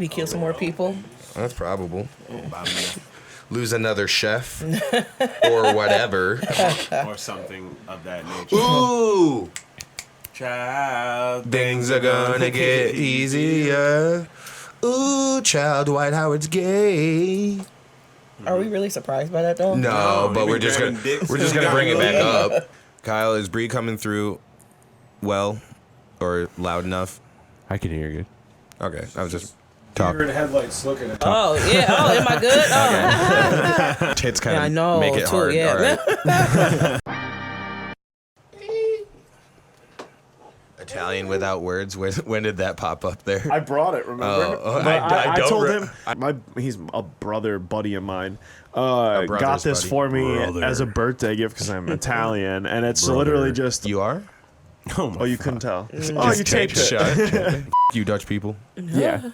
We kill some more people. That's probable. Lose another chef or whatever. Or something of that nature. Ooh! Child, Things are gonna get easier. Ooh, child, Dwight Howard's gay. Are we really surprised by that though? No, but we're just gonna bring it back up. Kyle, is Bree coming through well or loud enough? I can hear you. Okay, I was just You're in headlights looking at Oh yeah. Oh, am I good? Oh. tits kind Yeah, I of know. make it too, hard. yeah. All right. Italian without words. When did that pop up there? I brought it, remember? Oh, But I I don't told re- him, he's a brother buddy of mine, brother's got this buddy. for me Brother. as a birthday gift because I'm Italian, and it's literally just, You are? oh, you couldn't tell. Oh, Just you take taped it. shot. You Dutch people. Yeah.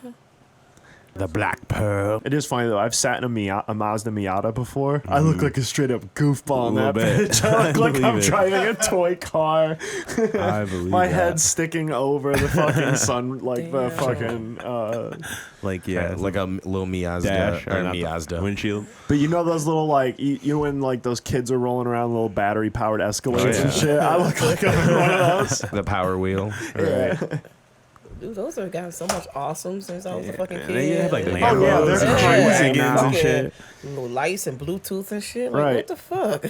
The Black Pearl. It is funny though. I've sat in a Mazda Miata before. I look like a straight up goofball in A that little bit. bitch. I look like I'm believe it. driving a toy car. I believe My that. head's sticking over the fucking sun, like the fucking. Like, yeah, Like a little Miazda dash or not the Miazda. windshield. But you know those little like you know when like those kids are rolling around little battery powered Escalades Oh, yeah. and shit. I look like I'm one of those. The power wheel. Yeah. Dude, those have gotten so much awesome since I was a fucking kid. They have like Oh, yeah, Lambos they're and crazy G-Wagons now. and shit. Little lights and Bluetooth and shit. Like, Right. what the fuck?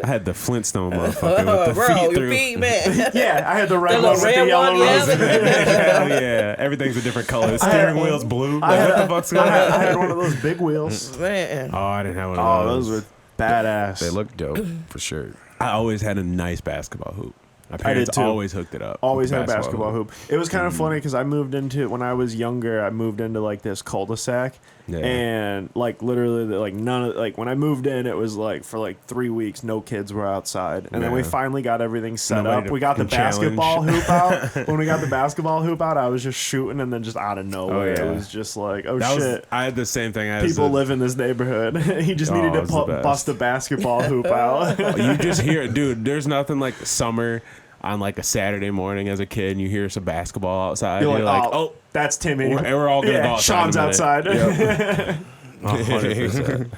I had the Flintstone motherfucker with the Bro, feet your through. feet, man. Yeah, I had the red The one little with the red yellow one, yeah. roses. Hell yeah. Everything's a different color. The steering wheel's blue. Like, what the fuck's going I on? had one of those big wheels. Man. Oh, I didn't have one Oh, of those were badass. They look dope for sure. I always had a nice basketball hoop. My did parents too. always hooked it up. Always with had a the basketball hoop. It was kind of funny because I moved into when I was younger. I moved into like this cul-de-sac, Yeah. and like literally, like none of like when I moved in, it was like for like 3 weeks, no kids were outside, and then we Yeah. finally got everything set Nobody up. to We got the fucking challenge. basketball hoop out. When we got the basketball hoop out, I was just shooting, and then just out of nowhere, yeah. it was just like, oh That was, shit. I had the same thing. I People live in this neighborhood. He just Oh, needed to it's the best. bust a basketball hoop out. You just hear, dude. There's nothing like summer on like a Saturday morning as a kid, and you hear some basketball outside. You're and like, you're like, oh, that's Timmy. we're all gonna go outside. Sean's in a minute. outside. 100%.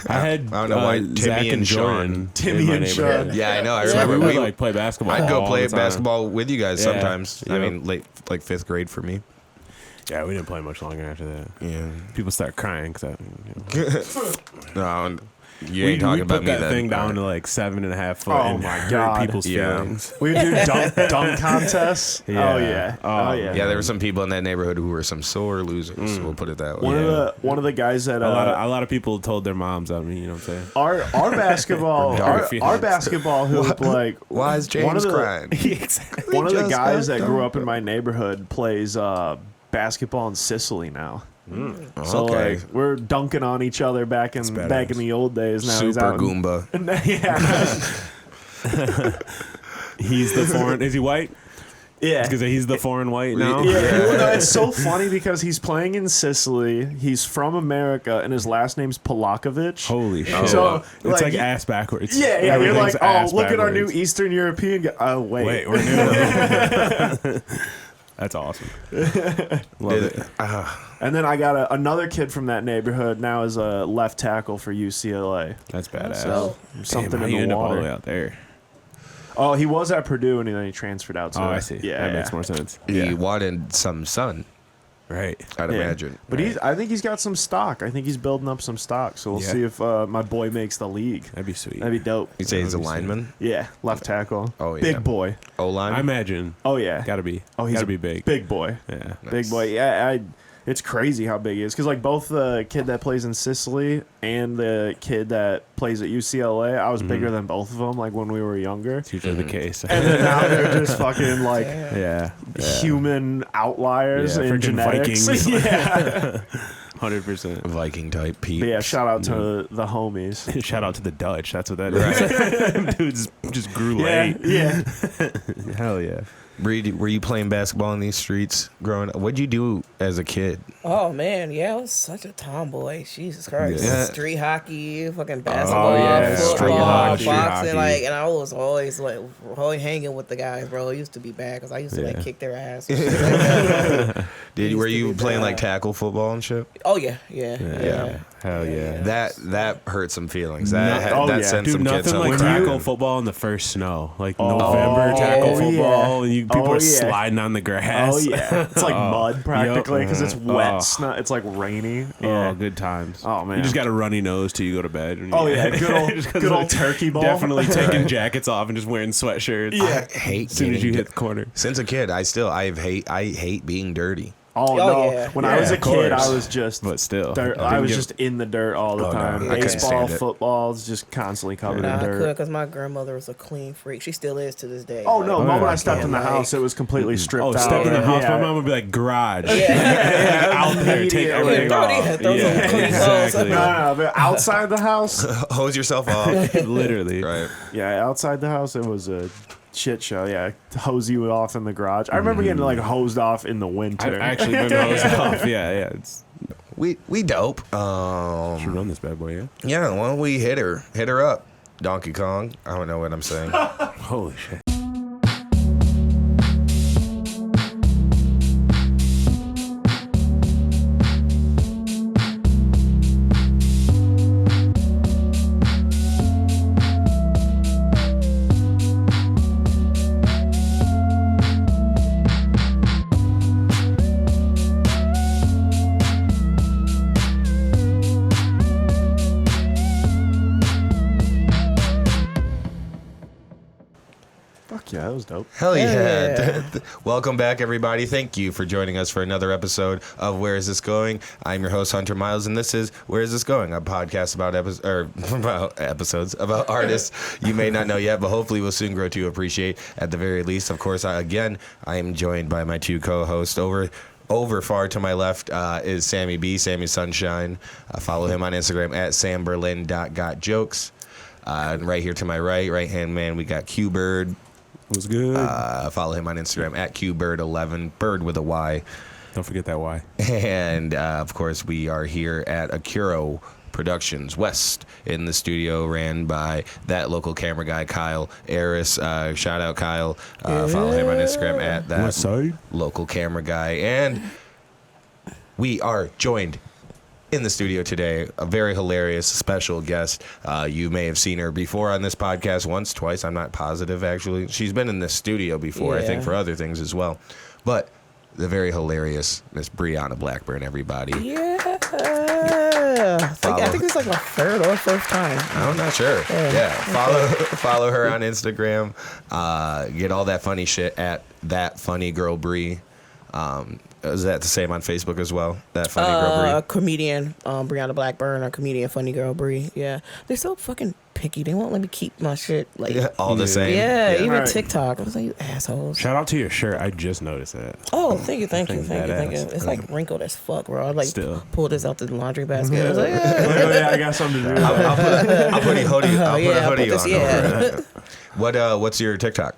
I had I don't know why Timmy Zach and Jordan Timmy in my and Sean. neighborhood. Yeah, I know. I So remember we would like play basketball. I'd go all play the time. basketball with you guys Yeah. sometimes. I Yep. mean, like fifth grade for me. Yeah, we didn't play much longer after that. Yeah. People start crying because No, you ain't talking about put me that then. thing down to like 7.5 foot Oh and my hurt God. people's Yeah. feelings. We would do dunk contests. Yeah. Oh yeah. Oh yeah. Yeah, there were some people in that neighborhood who were some sore losers. We'll put it that way. One of the guys that A lot of people told their moms on me. You know what I'm saying? our basketball Dark our feelings. basketball hoop like Why is one James of the- crying? Exactly. one of the just guys got that grew dunked up in my neighborhood plays basketball in Sicily now. So Okay. like we're dunking on each other back in badass. the old days. Now he's Super out in- Goomba. yeah. He's the foreign. Is he white? Yeah. Because he's the foreign white now. Yeah, well, no, it's so funny because he's playing in Sicily. He's from America, and his last name's Polakovic. Holy shit! So, it's like like, ass backwards. Yeah, yeah. You're Everything's like, oh, ass look at our new backwards. Eastern European guy. Oh, Wait, we're new. That's awesome. Love it. And then I got another kid from that neighborhood now is a left tackle for UCLA. That's badass. So, Something Damn, how in you the end up all the way water. out there. Oh, he was at Purdue and then he transferred out. To Oh, I see. Yeah, that yeah. makes more sense. He wanted some sun, Right. I'd Yeah. imagine. But I think he's got some stock. I think he's building up some stock. So we'll Yeah. see if my boy makes the league. That'd be sweet. That'd be dope. You say he's a That'd be lineman? Yeah, left tackle. Oh, yeah. Big boy. O-line? I imagine. Oh yeah. Gotta be. Oh, he's gotta a be big. Big boy. Yeah. Big boy. Yeah, it's crazy how big he is. Because, like, both the kid that plays in Sicily and the kid that plays at UCLA, I was bigger than both of them, like, when we were younger. It's usually the case. And then now they're just fucking, like, yeah. human outliers Yeah, in freaking genetics. Vikings. Yeah. 100%. Viking type Pete. But yeah, shout out to the homies. Shout out to the Dutch. That's what that is. Dudes just grew Yeah, late. yeah. Hell yeah. Bree, were you playing basketball in these streets growing up? What'd you do as a kid? Oh man, yeah, I was such a tomboy. Jesus Christ. Yeah. Street hockey, fucking basketball, yeah, football, street hockey. boxing, like, and I was always always hanging with the guys, bro. It used to be bad because I used to like kick their ass. And shit like that. Were used to you be playing bad. like tackle football and shit? Oh yeah. Hell yeah. That hurt some feelings. That Oh, that yeah. sent Dude, some kids nothing up. like When you- tackle football in the first snow. Like November Oh, tackle yeah. football. And people Oh, are yeah. sliding on the grass. Oh yeah, it's like mud practically because it's wet. Oh. Snow. It's like rainy. Oh, Yeah. good times. Oh, man. You just got a runny nose till you go to bed. Oh yeah, good old turkey ball. Definitely taking jackets off and just wearing sweatshirts. Yeah. I hate As soon as getting you hit the corner. Since a kid, I hate being dirty. Oh, Oh, no! yeah. When I was a of kid, course. I was just But still. dirt. I I was didn't just in the dirt all the Oh, no, time. I couldn't Baseball, stand it. football, is just constantly covered Nah, in I could dirt. because my grandmother was a clean freak. She still is to this day. Oh no! The moment yeah. I stepped in the Like- house, it was completely stripped Oh, out. step in the house. Yeah. My mom would be like, garage. Yeah. Out there, take Immediately. everything Throw off. these- throw some clean clothes. exactly. No, but outside the house, Hose yourself off. Literally. Right. yeah, outside the house, it was a shit show. Yeah, hose you off in the garage. I remember getting like hosed off in the winter. I've actually been hosed off. Yeah. It's, We dope. should run this bad boy, yeah? Yeah, why don't we hit her up, Donkey Kong. I don't know what I'm saying. Holy shit. Fuck yeah, that was dope. Hell yeah. Yeah. Welcome back, everybody. Thank you for joining us for another episode of Where Is This Going? I'm your host, Hunter Miles, and this is Where Is This Going? A podcast about episodes about artists you may not know yet, but hopefully will soon grow to appreciate at the very least. Of course, I am joined by my two co-hosts over far to my left is Sammy B, Sammy Sunshine. Follow him on Instagram at samberlin.gotjokes. And right here to my right-hand man, we got Q-Bird. Was good. Follow him on Instagram at QBird11, bird with a Y. Don't forget that Y. And of course, we are here at Akuro Productions West in the studio, ran by that local camera guy, Kyle Aris. Shout out, Kyle. Follow him on Instagram at that West side? local camera guy. And we are joined in the studio today, a very hilarious special guest. You may have seen her before on this podcast once, twice. I'm not positive, actually. She's been in this studio before, I think, Yeah. for other things as well. But the very hilarious Miss Brianna Blackburn, everybody. Yeah. I think it's like my third or fourth time. I'm not sure. Yeah. Follow her on Instagram. Get all that funny shit at That Funny Girl Bri. Is that the same on Facebook as well? That Funny Girl Bri? Comedian, Brianna Blackburn, or comedian Funny Girl Bri. Yeah. They're so fucking picky. They won't let me keep my shit like Yeah, all the same. Yeah, even Right. TikTok. I was like, you assholes. Shout out to your shirt. I just noticed that. Oh, thank you. It's badass. like wrinkled as fuck, bro. I like Still. pulled this out the laundry basket. I was like, yeah. Oh, yeah, I got something to do. I'll put a hoodie. I'll put a hoodie on. Yeah. What's your TikTok?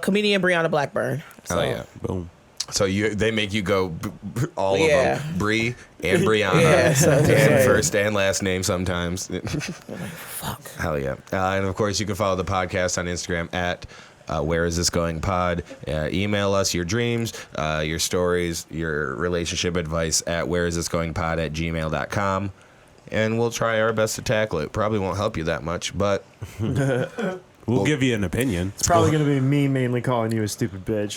Comedian Brianna Blackburn. So, Oh yeah. Boom. So they make you go all Yeah. of them, Bri and Brianna, Yeah, so it's and like- first and last name sometimes. Fuck. Hell yeah! And of course, you can follow the podcast on Instagram at Where Is This Going Pod. Email us your dreams, your stories, your relationship advice at whereisthisgoingpod@gmail.com, and we'll try our best to tackle it. Probably won't help you that much, but We'll give you an opinion. It's probably going to be me mainly calling you a stupid bitch.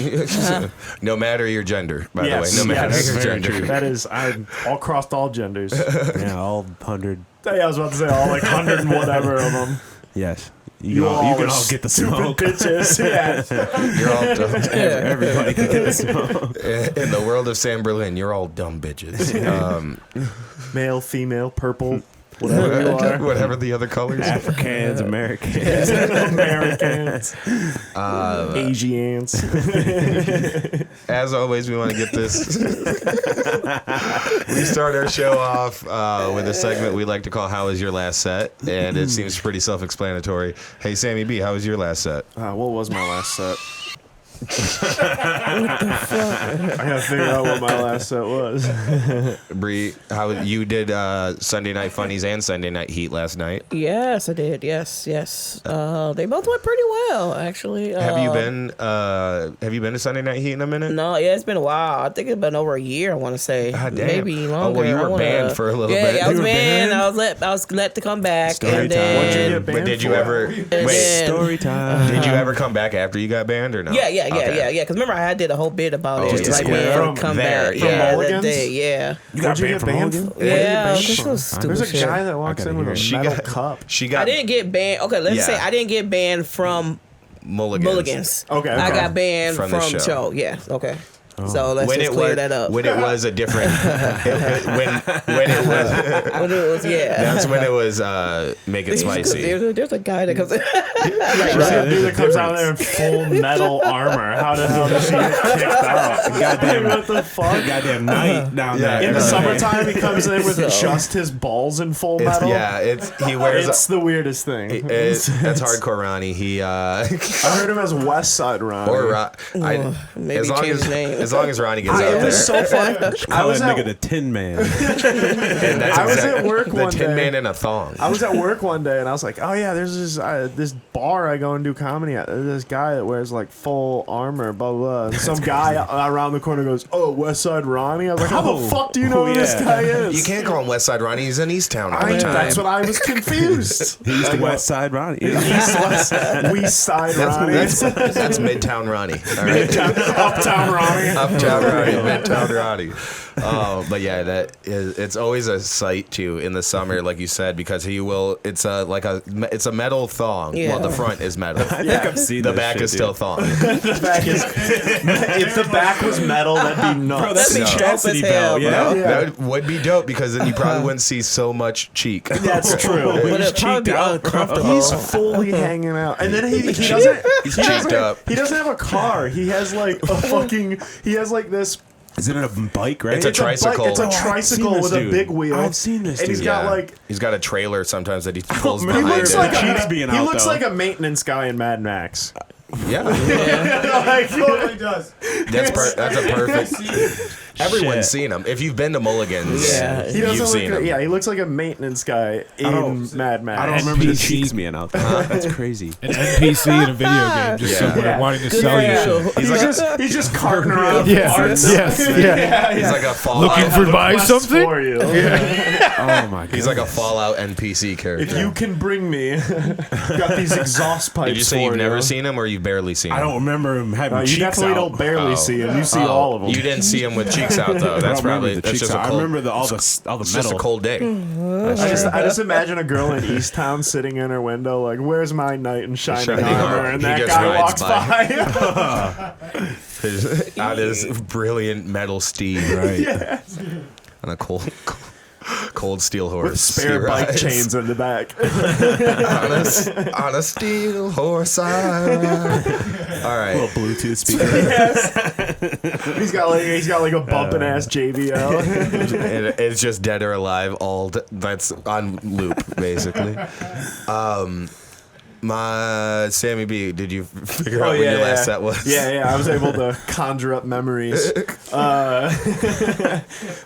no matter your gender, by Yes, the way, no matter yes. your Very gender. true. That is, I'm all crossed all genders. Yeah, all 100. Yeah, I was about to say all like 100 and whatever of them. Yes. You You all can are all get the stupid smoke. bitches. Yeah. You're all dumb. Everybody can get the smoke. In the world of San Berlin, you're all dumb bitches. Male, female, purple, whatever you are. Whatever the other colors. Africans, Americans. Americans, Asians. As always, we want to get this. We start our show off with a segment we like to call "How Was Your Last Set?" and it seems pretty self-explanatory. Hey, Sammy B, how was your last set? What was my last set? I gotta figure out what my last set was. Bree, how you did Sunday Night Funnies and Sunday Night Heat last night? Yes, I did. Yes. They both went pretty well, actually. Have you been to Sunday Night Heat in a minute? No, yeah, it's been a while. I think it's been over a year. I want to say, God damn. maybe longer. Oh, well, you were banned for a little bit. Yeah, I was You were banned. banned? I was let to come back, Story and time. What'd you then get banned But did you for? ever and wait? then- Story time. Did you ever come back after you got banned or no? Yeah. Okay. Because remember, I did a whole bit about Oh, it. just Like, to man, from come there, back. from Yeah, that Mulligan's? day. Yeah. You got Where'd you banned get from banned? Mulligan? Yeah, Where'd you this get banned was from? stupid There's a shit. guy that walks gotta in with hear a it. She metal got- cup. She got I didn't get banned. Okay, let's Yeah. say I didn't get banned from Mulligan's. Okay, I okay. got banned From from the show. show. Yeah. Okay. So let's when just it clear was that up. when it was a different when it was When it was, yeah. that's when it was make it spicy. There's a guy that comes in. There's a dude that comes out there in full metal armor. How the hell does she get kicked out? Goddamn. What the fuck? Goddamn night down Yeah. there. In the summertime, he comes in with So- just his balls in full metal. He wears It's the weirdest thing. that's hardcore Ronnie. He I heard him as West Side Ronnie. or Maybe as long change as his name. as long as Ronnie gets It out there. was so funny. I Call was that nigga at, the Tin Man. And that's I was at work the one Tin day. Man in a thong. I was at work one day and I was like, oh yeah, there's this bar I go and do comedy at. There's this guy that wears like full armor, blah blah. Blah. And some guy around the corner goes, oh, West Side Ronnie. I was like, how the fuck do you know who this yeah. guy is? You can't call him West Side Ronnie. He's in Easttown all the time. That's what I was confused. He's the West Side Ronnie. West Side Ronnie. That's Midtown Ronnie. All right. Uptown Ronnie. Uptown Ronnie, Midtown Ronnie. Oh, but yeah, it's always a sight too in the summer, like you said, because he will. It's it's a metal thong. Yeah. Well, the front is metal. I think I've seen The this back shit, is dude. still thong. The back is. If the back was metal, that'd be nuts. Bro, that's That'd a be chastity dope as hell, belt, bro. yeah. Yeah. That would be dope because then you probably wouldn't see so much cheek. That's true. But it'd probably be cheeked out, uncomfortable. He's fully hanging out, and then he He's doesn't. cheeked up. He doesn't have a car. He has like a fucking. He has like this. Is it a bike, right? It's a tricycle. It's a Oh, I've tricycle seen with this a dude. big wheel. I've seen this and he's dude. got Yeah. like. He's got a trailer sometimes that he pulls He behind looks it. like cheeks a, being he out, looks though. like a maintenance guy in Mad Max. Yeah, Like, totally does. that's a perfect. Everyone's Shit. seen him. If you've been to Mulligan's, Yeah. He you've doesn't seen look. him. Yeah, he looks like a maintenance guy in Mad Max. I don't remember the NPC. cheeks being out there. That's crazy. An NPC in a video game, just Yeah. somewhere Yeah. wanting to Good sell you for shit. He's just carting around Yeah. parts. Yes. Yeah. He's like a Fallout. Looking for buy Quest something? for you. Oh my god. He's like a Fallout NPC character. If you can bring me, got these exhaust pipes. Did you say for you've never you. seen him or you've barely seen him? I don't remember him having You cheeks definitely out. don't barely Oh. see him. You see all of them. You didn't see him with cheeks out though. I That's don't remember probably the that's cheeks just a out. I cold. remember all the It's metal. just a cold day. I just imagine a girl in East Town sitting in her window, like, "Where's my knight in shining Shining armor?" armor. And He that just guy rides walks by. On his brilliant metal steed, right? On a cold steel horse with spare he bike rides. chains in the back. on a steel horse I ride. All right. Little Bluetooth speaker. Yes. He's got like a bumping ass JBL. And it's just Dead or Alive that's on loop basically. My Sammy B, did you figure out what your last set was? Yeah, I was able to conjure up memories.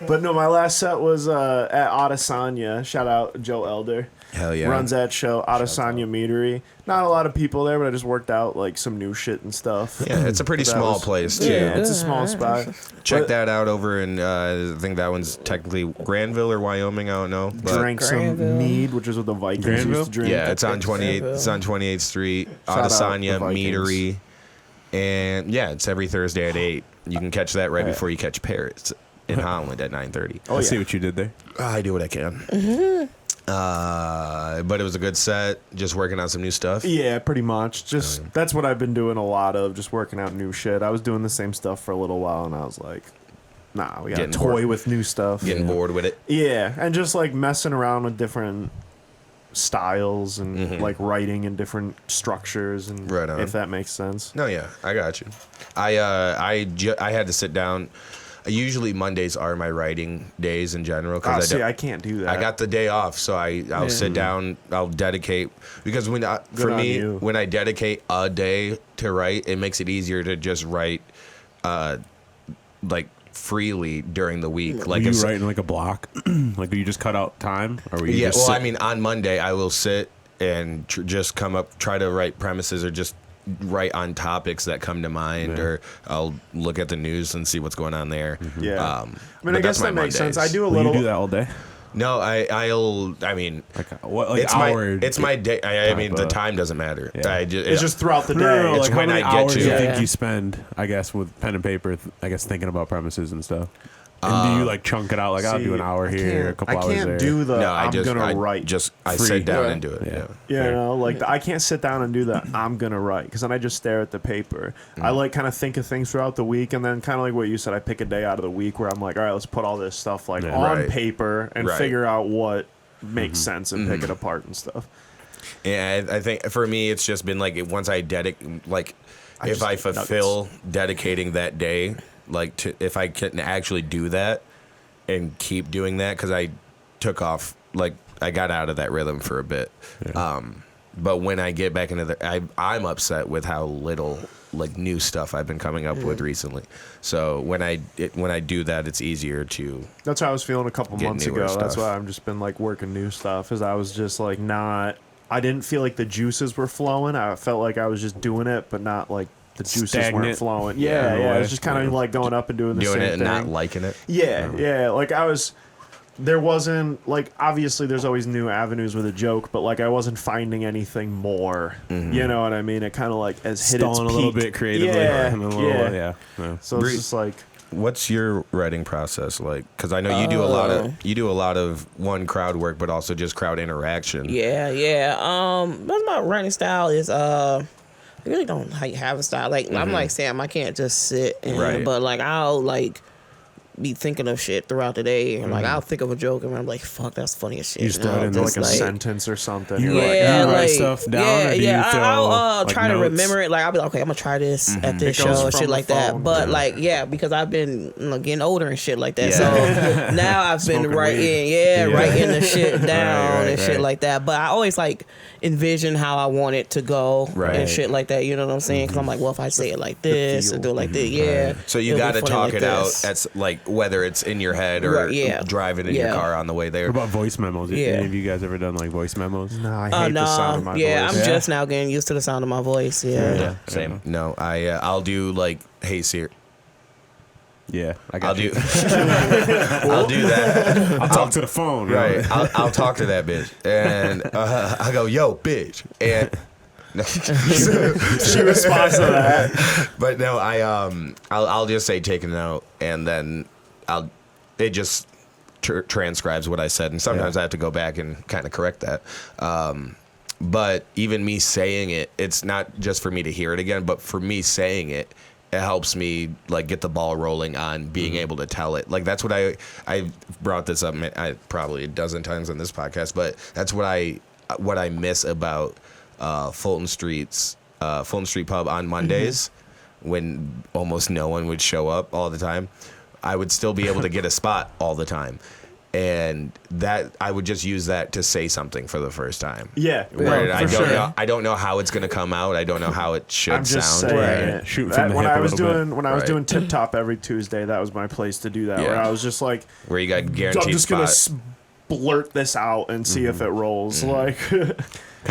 But no, my last set was at Adesanya. Shout out Joe Elder. Hell yeah. Runs that show, Adesanya Meadery. Not a lot of people there, but I just worked out like some new shit and stuff. Yeah, it's a pretty That small was- place too. Yeah, it's a small spot. Check But that out over in I think that one's technically Granville or Wyoming. I don't know. But Drank some Granville. mead, which is what the Vikings Granville? used to drink. yeah, it's on 28th. It's on 28th Street. Shout out Adesanya the Vikings. Meadery, and yeah, it's every Thursday at 8. You can catch that right before you catch Parrots in Holland at 9:30. Oh, I yeah. see what you did there. I do what I can. But it was a good set. Just working on some new stuff. Yeah, pretty much. Just that's what I've been doing a lot of, just working out new shit. I was doing the same stuff for a little while, and I was like, nah, we got to Getting toy bored. with new stuff. Getting bored with it. Yeah, and just like messing around with different styles and like writing in different structures, and Right on. if that makes sense. No, yeah, I got you. I had to sit down. usually Mondays are my writing days in general. Oh, see, I can't do that. I got the day off, so I'll sit down. I'll dedicate because when I dedicate a day to write, it makes it easier to just write, like freely during the week. Like you writing like a block, like do you just cut out time, or were you yeah? just Well, sit? I mean, on Monday I will sit and just try to write premises or just write on topics that come to mind, or I'll look at the news and see what's going on there. Yeah. I mean, I but guess that's my that makes Mondays. sense. I do a Will little. you do that all day? No, I mean, Like what? Like it's hour? my day. I mean, the time doesn't matter. Yeah. It's just throughout the day. No, It's like when how many I get hours to do you it. think you spend? I guess with pen and paper. I guess thinking about premises and stuff. And do you like chunk it out? Like I'll do an hour here, a couple hours there. I can't do the No, I'm gonna write. I Free. sit down Yeah. and do it. Yeah. Yeah. You know, like I can't sit down and do the I'm gonna write because then I just stare at the paper. I like kind of think of things throughout the week, and then kind of like what you said, I pick a day out of the week where I'm like, all right, let's put all this stuff like on Right. paper and Right. figure out what makes sense and pick it apart and stuff. Yeah, I think for me, it's just been like once I dedicate, like if I fulfill dedicating that day, like if I can actually do that and keep doing that, because I took off, like I got out of that rhythm for a bit. Yeah. But when I get back into I'm upset with how little like new stuff I've been coming up with recently. So when I do that, it's easier to. That's how I was feeling a couple Get months newer ago. That's stuff. why I've just been like working new stuff, is I was just like I didn't feel like the juices were flowing. I felt like I was just doing it, but not like the juices weren't Stagnant. flowing. Yeah, Yeah, in a I way. was just kind of like going up and doing the Doing same it and thing. not liking it. Yeah. Like there wasn't like obviously there's always new avenues with a joke, but like I wasn't finding anything more. You know what I mean? It kind of like has hit its Stalling peak. a little bit creatively. Yeah, and a little, yeah. yeah. So it's just like What's your writing process like? Because I know you do a lot of one crowd work, but also just crowd interaction. Yeah. That's my writing style is I really don't have a style. Like I'm like Sam, I can't just sit and Right. but like I'll like be thinking of shit throughout the day, and like I'll think of a joke and I'm like, fuck, that's funny as shit. you just And throw it I'll into like just, a sentence or something. You You're like, Yeah, you write like stuff down, or do you throw, I'll like, try to notes? remember it. Like I'll be like, okay, I'm gonna try this at this It goes show and from shit the like that. phone. But like, because I've been getting older and shit like that. Yeah. So now I've been Smoking writing, weed. writing the shit down right, and shit right. like that. But I always like envision how I want it to go Right. and shit like that. You know what I'm saying? Because I'm like, well, if I say it like this or do it like this, yeah. So you it'll got be to funny talk like it out this. at like whether it's in your head or Right, yeah. driving in your Yeah. car on the way there. What about voice memos? Yeah. Any of you guys ever done like voice memos? No, I hate the sound of my yeah, voice. I'm just now getting used to the sound of my voice. Yeah. Same. No, I'll do like, hey Siri. Yeah, I I'll got do. you. I'll do that. I'll talk to the phone. Right. I'll talk to that bitch, and I go, yo, bitch, and. She responds to that. But no, I'll just say take a note, and then it just transcribes what I said, and sometimes I have to go back and kind of correct that. But even me saying it, it's not just for me to hear it again, but for me saying it, it helps me like get the ball rolling on being able to tell it. Like that's what I brought this up probably a dozen times on this podcast, but that's what I miss about Fulton Street Pub on Mondays when almost no one would show up all the time. I would still be able to get a spot all the time. And that I would just use that to say something for the first time. Yeah, Right. no, I don't know how it's gonna come out. I don't know how it should I'm just sound. saying Right. it. Shoot That- from the when hip I a was little bit. doing when I was Right. doing Tip Top every Tuesday, that was my place to do that. Yeah. Where I was just like, Where you got I'm guaranteed just gonna spot. blurt this out and see if it rolls. Like Kind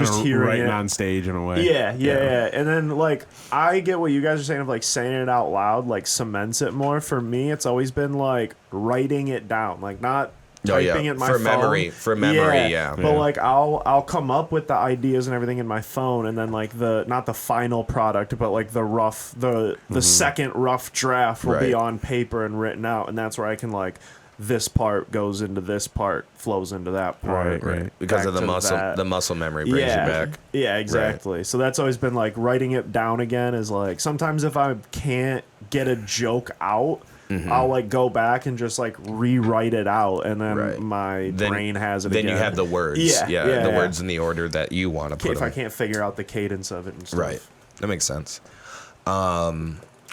just of hearing writing it. on stage in a way. Yeah. And then like I get what you guys are saying of like saying it out loud, like cements it more. For me, it's always been like writing it down, like not Oh, yeah. typing it in my For phone. memory. For memory, yeah. But like I'll come up with the ideas and everything in my phone, and then like not the final product, but like the second rough draft will be Right. on paper and written out, and that's where I can like this part goes into this part, flows into that part. Right. Because Back of the to muscle, that. the muscle memory brings you back. Yeah, exactly. So that's always been like writing it down again is like sometimes if I can't get a joke out, I'll like go back and just like rewrite it out, and then Right. my Then- brain has it Then again. you have the words. Yeah, the words in the order that you want to put if I them. can't figure out the cadence of it and stuff. Right. That makes sense.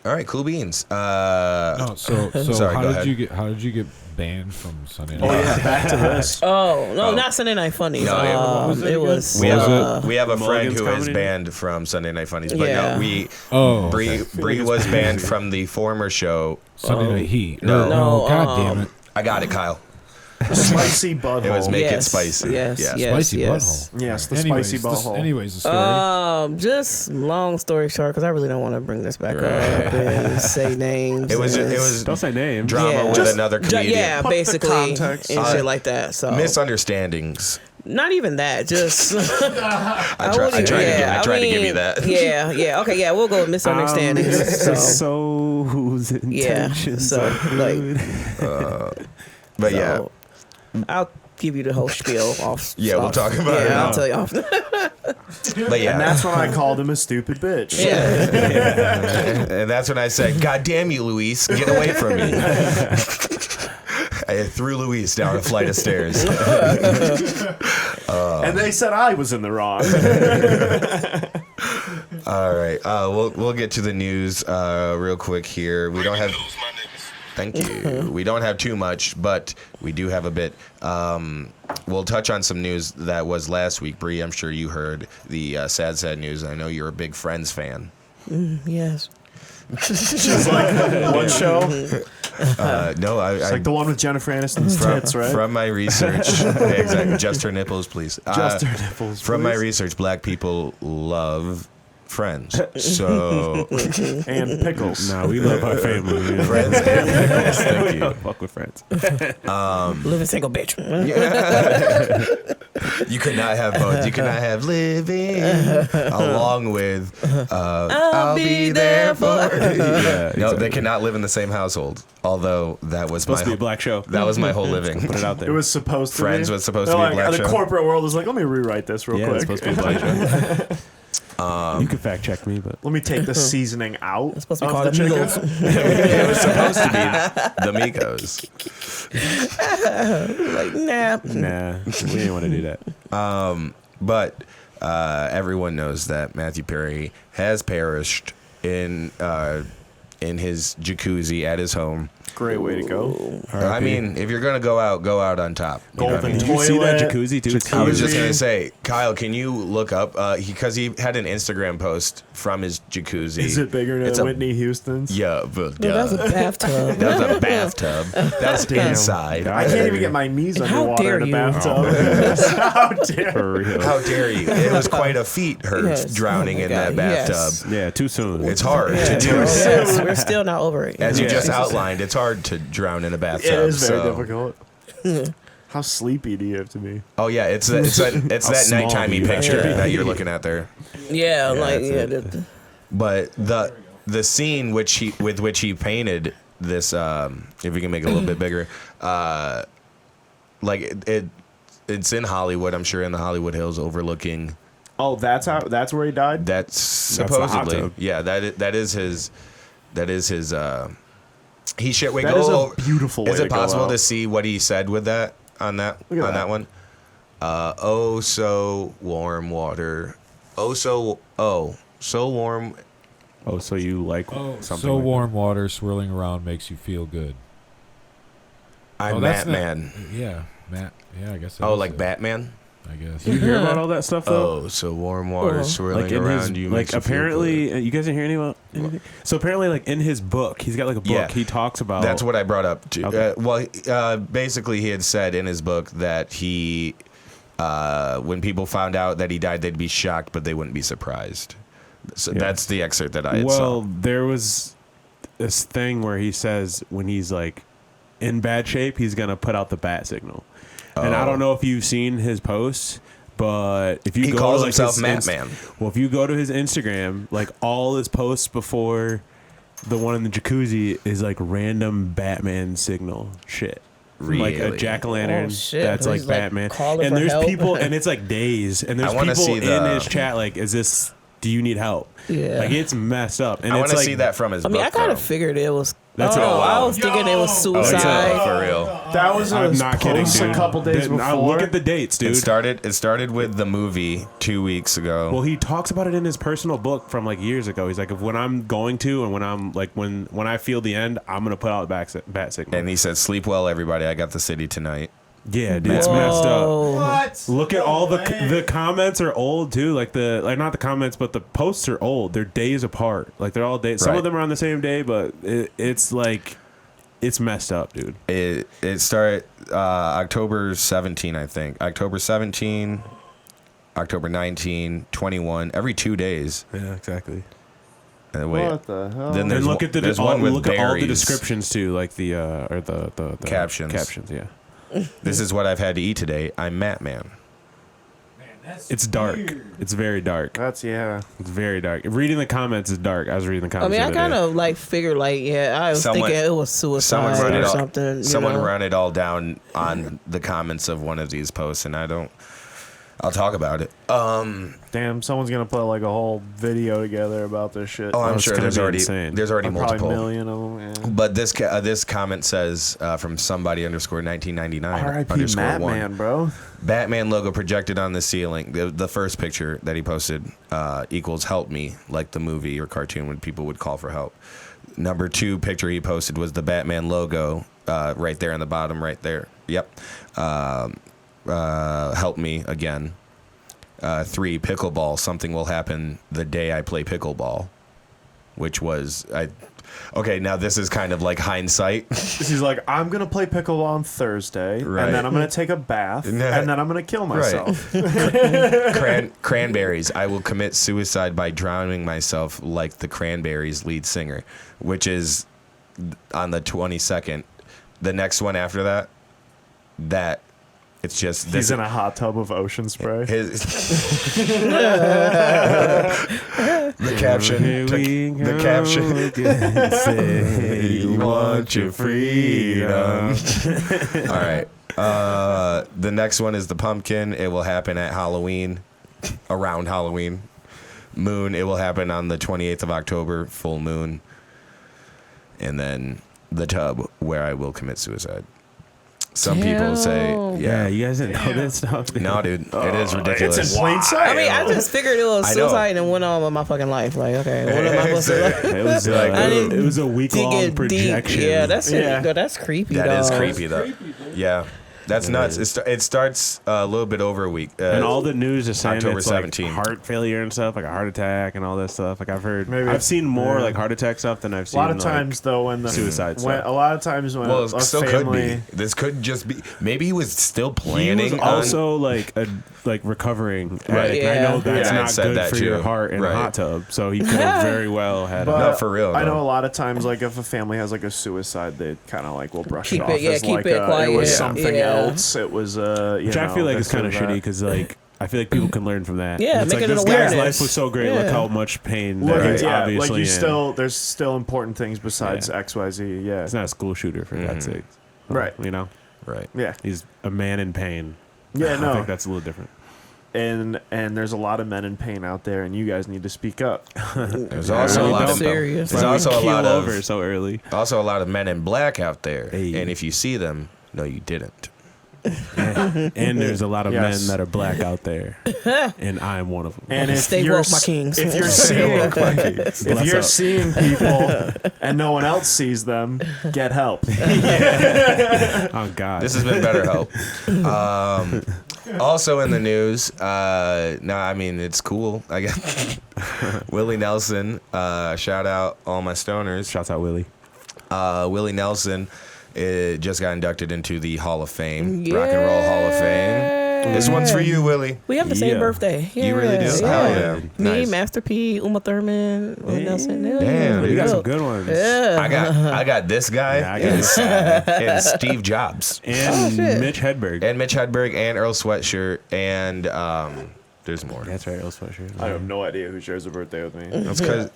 All right, cool beans. No, so Sorry, how go did ahead. you get banned from Sunday Night? Oh yeah, back to this. Oh no, not Sunday Night Funnies. No, it was. We have a friend Mulligan's who is comedy? banned from Sunday Night Funnies, but Yeah. no, we okay. Bree was banned from the former show. Sunday Night Heat. No. No, God damn it. I got it, Kyle. Spicy butthole. It was Make It Yes, Spicy. yes, Yeah. yes. Spicy butthole. Yes, the Anyways, spicy butthole. Anyways, the story. Just long story short, because I really don't want to bring this back up and say names. It was and- Don't say names. drama Yeah. with Just- another comedian. yeah, Put the basically, context. and shit like that. So Misunderstandings. not even that. Just I tried to give you that. Yeah. Okay. Yeah, we'll go with misunderstandings. So Whose yeah. intentions So are like, good? But yeah. so, I'll give you the whole spiel off. Yeah, we'll talk about it Yeah, now. I'll tell you off. But yeah. And that's when I called him a stupid bitch. Yeah. And that's when I said, God damn you, Luis, get away from me. I threw Luis down a flight of stairs. And they said I was in the wrong. All right. We'll get to the news real quick here. We don't have... Thank you. We don't have too much, but we do have a bit. We'll touch on some news that was last week. Bree, I'm sure you heard the sad news. I know you're a big Friends fan. Yes. Just like one show. No, It's like the one with Jennifer Aniston's from, tits, right? from my research, exactly. Just her nipples, please. Just her nipples. From my please. research, black people love Friends. So And pickles. No, we love our family. Friends and pickles. Thank We you. don't fuck with friends. Living single bitch. You could not have both. You could not have living along with I'll be there for. Yeah, No, they cannot live in the same household. Although that was Supposed to be my a black show. that was my whole living. Put it out there. It was supposed to Friends be. was supposed They're to be a like, black the show. corporate world is like, let me rewrite this real yeah, it's quick. supposed to be a black show. You can fact check me, but Let me take the seasoning out. It's supposed to be of called the chicken. amigos. It was supposed to be the Migos. Like, nah. nah, we didn't want to do that. But everyone knows that Matthew Perry has perished in his jacuzzi at his home. Great way to go. I mean, if you're gonna go out on top. You know what I Golden mean? Did you see that toilet, jacuzzi, dude? I was just Jacuzzi. gonna say, Kyle, can you look up because he had an Instagram post from his jacuzzi. Is it bigger It's than a- Whitney Houston's? Yeah, but No, that was a bathtub. that was a bathtub. That's inside. I can't even get my knees How underwater dare in a you. bathtub. How dare For real. How dare you? It was quite a feat, hurt Yes. drowning Oh my in God, that bathtub. yes. Yeah, too soon. It's hard to do. Yes, we're still not over it. As you Yeah. just outlined, it's hard to drown in a bathtub. It is very so- difficult. How sleepy do you have to be? Oh yeah, it's that small nighttime do you have picture to be? that you're looking at there. Yeah, like that's But the scene with which he painted this, if we can make it a little bit bigger, like it's in Hollywood. I'm sure in the Hollywood Hills, overlooking. Oh, that's where he died? That's the hot supposedly tub. yeah. That is his. He should wait. That go is a over- beautiful way Is to it go possible out. to see what he said with that on that Look at that that. one? Oh, so warm water. So warm. Oh, so you like Oh, something? so like warm water swirling around makes you feel good. I'm Oh, that's Batman. Yeah, Matt. Yeah, I guess. that Oh, is like it, Batman. I guess. that? You hear about all that stuff though? Oh, so warm water swirling Like in around his, you. like makes you feel apparently, good. you guys didn't hear anything? So apparently, like in his book, he's got like a book. Yeah. He talks about. That's what I brought up. Okay. Basically, he had said in his book that he, when people found out that he died, they'd be shocked, but they wouldn't be surprised. So Yeah. that's the excerpt that I had Well, saw. there was this thing where he says when he's like in bad shape, he's gonna put out the bat signal. And I don't know if you've seen his posts, but if you He go calls to, like, himself his Matman. well, if you go to his Instagram, like all his posts before the one in the jacuzzi is like random Batman signal shit. Like a Really? jack-o'-lantern Oh, shit. that's like He's, like, Batman. calling And for there's help. people, and it's like days, and there's I wanna people see in the- his chat like, do you need help? Yeah. Like it's messed up. And I it's want to like, see that from his I mean, book. I kind though. of figured it was That's I was thinking it was suicide. For real. That was I'm not kidding, post dude. a couple days Now before. look at the dates, dude. It started with the movie 2 weeks ago. Well, he talks about it in his personal book from like years ago. He's like, if when I'm going to, and when I'm like, when I feel the end, I'm gonna put out the bat signal. And he said, "Sleep well, everybody. I got the city tonight." Yeah, dude, it's messed up. What? Look at all the comments are old too. Like not the comments, but the posts are old. They're days apart. Like they're all days. Some Right. of them are on the same day, but it's like it's messed up, dude. It started October 17, I think. October 17, October 19, 21. Every 2 days. Yeah, exactly. Wait. What the hell? Then there's And look at there's one with look at all the berries. descriptions too, like the or the Captions. Captions, yeah. This is what I've had to eat today. I'm Matt Man. It's dark. It's very dark. That's It's very dark. Reading the comments is dark. I was reading the I comments. mean, I the other kind day. of like figured like, I was Someone- thinking it was suicide run or it all. something. you Someone know? run it all down on the comments of one of these posts, and I'll talk about it. damn. Someone's gonna put like a whole video together about this shit. Oh, I'm it's sure gonna there's be already insane. multiple. Probably a million of them. Yeah. But this comment says from somebody _1999 R.I.P. _1. Batman, bro. Batman logo projected on the ceiling. The first picture that he posted equals help me, like the movie or cartoon when people would call for help. Number 2 picture he posted was the Batman logo right there in the bottom right there. Yep. Help me again. 3 pickleball. Something will happen the day I play pickleball, which was Okay, now this is kind of like hindsight. He's like, I'm gonna play pickleball on Thursday, Right. and then I'm gonna take a bath, and then I'm gonna kill myself. Cranberries. I will commit suicide by drowning myself like the Cranberries lead singer, which is on the 22nd. The next one after that it's just He's in a hot tub of ocean spray. the caption. The caption. Say You want your freedom. All right. The next one is the pumpkin. It will happen at Halloween, around Halloween. Moon. It will happen on the 28th of October, full moon. And then the tub, where I will commit suicide. Some people say, Yeah, you guys didn't know this stuff. Dude. no, dude, it is ridiculous. It's in plain sight. I mean, I just figured it was I know. suicide and went on with my fucking life. Like, okay, what am I supposed to like? It was I didn't it was a week dig long it projection. deep. Yeah, that's Yeah. that's creepy. That is dog. creepy, though. Yeah, that's nuts. It starts a little bit over a week. And all the news is saying October it's like 17th. heart failure and stuff, like a heart attack and all this stuff. Like Maybe I've it's- seen more yeah. like heart attack stuff than I've A seen. lot of like, times, though, when the suicide stuff. a lot of times when Well, a it still family, could be. This could just be. Maybe he was still he planning. was also like recovering. Right. Like, I Yeah. know that's Yeah, I not said good that for too. your heart in Right. a hot tub. So he could have very well had. But No, for real, I know though. a lot of times, like if a family has like a suicide, they kind of like will brush Keep it it- off yeah, as keep like it quiet. it was Yeah. something Yeah. else. It was Which I feel like is kind of shitty that. because like I feel like people can learn from that. Yeah, it's make like it an this guy's awareness. life was so great. Look Yeah. how much pain Look, there is yeah, obviously. like you in. still there's still important things besides XYZ. Yeah, It's not a school shooter for God's sake. Right. You know, right. yeah, he's a man in pain. yeah. I No, think that's a little different. and there's a lot of men in pain out there, and you guys need to speak up. There's also a lot of serious. There's Why we also a keel lot of over so early. men in black out there, Hey. and if you see them, no, you didn't. And there's a lot of Yes. men that are black out there, and I'm one of them. And if Stay you're woke, my kings. if you're seeing if Bless you're up. seeing people and no one else sees them, get help. Oh God, This has been BetterHelp. Also in the news, no, I mean it's cool. I guess Willie Nelson. Shout out all my stoners. shouts out Willie. Willie Nelson just got inducted into the Hall of Fame, Rock and Roll Hall of Fame. This one's for you, Willie. We have the same Yeah. birthday. Yeah, You really do? Yeah. Hell yeah. Me, Nice. Master P, Uma Thurman, Willie Nelson. Yeah, Damn, You got some dope. good ones. Yeah. I got this guy Yeah, I got this and Steve Jobs And shit. Mitch Hedberg. and Mitch Hedberg and Earl Sweatshirt and there's more. That's right, Earl Sweatshirt. I have no idea who shares a birthday with me. That's because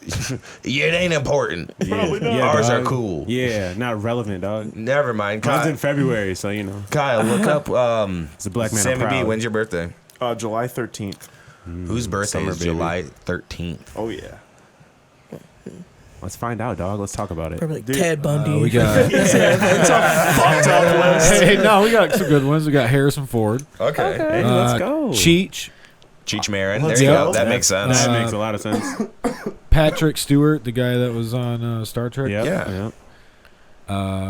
it ain't important. Ours are cool. Yeah, not relevant, dog. Never mind. Mine's in February, so you know. Kyle, look up It's a black man. I'm Sammy B. proud. When's your birthday? July 13th. Whose birthday Summer is baby. July 13th? Oh yeah. Let's find out, dog. Let's talk about it. Probably Ted Bundy. We got. It's a fucked up list. Hey, no, we got some good ones. We got Harrison Ford, Okay. Hey, let's go. Cheech, Cheech Marin. Let's There you go. go. That makes sense. That makes a lot of sense. Patrick Stewart, the guy that was on Star Trek. Yep. Yeah.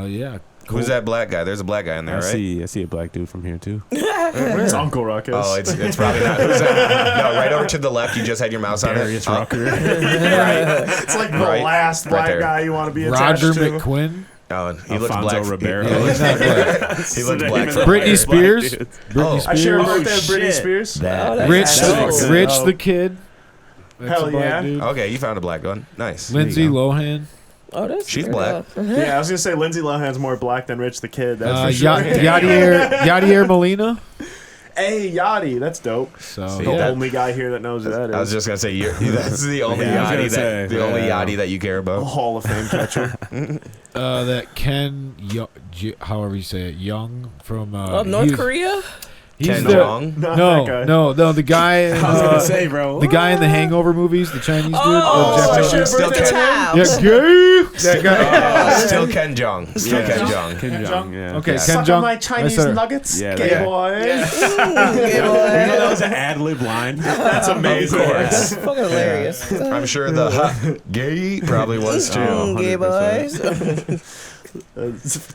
Yeah. Cool. Who's that black guy? There's a black guy in there, I right? see a black dude from here too. It's Uncle Ruckus. Oh, it's probably not. Who's that? No, right over to the left. You just had your mouse on it. Darius Oh, Rucker. It's like the Right. last Right black there. guy you want to be attached Roger to. McQuinn. Oh, and he looks Alfonso black. Ribeiro. He looks Not black. He looks black. For Britney hire. Spears. dude. Britney I share a Spears. birthday with Britney shit. Spears. That. Rich, That's the, so Rich dope. the Kid. That's Hell a black yeah. dude. Okay, you found a black one. Nice. Lindsay Lohan. Oh, that's She's fair black. enough. Yeah, I was gonna say Lindsay Lohan's more black than Rich the Kid. That's for Ya- sure. Yadier Molina. Hey, Yachty, that's dope. So See, The yeah. only guy here that knows who that is. I was just gonna say that's the only Yeah, I was Yachty gonna that say, the only yeah. Yachty that you care a about. Hall of Fame catcher. That Ken, however you say it, Young from North Korea? He's Ken the, Jeong. Not No, that guy. no, the guy. In, I was gonna say, bro. the guy in the Hangover movies, the Chinese dude. Oh, the Japanese shit, dude. Still birthday Ken- time. Yeah, gay. That guy. Still Ken Jeong. Still Ken Jeong. Ken Jeong, yeah. Okay, Yeah. Ken Suck Jeong. on my I Chinese said it. nuggets, Yeah, gay yeah. boy. Okay, You know boy. that was an ad lib line. That's amazing. That's fucking hilarious. I'm sure the gay probably was too. Gay boys.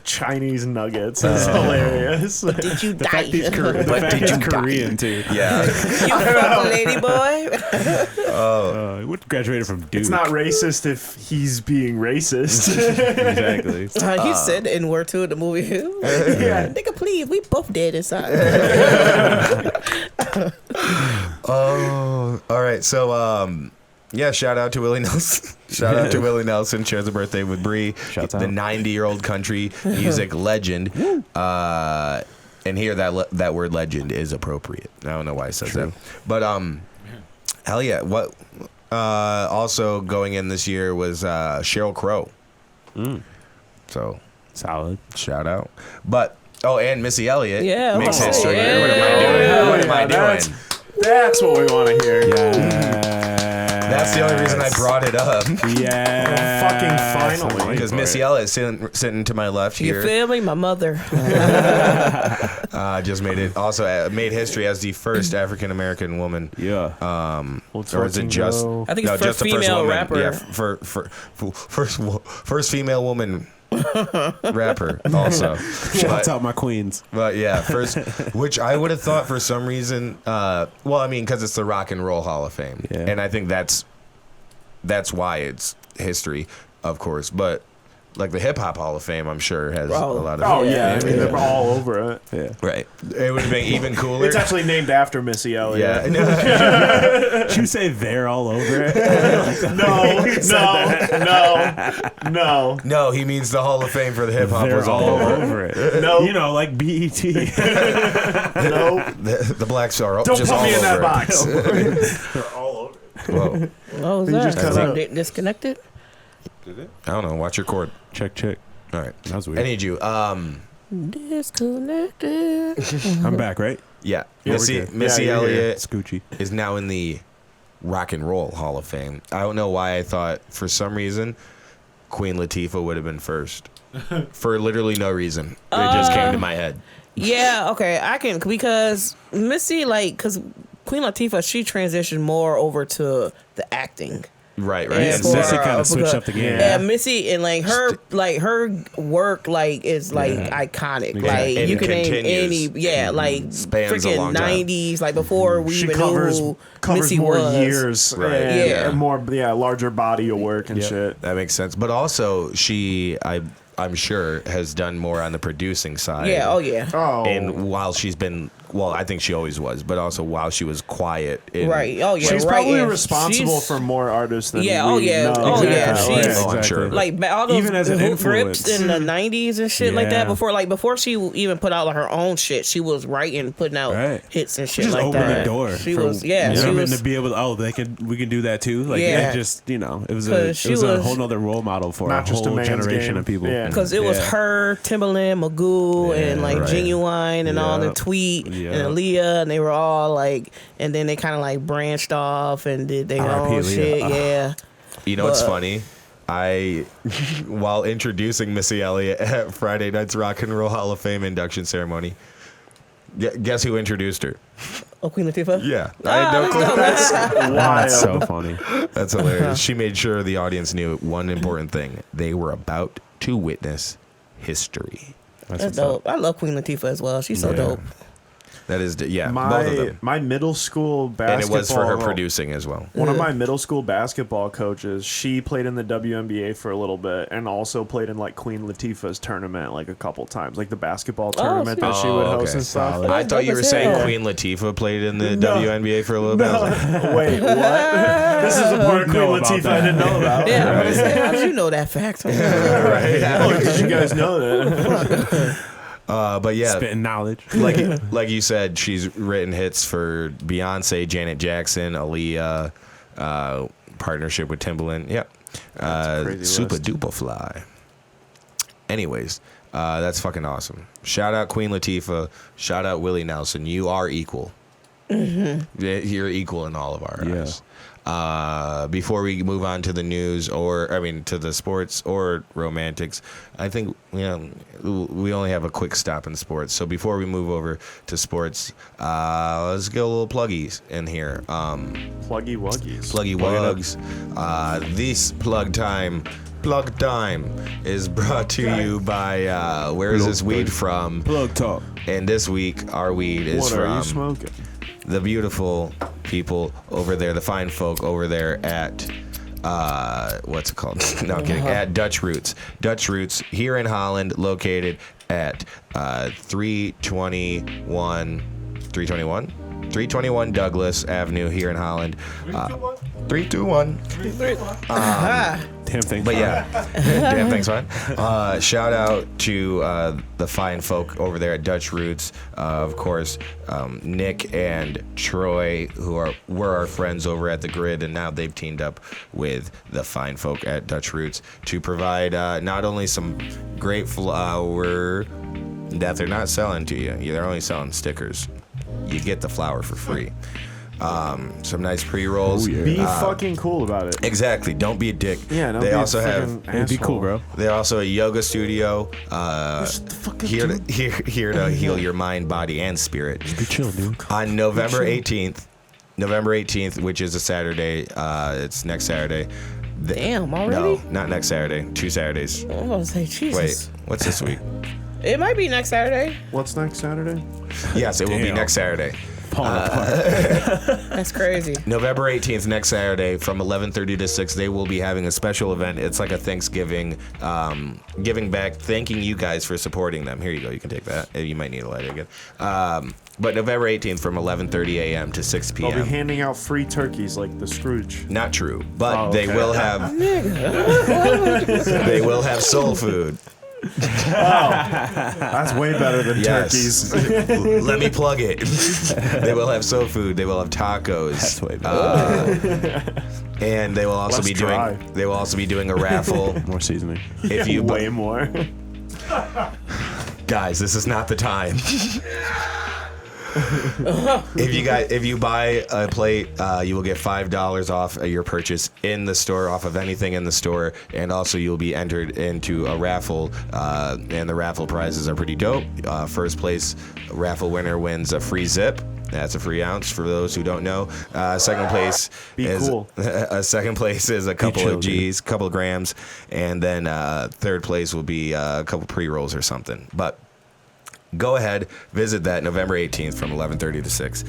Chinese nuggets. That's hilarious. Did you The die? fact he's, the But fact did he's you die? Korean too. Yeah. You fucking lady boy. He went graduated from Duke. It's not racist if he's being racist. exactly. He said the N-word too in the movie. Yeah. Nigga, please, we both dead inside. Oh, all right. So, yeah, shout out to Willie Nelson. Shout out to Willie Nelson. Shares a birthday with Bri, Shouts the out. 90-year-old country music legend. And here that word legend is appropriate. I don't know why I said that, but hell yeah. What also going in this year was Sheryl Crow. So Solid. shout out, but. Oh, and Missy Elliott Yeah, makes oh, history. yeah. What am I doing? What am I That's- doing? That's what we want to hear. Yeah. That's the only reason I brought it up. Yeah. Fucking finally. Because Missy Elliott sitting to my left You here feel me? My mother. just made it. Also made history as the first African American woman. Yeah. Or is it just? I think it's just first the female woman. rapper. Yeah, first female woman rapper. Also, Shouts out my queens. But yeah, first, which I would have thought for some reason. Well, I mean, because it's the Rock and Roll Hall of Fame, Yeah. and I think that's why it's history, of course. But like the Hip Hop Hall of Fame, I'm sure has a lot of. Oh yeah, I mean they're all over it. Yeah. Right. It would have been even cooler. It's actually named after Missy Elliott. Yeah. Did you say they're all over it? No. No, he means the Hall of Fame for the hip hop They're was all over. it. No. You know, like BET. No. The blacks are Don't just put all me in that over box. They're all over it. Whoa. What was You that? just cut Is out. it disconnected? I don't know. Watch your cord. Check. All right. That was weird. I need you. Disconnected. I'm back, right? Yeah. Yeah, Missy we're good. Missy Yeah, you're here. Elliott Scoochie. is now in the Rock and Roll Hall of Fame. I don't know why I thought for some reason Queen Latifah would have been first. For literally no reason. It just came to my head. Yeah, okay, I can, because Missy, because Queen Latifah, she transitioned more over to the acting. Right. And And for, Missy kinda because- switched up the game. Yeah, Missy and her work is iconic. Yeah. Like And you can name continues. any like Spans a freaking long time. 90s, like before we She even covers knew who Missy more was. years, Right. and Yeah. more larger body of work and Yep. shit. That makes sense. But also, I'm sure, has done more on the producing side. Yeah, oh yeah. Oh, And while she's been, I think she always was, but also while she was quiet. Right. Oh yeah. she's right, probably yeah. responsible She's- for more artists than Yeah, we oh, yeah. know. Oh, yeah, Exactly. she's- Oh, I'm sure. Like all those Even as an hoop grips influence. in the 90s and shit like that. Yeah. Before she even put out her own shit, she was writing, putting out Right. hits and shit Just like opened that. the door. She for was, yeah, she women was. to be able to, we can do that too. Like, Yeah. it just, it was 'Cause she a was- whole nother role model for Not a just a whole man's generation game. of people. Yeah. Because it was Yeah. her, Timbaland, Magoo, and like right. Genuine, and all the Yeah. Tweet Yeah. and Aaliyah, and they were all like, and then they kind of like branched off and did their R.I.P. own Aaliyah. shit. Ugh. Yeah, You know what's But- funny? while introducing Missy Elliott at Friday night's Rock and Roll Hall of Fame induction ceremony, guess who introduced her? Oh, Queen Latifah? Yeah. I had no clue. That's so funny. That's hilarious. She made sure the audience knew one important thing. They were about to witness history. That's dope. I love Queen Latifah as well. She's so dope. That is, both of them. My middle school basketball. And it was for her producing as well. One of my middle school basketball coaches, she played in the WNBA for a little bit and also played in like Queen Latifah's tournament like a couple times, like the basketball tournament that she would host and stuff. I thought you were saying Queen Latifah played in the WNBA for a little bit. I was like, wait, what? This is a part of Queen Latifah I didn't know about. Yeah, I was saying, how did you know that fact? right. Oh, did you guys know that? But yeah, Spitting knowledge. like you said, she's written hits for Beyonce, Janet Jackson, Aaliyah, partnership with Timbaland. Yeah, Super Duper Fly. Anyways, that's fucking awesome. Shout out Queen Latifah. Shout out Willie Nelson. You are equal. Mm-hmm. You're equal in all of our eyes. Before we move on to the news to the sports or romantics, I think we only have a quick stop in sports. So before we move over to sports, let's get a little pluggies in here. Pluggy wuggies. Pluggy wugs. This plug time is brought to you by where is this weed from? Plug talk. And this week our weed is What are you from smoking? the beautiful people over there, the fine folk over there at what's it called? No, I'm kidding. At Dutch Roots. Dutch Roots here in Holland, located at 321 Douglas Avenue here in Holland. 321. Damn thing. But yeah, damn thing's fine. Shout out to the fine folk over there at Dutch Roots. Of course, Nick and Troy, who were our friends over at the Grid, and now they've teamed up with the fine folk at Dutch Roots to provide not only some great flower that they're not selling to you, they're only selling stickers. You get the flower for free. Some nice pre-rolls. Be fucking cool about it. Exactly. Don't be a dick. Yeah, they also have. Be cool, bro. They're also a yoga studio. Here to heal your mind, body, and spirit. Just be chill, dude. On November 18th, which is a Saturday. It's next Saturday. Damn, already? No, not next Saturday. 2 Saturdays. I was going to say, Jesus. Wait, what's this week? It might be next Saturday. What's next Saturday? Yes, it will be next Saturday. That's crazy. November 18th, next Saturday, from 11:30 to 6, they will be having a special event. It's like a Thanksgiving, giving back, thanking you guys for supporting them. Here you go. You can take that. You might need a light again. But November 18th, from 11:30 a.m. to 6 p.m. They'll be handing out free turkeys like the Scrooge. Not true, but okay. They will have. They will have soul food. That's way better than turkeys. Let me plug it. They will have soul food. They will have tacos. That's way better. And they will also be doing. They will also be doing a raffle. More seasoning. If you way more. Guys, this is not the time. If you buy a plate, you will get $5 off your purchase in the store, off of anything in the store, and also you'll be entered into a raffle, and the raffle prizes are pretty dope. First place raffle winner wins a free zip. That's a free ounce for those who don't know. Second place second place is a couple of G's, couple of grams, and then third place will be a couple pre-rolls or something. But go ahead, visit that November 18th from 11:30 to 6.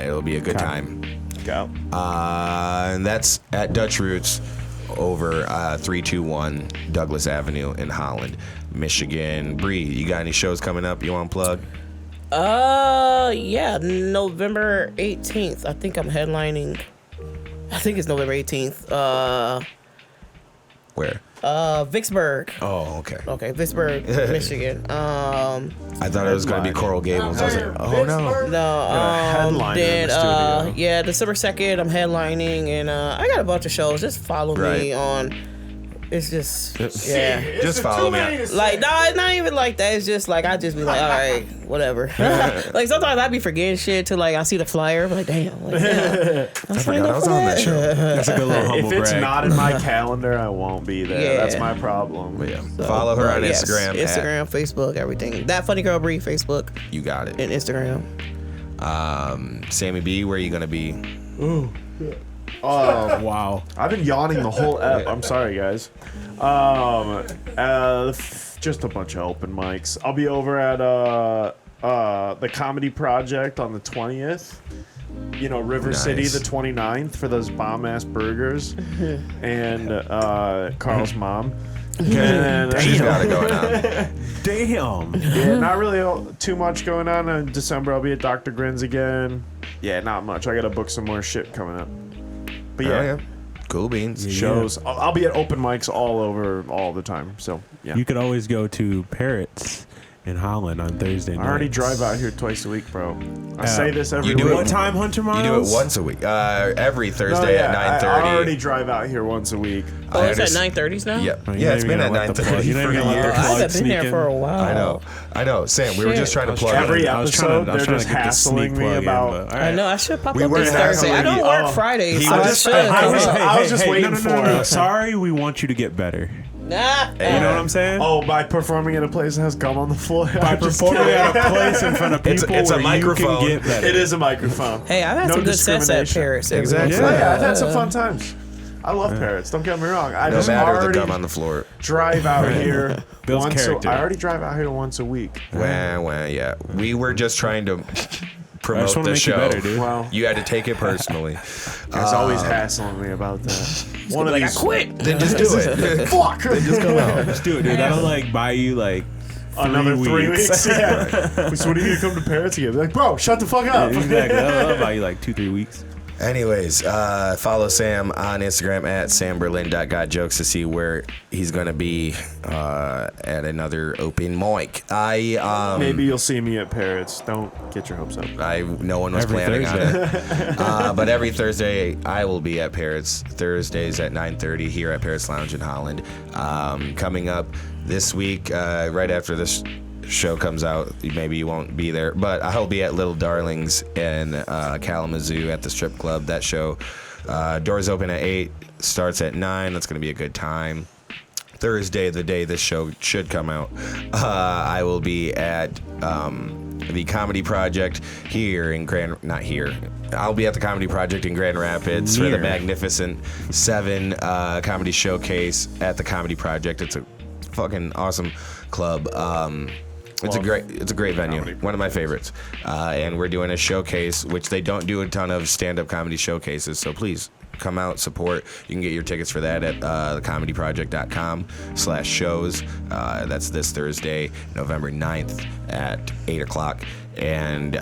It'll be a good time. Go. And that's at Dutch Roots over 321 Douglas Avenue in Holland, Michigan. Bree, you got any shows coming up you want to plug? Yeah, November 18th. I think I'm headlining. I think it's November 18th. Where? Vicksburg. Oh, okay. Okay, Vicksburg, Michigan. I thought it was going to be Coral Gables. I was like, oh no. No, then December 2nd, I'm headlining, and I got a bunch of shows. Just follow me on It's just, yeah. Just follow me. Like, no, it's not even like that. It's just like, I just be like, all right, whatever. Like, sometimes I be forgetting shit till, like, I see the flyer. I'm like, damn. Like, I forgot I was on that show. That's a good little humble If it's brag. not in my calendar, I won't be there. Yeah. That's my problem. But yeah. So, Follow her on yes, Instagram. Instagram, Facebook, everything. That Funny Girl Bri, Facebook You got it. and Instagram. Sammy B, where are you gonna be? Wow. I've been yawning the whole ep. I'm sorry, guys. Just a bunch of open mics. I'll be over at the Comedy Project on the 20th. You know, River Nice. City the 29th for those bomb-ass burgers. And Carl's mom. And, She's got it going on. Damn. yeah, not really too much going on. In December, I'll be at Dr. Grin's again. Yeah, not much. I got to book some more shit coming up. But Oh, yeah, yeah. Cool beans. shows. I'll be at open mics all over all the time. So, yeah. You could always go to Parrots in Holland on Thursday night. I already drive out here twice a week, bro. I say this every you do week. it- What time, Hunter You Miles? do it once a week. Every No, Thursday yeah, at 9:30. I already drive out here once a week. Oh, it's at understand- 9:30s now? Yeah, Oh, you're yeah, not it's even been at gonna let the 9:30 plug- you're not for even gonna let years. the I plug haven't been sneak there in. for a while. I know. Sam, we were Shit. just trying to I was plug trying in. Every I was trying to- episode, I was they're trying just to get the sneak hassling me plug in, about- but- all I right. know. I should pop We up were this Thursday. I don't hassling work you. Fridays, He so I was- should. I was- come up. just waiting for no. it. Sorry, we want you to get better. Nah. You know what I'm saying? Oh, by performing at a place that has gum on the floor. By I'm just performing kidding. at a place in front of people It's a where microphone. you can get better. It is a microphone. Hey, I've had No some good sets at discrimination. Parrots. Exactly. Oh, yeah, I've had some fun times. I love Parrots. Don't get me wrong. I No just matter the already gum on the floor. drive out here Builds once. character. I already drive out here once a week. Well, yeah. We were just trying to I promote just want the to make show. you better, dude. Wow. You had to take it personally. Guys always hassling me about that. One of Like, I these. quit. Then just do it. Fuck. Just come out. Just do it, dude. That'll like buy you like Another 3 weeks. weeks. Yeah. So when are you gonna come to Parrots again? Be like, bro, shut the fuck up. Exactly. That'll buy you like 2-3 weeks. Anyways, follow Sam on Instagram at samberlin.godjokes to see where he's going to be at another open mic. Maybe you'll see me at Parrots. Don't get your hopes up. No one was Every planning Thursday. on it. But every Thursday, I will be at Parrots. Thursdays at 9:30 here at Parrots Lounge in Holland. Coming up this week, right after this show comes out, maybe you won't be there, but I'll be at Little Darlings in Kalamazoo at the strip club. That show, doors open at 8, starts at 9. That's going to be a good time. Thursday, the day this show should come out, I will be at the Comedy Project here in not here. I'll be at the Comedy Project in Grand Rapids for the Magnificent 7 comedy showcase at the Comedy Project. It's a fucking awesome club. It's a great venue, one of my favorites, and we're doing a showcase, which they don't do a ton of stand-up comedy showcases. So please come out, support. You can get your tickets for that at thecomedyproject.com/shows. That's this Thursday, November 9th at 8 o'clock. And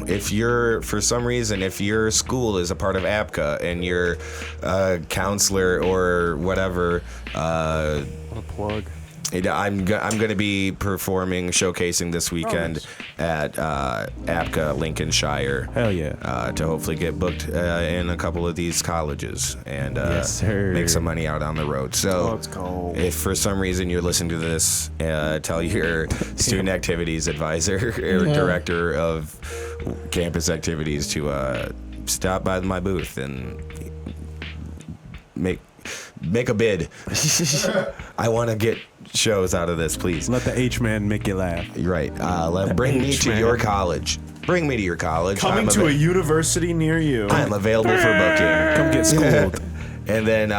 if you're, for some reason, if your school is a part of APCA and you're a counselor or whatever, What a plug. I'm going to be showcasing this weekend at APCA Lincolnshire. Hell yeah. To hopefully get booked in a couple of these colleges and Yes, sir. make some money out on the road. So Let's go. if for some reason you're listening to this, tell your student activities advisor or director of campus activities to stop by my booth and make a bid. I want to get shows out of this, please. Let the H-man make you laugh. You're right. Bring me to your college. Bring me to your college. Coming to a university near you. I am available for booking. Come get schooled. And then,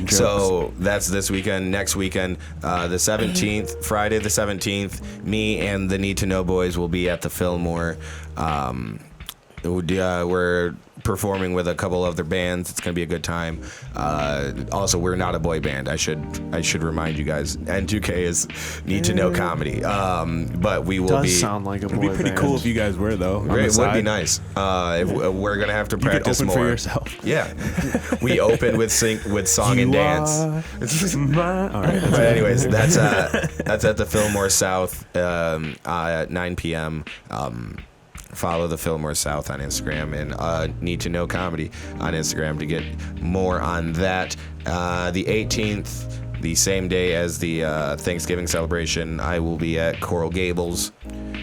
so that's this weekend. Next weekend, the 17th, Friday the 17th, me and the Need to Know Boys will be at the Philmore. We're performing with a couple other bands. It's gonna be a good time. Also, we're not a boy band. I should remind you guys. N2K is Need to Know Comedy. But we will Does be. sound like a boy It'd be pretty band. cool if you guys were, though. on the It would be side. nice. If we're gonna have to You could practice open more. for yourself. Yeah, we open with song and dance. All right. But anyways, that's at the Philmore South at 9 p.m. follow the Philmore South on Instagram and Need to Know Comedy on Instagram to get more on that. The 18th, the same day as the Thanksgiving celebration, I will be at Coral Gables.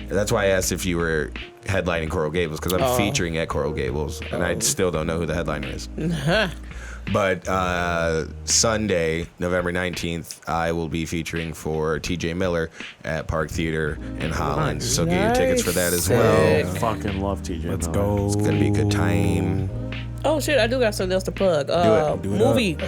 That's why I asked if you were headlining Coral Gables, because I'm featuring at Coral Gables, and I still don't know who the headliner is. But Sunday, November 19th, I will be featuring for TJ Miller at Park Theater in Holland. So get your tickets for that as well. I fucking love TJ. Let's go. It's going to be a good time. Oh shit! I do got something else to plug. Do it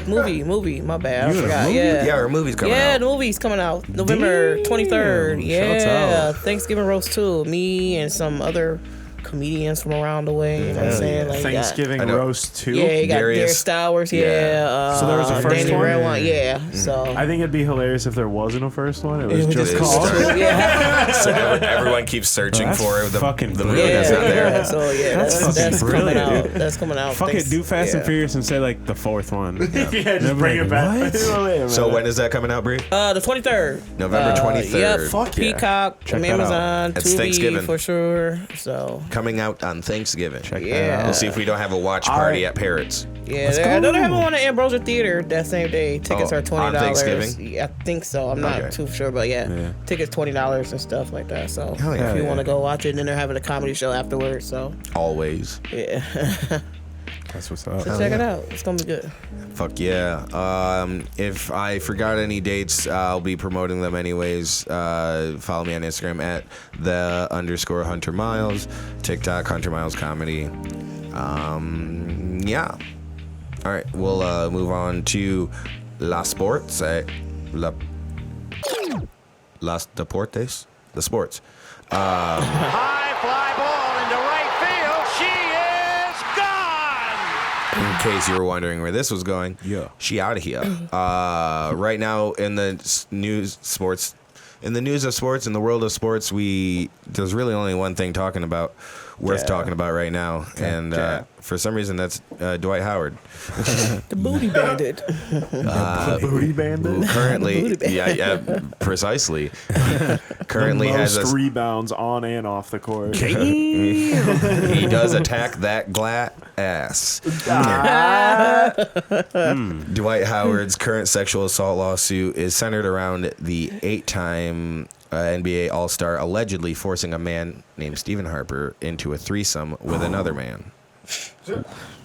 Movie. My bad. I forgot. movie? Yeah. Yeah, our movie's coming out. Yeah, the movie's coming out November 23rd. Shouts Yeah, out. Thanksgiving roast too. Me and some other comedians from around the way. You know what I'm saying? Like, Thanksgiving I know. roast too. Yeah, you got Darius. Derek Stowers. Yeah. So there was a first Danny one? Red Yeah. So. I think it'd be hilarious if there wasn't a first one. It was would just just called. start. yeah. So everyone keeps searching That's for the fucking movie brilliant. that's not there. So yeah, That's that's fucking coming brilliant, out. dude. That's coming out. Fuck it, do Fast and yeah. Furious and say like the fourth one. Yeah, just bring it back. What? Wait a minute. So when is that coming out, Brie? The 23rd. November 23rd. Yep. Fuck yeah. Peacock, Check that out. Amazon, It's Tubi Thanksgiving. for sure. So Coming out on Thanksgiving. yeah. We'll see if we don't have a watch party at Parrots. Yeah, I know they have one at Ambrosia Theater that same day. Tickets Oh, are $20. on Thanksgiving? Yeah, I think so. I'm not Okay. too sure, but yeah. Tickets $20 and stuff like that. So Hell yeah. if you want to go watch it, and then they're having a comedy show afterwards. So Always. yeah, That's what's up. so check it out. It's gonna be good. Fuck yeah. If I forgot any dates, I'll be promoting them anyways. Follow me on Instagram at _Hunter Miles, TikTok Hunter Miles Comedy. Yeah. All right, we'll move on to Las Sports. Las Deportes? The sports. High fly ball into right field. She is gone. In case you were wondering where this was going, Yeah. she out of here. Right now in the news of sports, in the world of sports, there's really only one thing worth talking about right now, and for some reason that's Dwight Howard. The booty bandit. Booty bandit. Who currently, Booty bandit. yeah, precisely. Currently has Most a rebounds on and off the court. he does attack that glass ass. Dwight Howard's current sexual assault lawsuit is centered around the 8-time NBA All-Star allegedly forcing a man named Stephen Harper into a threesome with another man.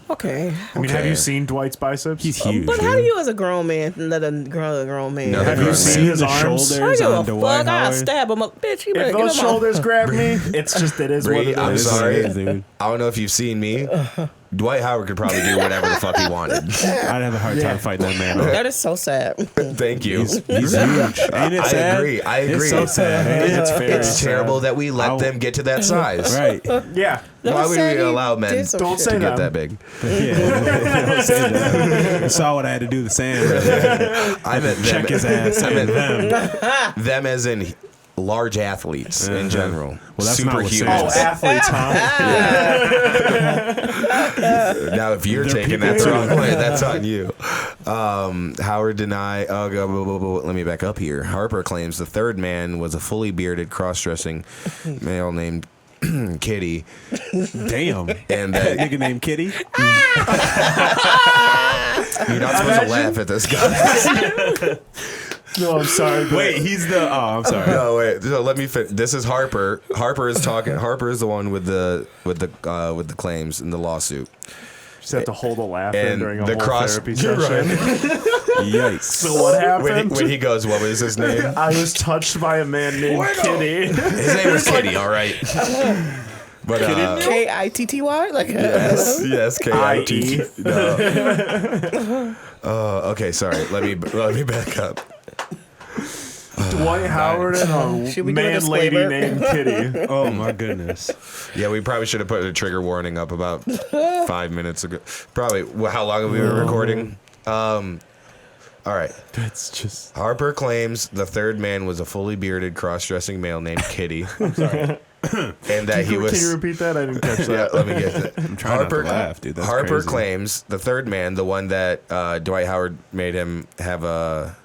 Okay. I mean, have you seen Dwight's biceps? He's huge. But how do dude. you, as a grown man, let a grown man? No, Have grown you man. seen his the arms? I shoulders don't on give a Dwight fuck. I'll Howard? stab him up. Bitch, you If better get those him out. shoulders grab me, it's just it is what Bree, it I'm is. sorry. Dude. I don't know if you've seen me. Dwight Howard could probably do whatever the fuck he wanted. I'd have a hard time fighting that man. That is so sad. Thank you. He's huge. Ain't it I sad? agree. It's so sad. It's fair. It's terrible that we let I'll- them get to that size. Right. Yeah. Why would Said we he allow men did some Don't shit. say to get that. that big? Yeah. Don't say that. You saw what I had to do to Sam. I meant them. Check his ass. I meant them. them as in large athletes in general. Well, that's not what Superhumans. Sam Oh, athletes, huh? Now, if you're taking that wrong way, that's on you. Howard denied. Let me back up here. Harper claims the third man was a fully bearded, cross-dressing male named Kitty, Damn. and That that nigga named Kitty. you're not supposed to laugh at this guy. No, I'm sorry. But Wait, he's the. Oh, I'm sorry. No, wait. So let me fit. This is Harper. Harper is talking. Harper is the one with the claims in the lawsuit. just have to hold a laugh in And during a the whole cross. therapy You're session. right. Yikes. So what happened? When he goes, what was his name? I was touched by a man named Kitty. His name was Kitty. All right. But Kitty? Like yes, K-I-T. I-E. No. Okay, sorry. Let me back up. Dwight Howard and Should we do a man lady disclaimer? named Kitty. Oh my goodness. Yeah, we probably should have put a trigger warning up about 5 minutes ago. Probably. Well, how long have we been recording? All right. That's just. Harper claims the third man was a fully bearded, cross-dressing male named Kitty. I'm sorry. And that he Can you was. repeat that? I didn't catch Yeah, that. let me get it. I'm trying not to laugh, dude. That's Harper crazy. claims the third man, the one that Dwight Howard made him have a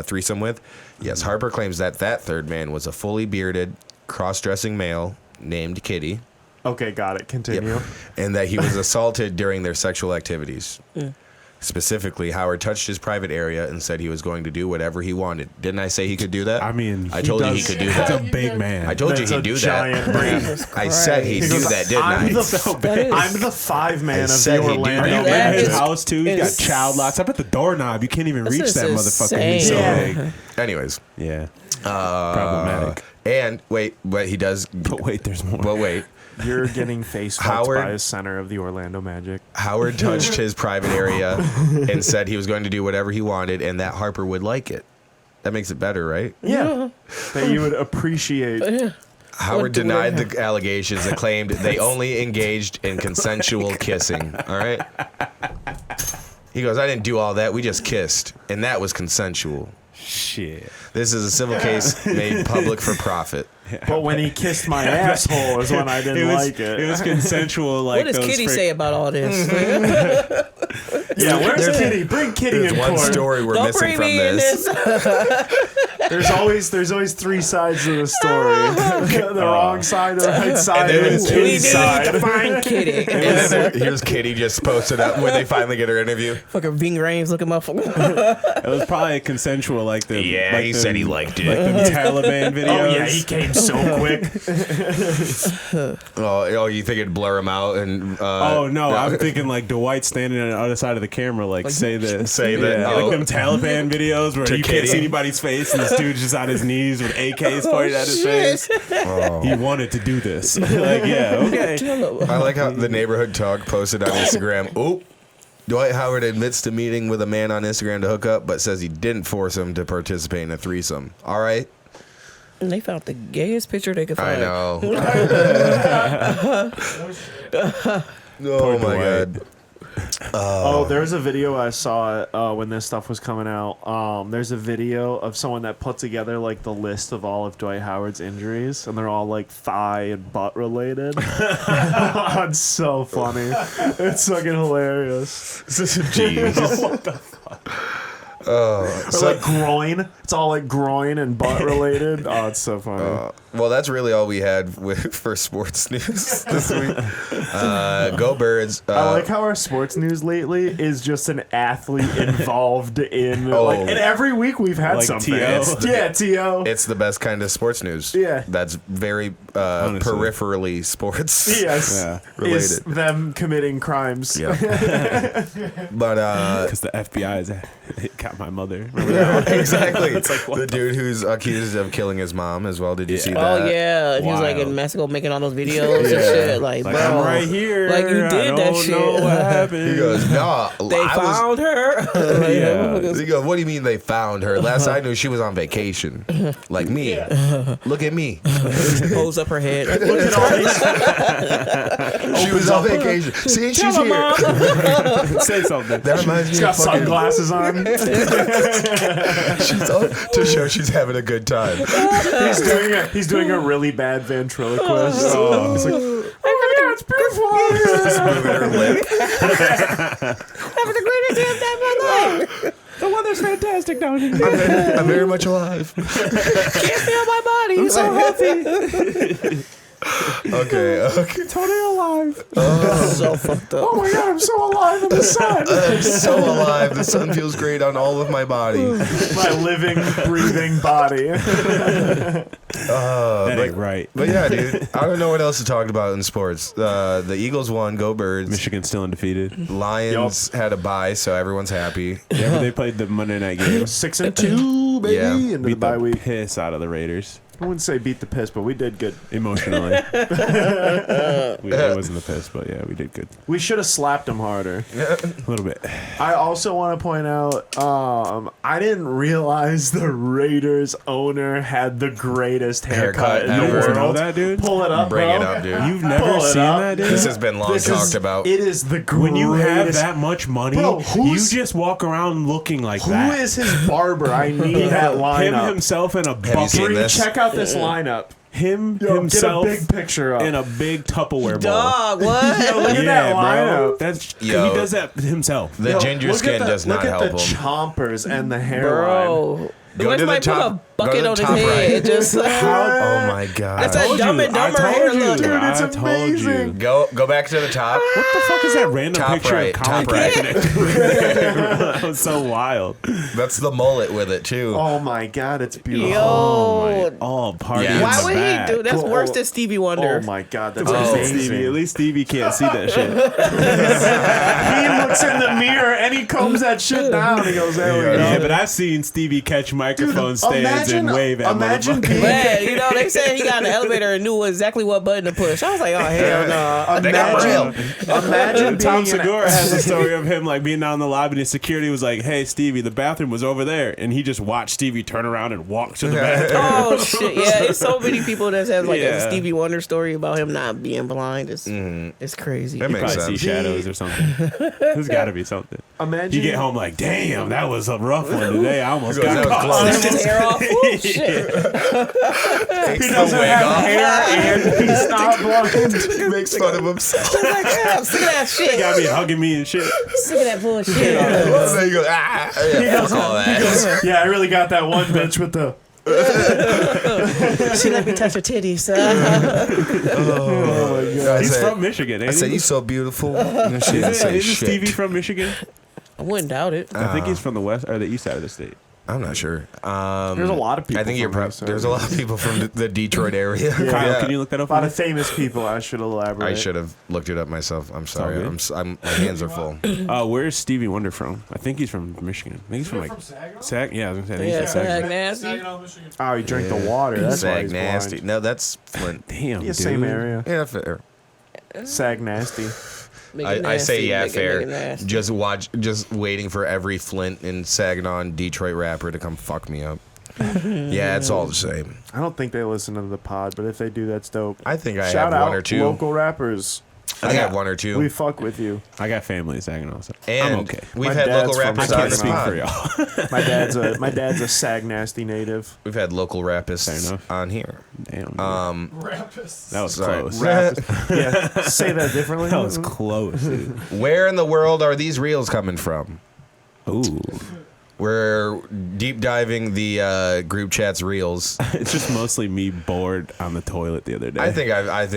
threesome with. Yes, Harper claims that third man was a fully bearded, cross-dressing male named Kitty. Okay, got it. Continue. And that he was assaulted during their sexual activities. Specifically, Howard touched his private area and said he was going to do whatever he wanted. Didn't I say he could do that? I mean, I told you he could do That's that. a big man. I told That's you a he'd do giant that. I said he'd do that, didn't I? I'm the five man of said the he'd do Orlando that. Are you That in his is- house too? He's got is- child locks up at the doorknob. You can't even This reach is that motherfucker. He's so insane. big. Anyways. Yeah. Problematic. And wait, but he does. But wait, there's more. But wait. You're getting face fucked Howard- by a center of the Orlando Magic. Howard touched his private area and said he was going to do whatever he wanted, and that Harper would like it. That makes it better, right? Yeah. That you would appreciate. Howard denied the allegations and claimed they only engaged in consensual kissing. All right? He goes, I didn't do all that. We just kissed, and that was consensual. Shit. This is a civil case made public for profit. But when he kissed my asshole is when I didn't like it. It was consensual. Like What does those Kitty frick- say about all this? Yeah, where's Kitty? Bring Kitty There's in one court. story we're Don't missing bring from me in this. There's always three sides to the story. The wrong side, the right side, then and it's the We Kitty need side. to find Kitty. And then here's Kitty just posted up when they finally get her interview. Fucking Ving Rhames looking motherfucker. It was probably consensual, like the Yeah, he said he liked it. like them Taliban videos. Oh yeah, he came so quick. Oh, you think it'd blur him out and Oh no, I'm thinking like Dwight standing on the other side of the camera, like say this, say that, yeah, oh. like them Taliban videos where you can't Kitty. see anybody's face, and this dude's just on his knees with AKs pointed at his face. He wanted to do this. Like, yeah, okay. I like how the neighborhood talk posted on Instagram. Oop. Dwight Howard admits to meeting with a man on Instagram to hook up, but says he didn't force him to participate in a threesome. All right. And they found the gayest picture they could I find. know. Oh Poor my Dwight. God. Oh, there's a video I saw when this stuff was coming out. There's a video of someone that put together like the list of all of Dwight Howard's injuries, and they're all like thigh and butt related. It's so funny. It's fucking hilarious. Jeez. What the fuck? Like groin. It's all like groin and butt related. Oh, it's so funny. Well, that's really all we had for sports news this week. Go Birds. I like how our sports news lately is just an athlete involved in like, and every week we've had Like something. T.O.? Yeah, T.O. It's the best kind of sports news. Yeah. That's very Honestly. peripherally sports Yes. Yeah. Is related. them committing crimes. Yeah. But Because the FBI is got my mother. exactly. It's like, what the dude who's accused of killing his mom as well. Did you see that? Oh yeah, and he was like Wild. in Mexico making all those videos and shit. Like, Like, bro, I'm right here. Like you I did that don't shit. know what happened. He goes, no. They found her. Like, Yeah. He goes, what do you mean they found her? Last I knew, she was on vacation. Like me. Look at me. Holds up her head. Look at all these. She was on vacation. See, she's Tell her, here. Mom. Say something. That reminds me She's got of fucking, sunglasses on. she's on, to show she's having a good time. He's doing a really bad ventriloquist. Oh. He's like, Yeah, it's beautiful. Just moving her lip. Having the greatest damn time of my life. the weather's fantastic down here. I'm very much alive. Can't feel my body. I'm so healthy. Okay. Totally alive. So fucked up. Oh my god, I'm so alive in the sun. I'm so alive. The sun feels great on all of my body. My living, breathing body. That ain't right. But yeah, dude, I don't know what else to talk about in sports. The Eagles won. Go Birds. Michigan's still undefeated. Lions had a bye, so everyone's happy. Yeah, but they played the Monday night game. 6-2, baby. Yeah. Into the Beat bye the week. piss out of the Raiders. I wouldn't say beat the piss, but we did good. Emotionally. It wasn't the piss, but yeah, we did good. We should have slapped him harder. A little bit. I also want to point out, I didn't realize the Raiders owner had the greatest haircut in Haircut the ever. You world. know that, dude? Pull it up, Bring bro. it up, dude. You've never Pull it seen up. that, dude? This has been long This talked is, about. It is the greatest. When you have that much money, Bro, you who's- just walk around looking like Who that. is his barber? I need that Him lineup. himself in a you seen bucket. this? Check out this lineup. Him Yo, himself get a big picture up. in a big Tupperware bowl. Dog, what? Yo, look at that bro. lineup. That's Yo. he does that himself. The Yo, ginger look skin at does not help Look at the him. chompers and the hairline. Bro. Go Where's to the my top. bucket to on his top head. right. Just Oh my god. that's a Dumb and Dumber hair look. Dude, it's I told amazing. you. Go back to the top. What the fuck is that random Top picture right, of Colin top right. Kaepernick? That was so wild. That's the mullet with it too. Oh my god, it's beautiful. Yo. Oh, party Yeah. in Why the would back. he do? That's worse than Stevie Wonder. Oh my god, that's At amazing. least Stevie can't see that shit. He looks in the mirror and he combs that shit down. He goes, there we go. Yeah, but I've seen Stevie catch microphone stands and wave at imagine motherfuckers. being, Man, you know, they said he got in the elevator and knew exactly what button to push. I was like, oh, hell no. They got real. imagine Tom being Segura has a story of him like being down in the lobby and his security was like, "Hey Stevie, the bathroom was over there," and he just watched Stevie turn around and walk to the bathroom. Oh, shit. Yeah, there's so many people that have like a Yeah. Stevie Wonder story about him not being blind. It's crazy. That makes Probably see sense. shadows or something. There's got to be something. Imagine You get home like, damn, that was a rough one today. I almost got That was caught. close. Snap his hair off. Ooh, shit. Takes he doesn't the wig have off. hair and he's not blind. He makes fun of himself. Like, yeah, I'm sick of that shit. Got me hugging me and shit. Sick of that bullshit. So you go, yeah, fuck all that. Yeah, I really got that one bitch with the. She let me touch her titties. Oh my god. He's from Michigan, ain't I said, he? "You're so beautiful." And she didn't say Isn't shit. Stevie from Michigan? I wouldn't doubt it. I think he's from the west or the east side of the state. I'm not sure. There's a lot of people. I think you're from probably. there, so- There's a lot of people from the Detroit area. Kyle, can you look that up? A lot for of famous people. I should elaborate. I should have looked it up myself. I'm sorry. good. My hands are full. me? Where's Stevie Wonder from? I think he's from Michigan. I think he's from like Sag. Yeah, I was gonna say. I think Yeah, he's from Sag Sag. nasty. Oh, he drank the water. That's why Sag he's nasty. blind. No, that's Flint. Damn, Yeah, dude. same area. Yeah, fair. Sag nasty. I say yeah, Make it fair. nasty. Just waiting for every Flint and Saginaw Detroit rapper to come fuck me up. Yeah, it's all the same. I don't think they listen to the pod, but if they do, that's dope. I think I Shout have out one or two. local rappers. I think I have one or two. We fuck with you. I got family in Saginaw, so And I'm okay. we've My had dad's local from rappers I on can't this speak pod. for y'all. My dad's a Sag nasty native. We've had local Fair rapists enough. on here. Damn, Rapists. that was sorry. close. Yeah, say that differently. That was close, dude. Where in the world are these reels coming from? Ooh, We're deep diving the group chat's reels. it's just mostly me bored on the toilet the other day. I think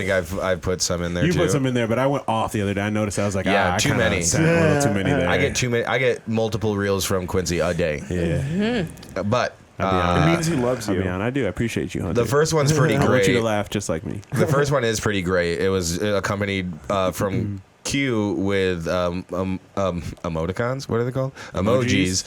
I've put some in there you too. put some in there, but I went off the other day. I noticed I was like, Yeah, I too kinda many. sent a little too many there. I get too many. I get multiple reels from Quincy a day. Yeah, But It means he loves I'll you. be honest. I do. I appreciate you, Hunter. the first one's pretty I want you to great. laugh just like me. The first one is pretty great. It was accompanied from Q with emoticons. What are they called? Emojis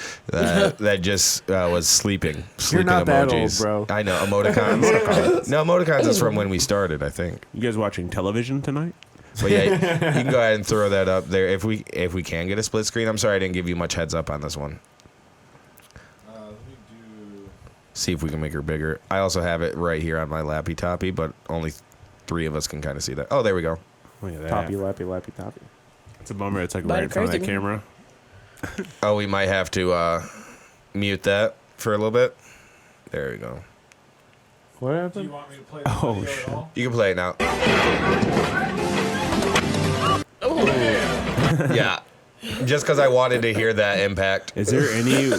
that just was sleeping. Sleeping not that emojis. old, bro. I know emoticons. No, emoticons is from when we started, I think. You guys watching television tonight? But yeah, you can go ahead and throw that up there if we can get a split screen. I'm sorry I didn't give you much heads up on this one. Let me do. See if we can make her bigger. I also have it right here on my lappy toppy, but only 3 of us can kind of see that. Oh, there we go. Look at that. Toppy, lappy, lappy, toppy. It's a bummer. It's like By right the in front of that crazy- camera. Oh, we might have to mute that for a little bit. There we go. What Do you happened? want me to play the Oh, video shit. at all? You can play it now. Yeah. Just because I wanted to hear that impact. Is there any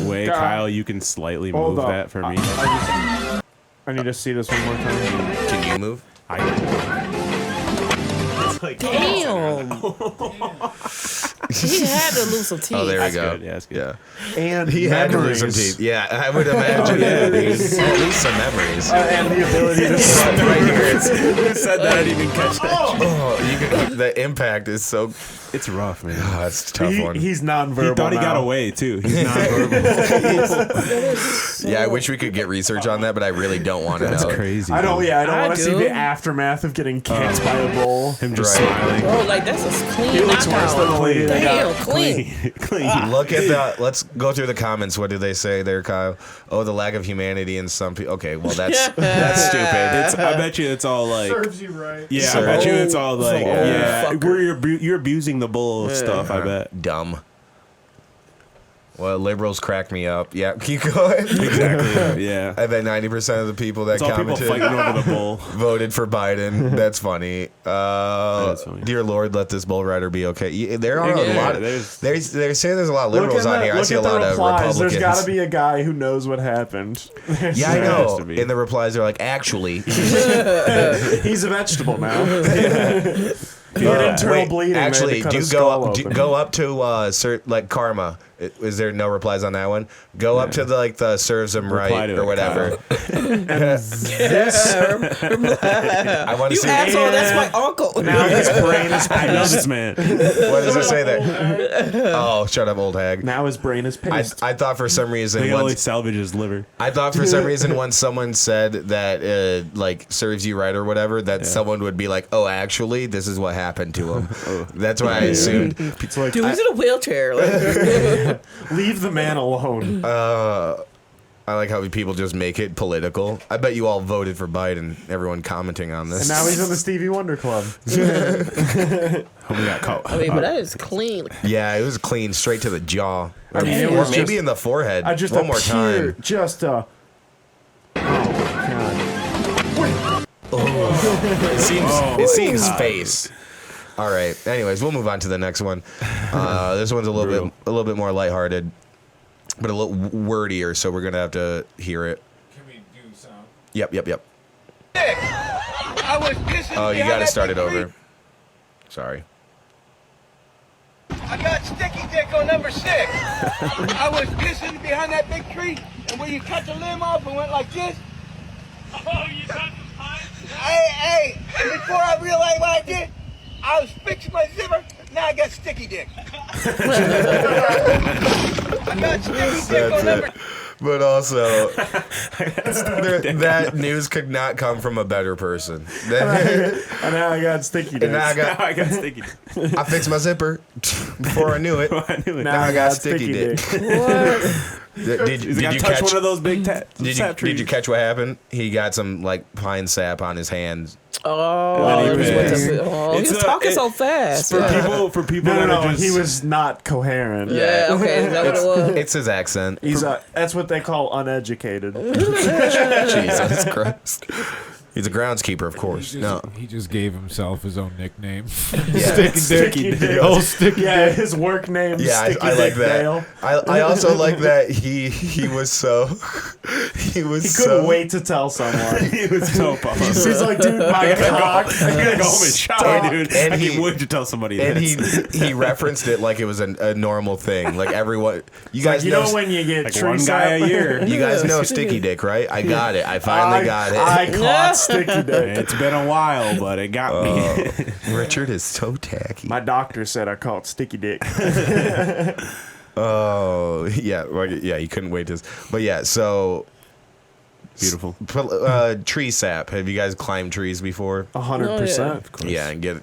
way, God. Kyle, you can slightly Hold move up. that for me? I need to see this one more time. Can you move? It's like, Damn. He had to lose some teeth. Oh, there we That's go. good. Yeah, that's good. Yeah. And He had to lose some memories. teeth. Yeah, I would imagine. At least some memories. And the ability to Right here, it's, Who said that? I didn't even catch that. oh, you can, the impact is so. It's rough, man. Oh, it's a tough one. He's nonverbal. He thought he got now. away too. He's nonverbal. Yeah, I wish we could get research on that, but I really don't want to know. That's crazy. I don't. Yeah, I don't I want to see do. the aftermath of getting kicked by a bull. Him just Right. smiling. Bro, like that's a clean He looks worse than the knockout. lady that Damn, got clean. Clean. Look at the. Let's go through the comments. What do they say there, Kyle? Oh, the lack of humanity in some people. Okay, well that's stupid. It's, I bet you it's all like. Serves you right. Yeah, Sir. I bet you it's all like. Oh, Yeah, fucker. you're abusing the bull stuff. I bet. Dumb. Well, liberals crack me up. Yeah, keep going. Exactly. Yeah. I bet 90% of the people that It's all people commented fighting over the bull. voted for Biden. That's funny. That's funny. Dear Lord, let this bull rider be okay. There are a Yeah, lot of. They're saying there's a lot of Look liberals at on the- here. I look see at a the lot of replies. Republicans. There's got to be a guy who knows what happened. Yeah, I There has know. to be. In the replies, they're like, actually. He's a vegetable now. He had internal Wait, bleeding. They had to actually, cut do his go skull up, open. go up to like Karma. Is there no replies on that one? Go up to the serves him Reply right to or it, whatever. I want to You see. asshole, that's my uncle. Now his brain is I know paste. this man. What does it say there? Oh, shut up, old hag. Now his brain is paste. I thought for some reason They can only once, salvage his liver. I thought for some reason when someone said that like serves you right or whatever, that someone would be like, oh, actually, this is what happened to him. That's what I assumed. It's like, Dude, he's in a wheelchair. Like, leave the man alone. I like how people just make it political. I bet you all voted for Biden. Everyone commenting on this. And now he's in the Stevie Wonder Club. We got caught. I mean, but that is clean. Yeah, it was clean, straight to the jaw. I mean, it or was maybe just- in the forehead. I just One more time. Just oh God. It seems face. All right. Anyways, we'll move on to the next one. This one's a little bit more lighthearted, but a little wordier. So we're gonna have to hear it. Can we do sound? Yep. I was pissing Oh, you behind got to that start it big over. tree. Sorry. I got sticky dick on number 6. I was pissing behind that big tree, and when you cut the limb off and went like this. Oh, you got the pipe? Hey, and before I realized what I did, I was fixing my zipper. Now I got sticky dick. I got sticky dick on number. But also, that news could not come from a better person. And now I got sticky And now dicks. I got sticky. I fixed my zipper before I knew it. I knew it. Now I got sticky dick. dick. Did He's got you to touch catch? one of those big sap Did you catch what happened? He got some like pine sap on his hands. Oh, Then he he was with pissed. the- oh, he It's was a- talking it- so fast. For people No, that no, are just he was not coherent. Yeah, okay, is that what it was? It's his accent. That's what they call uneducated. Jesus Christ. He's a groundskeeper, of course. No. He just gave himself his own nickname. Yeah. Sticky dick. Oh, sticky Yeah, dick. his work name. Yeah, Sticky I like Dick that. Dale. I also like that he was so He couldn't wait to tell someone. he was so pumped. He's like, dude, my cock. I gotta go home and shower, dude. And I he- can't wait to tell somebody And this. he referenced it like it was a normal thing. Like everyone, you Like, guys you know, know when you get Like tree one guy sap? a year. you guys know sticky dick, right? I got it. I finally got it. I caught sticky dick. It's been a while, but it got me. Richard is so tacky. My doctor said I caught sticky dick. Oh yeah, well, yeah. He couldn't wait to. But yeah, so Beautiful. tree sap. Have you guys climbed trees before? 100%. Yeah, and get.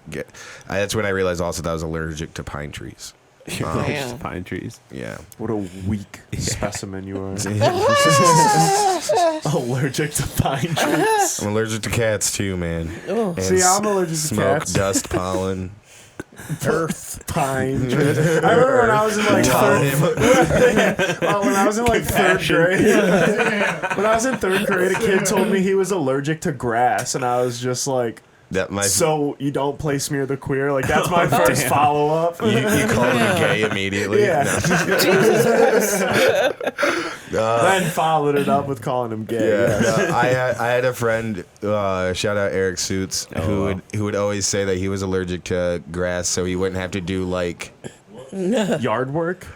That's when I realized also that I was allergic to pine trees. Damn. Pine trees. Yeah. What a weak specimen you are. Allergic to pine trees. I'm allergic to cats too, man. Oh. And See, I'm allergic to smoke, cats. dust, pollen. Earth pine trees. I remember when I was in like when I was in like third grade. When I was in third grade, a kid told me he was allergic to grass, and I was just like, That my so you don't play Smear the Queer? Like that's my first follow up. you called me gay immediately. Yeah. No. Then followed it up with calling him gay. Yeah, yes. no, I had a friend, shout out Eric Suits, who would always say that he was allergic to grass, so he wouldn't have to do like, Yard work.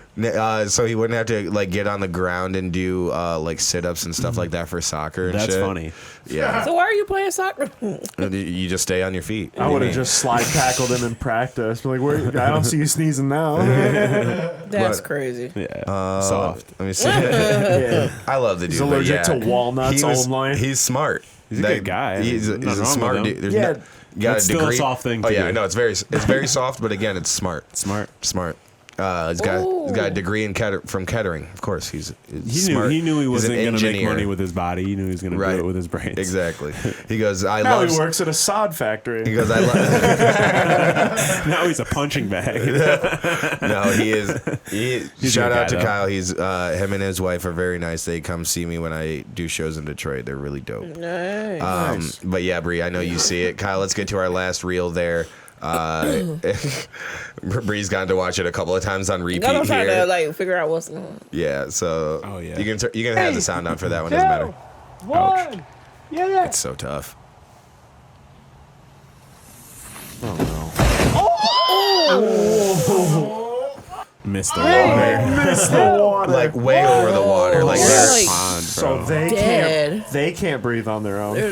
so he wouldn't have to like get on the ground and do like sit ups and stuff like that for soccer. And That's shit. funny. Yeah, So why are you playing soccer? you just stay on your feet. I would have just slide tackled him in practice. Be like, where? I don't see you sneezing now. That's But- crazy. Yeah. Soft. Let me see. Yeah. I love the dude. He's but allergic yeah. to walnuts He was- only. He's smart. He's a good guy. He's a Nothing wrong smart with him. dude. There's Yeah. got That's a still a degree. soft thing Oh to yeah, do. I know it's very soft, but again, it's smart. Smart. Smart. He's got a degree in from Kettering. Of course, he's He smart. knew he wasn't He's an going to make engineer. money with his body. He knew he was going to do it with his brains. Exactly. He goes, I Now love. he works at a sod factory. He goes, I love. Now he's a punching bag. No, he is. He's Shout a good out to guy, though. Kyle. He's him and his wife are very nice. They come see me when I do shows in Detroit. They're really dope. Nice. But yeah, Bree, I know you see it. Kyle, let's get to our last reel there. Bree's gotten to watch it a couple of times on repeat I'm trying here. to like figure out what's going on. Yeah, so Oh, yeah. you can have the sound on for that one. Doesn't matter. One. Yeah. It's so tough. Missed the water. Missed the water. Like way over the water. Like They're they're like Pond, so bro. dead. they can't breathe on their own. they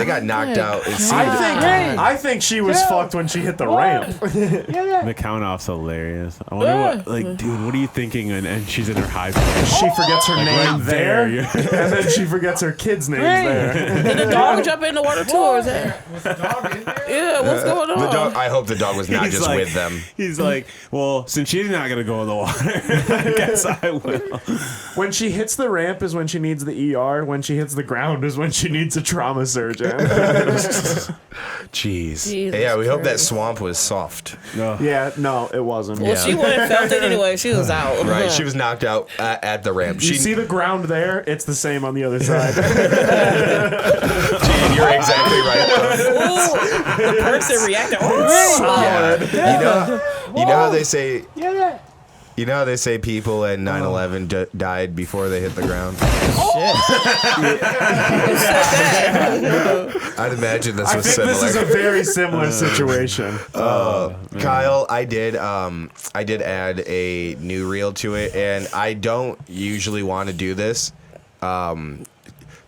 got knocked out. It seemed I think she was fucked when she hit the ramp. The count off's hilarious. I wonder what, like, dude, what are you thinking? And she's in her high place. She forgets her name right there, there. and then she forgets her kid's name there. Did the dog jump in the water too? Or is that? Was the dog in there? Yeah, what's going on? the dog. I hope the dog was not just with them. He's like, well, since she's not gonna go in the water, I guess I will. When she hits the ramp is when she needs the ER. When she hits the ground is when she needs a trauma surgeon. Jeez. Jesus Yeah, we hope that Christ. swamp was soft. Yeah, no, it wasn't. Well, she wouldn't have felt it anyway. She was out. Right, she was knocked out at the ramp. You see the ground there? It's the same on the other side. Gene, you're exactly right. Ooh, the person reacted. Yeah. You know how they say. You know how they say people at 9/11 died before they hit the ground? I'd imagine this I was think similar. this is a very similar situation. Kyle, I did add a new reel to it, and I don't usually want to do this.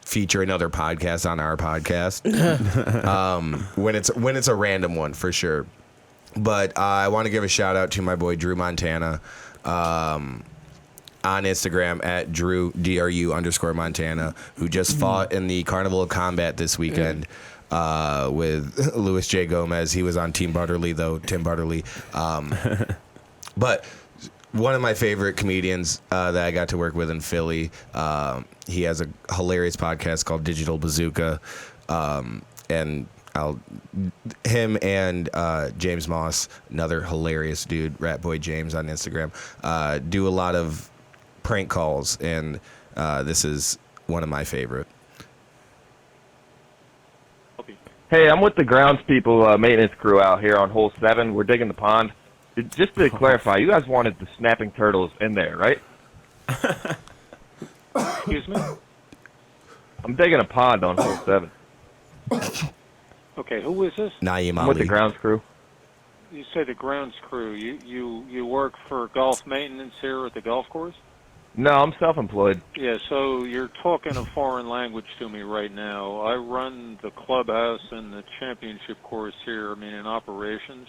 Feature another podcast on our podcast when it's a random one for sure. But I want to give a shout out to my boy Drew Montana on Instagram at DRU_Montana, who just fought in the Carnival of Combat this weekend with Louis J. Gomez. He was on Tim Butterly. But one of my favorite comedians that I got to work with in Philly, he has a hilarious podcast called Digital Bazooka, and him and James Moss, another hilarious dude, Rat Boy James on Instagram, do a lot of prank calls, and this is one of my favorite. Hey, I'm with the groundspeople maintenance crew out here on hole 7. We're digging the pond. Just to clarify, you guys wanted the snapping turtles in there, right? Excuse me? I'm digging a pond on hole 7. Okay, who is this? Naeem I'm with the Ali. grounds crew. You say the grounds crew. You work for golf maintenance here at the golf course? No, I'm self-employed. Yeah, so you're talking a foreign language to me right now. I run the clubhouse and the championship course here, in operations.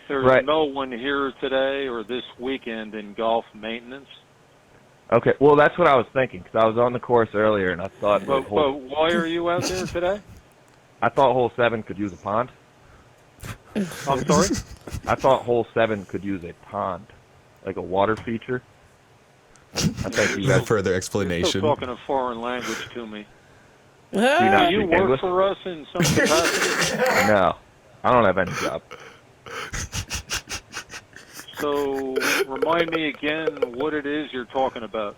There's Right. no one here today or this weekend in golf maintenance. Okay, well, that's what I was thinking, because I was on the course earlier, and I thought But why are you out there today? I thought hole 7 could use a pond. I'm sorry? I thought hole 7 could use a pond, like a water feature. I think you No guys... further You're explanation. still talking a foreign language to me. Do you not Do you speak work English? for us in some capacity? No, I don't have any job. So remind me again what it is you're talking about.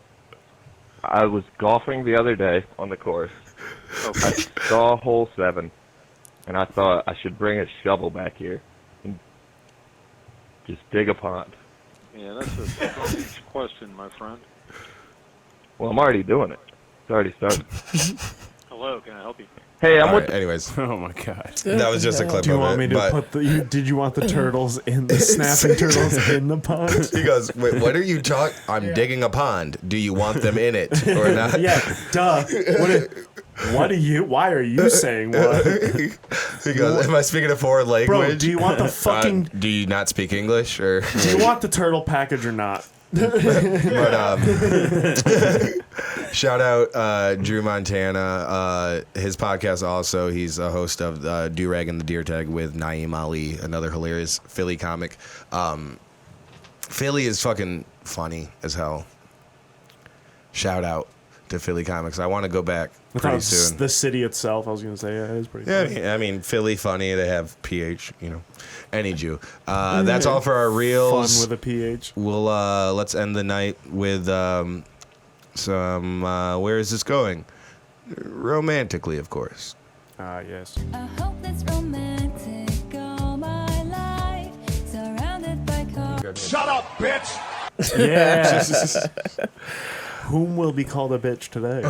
I was golfing the other day on the course. Okay. I saw hole 7, and I thought I should bring a shovel back here and just dig a pond. Yeah, that's a strange question, my friend. Well, I'm already doing it. It's already started. Hello, can I help you? Hey, I'm All with right, anyways, Oh my god. that was just a clip Do you of want it. me to but put did you want the turtles in the snapping turtles in the pond? he goes, "Wait, what are you talking? I'm digging a pond. Do you want them in it or not?" Yeah, duh. Why are you saying what? He goes, "Am I speaking a foreign language?" Bro, do you want the fucking Do you not speak English or? do you want the turtle package or not? But shout out Drew Montana. His podcast also. He's a host of Do-Rag and the Deer Tag with Naeem Ali, another hilarious Philly comic. Philly is fucking funny as hell. Shout out to Philly comics. I want to go back pretty soon. The city itself, I was going to say, yeah, it is pretty funny. Yeah, I mean, Philly funny. They have PH, any Jew. That's all for our reels. Fun with a PH. We'll let's end the night with some where is this going? Romantically, of course. Yes. I hope that's romantic all my life, surrounded by cars. Shut up, bitch! Yeah. Whom will be called a bitch today?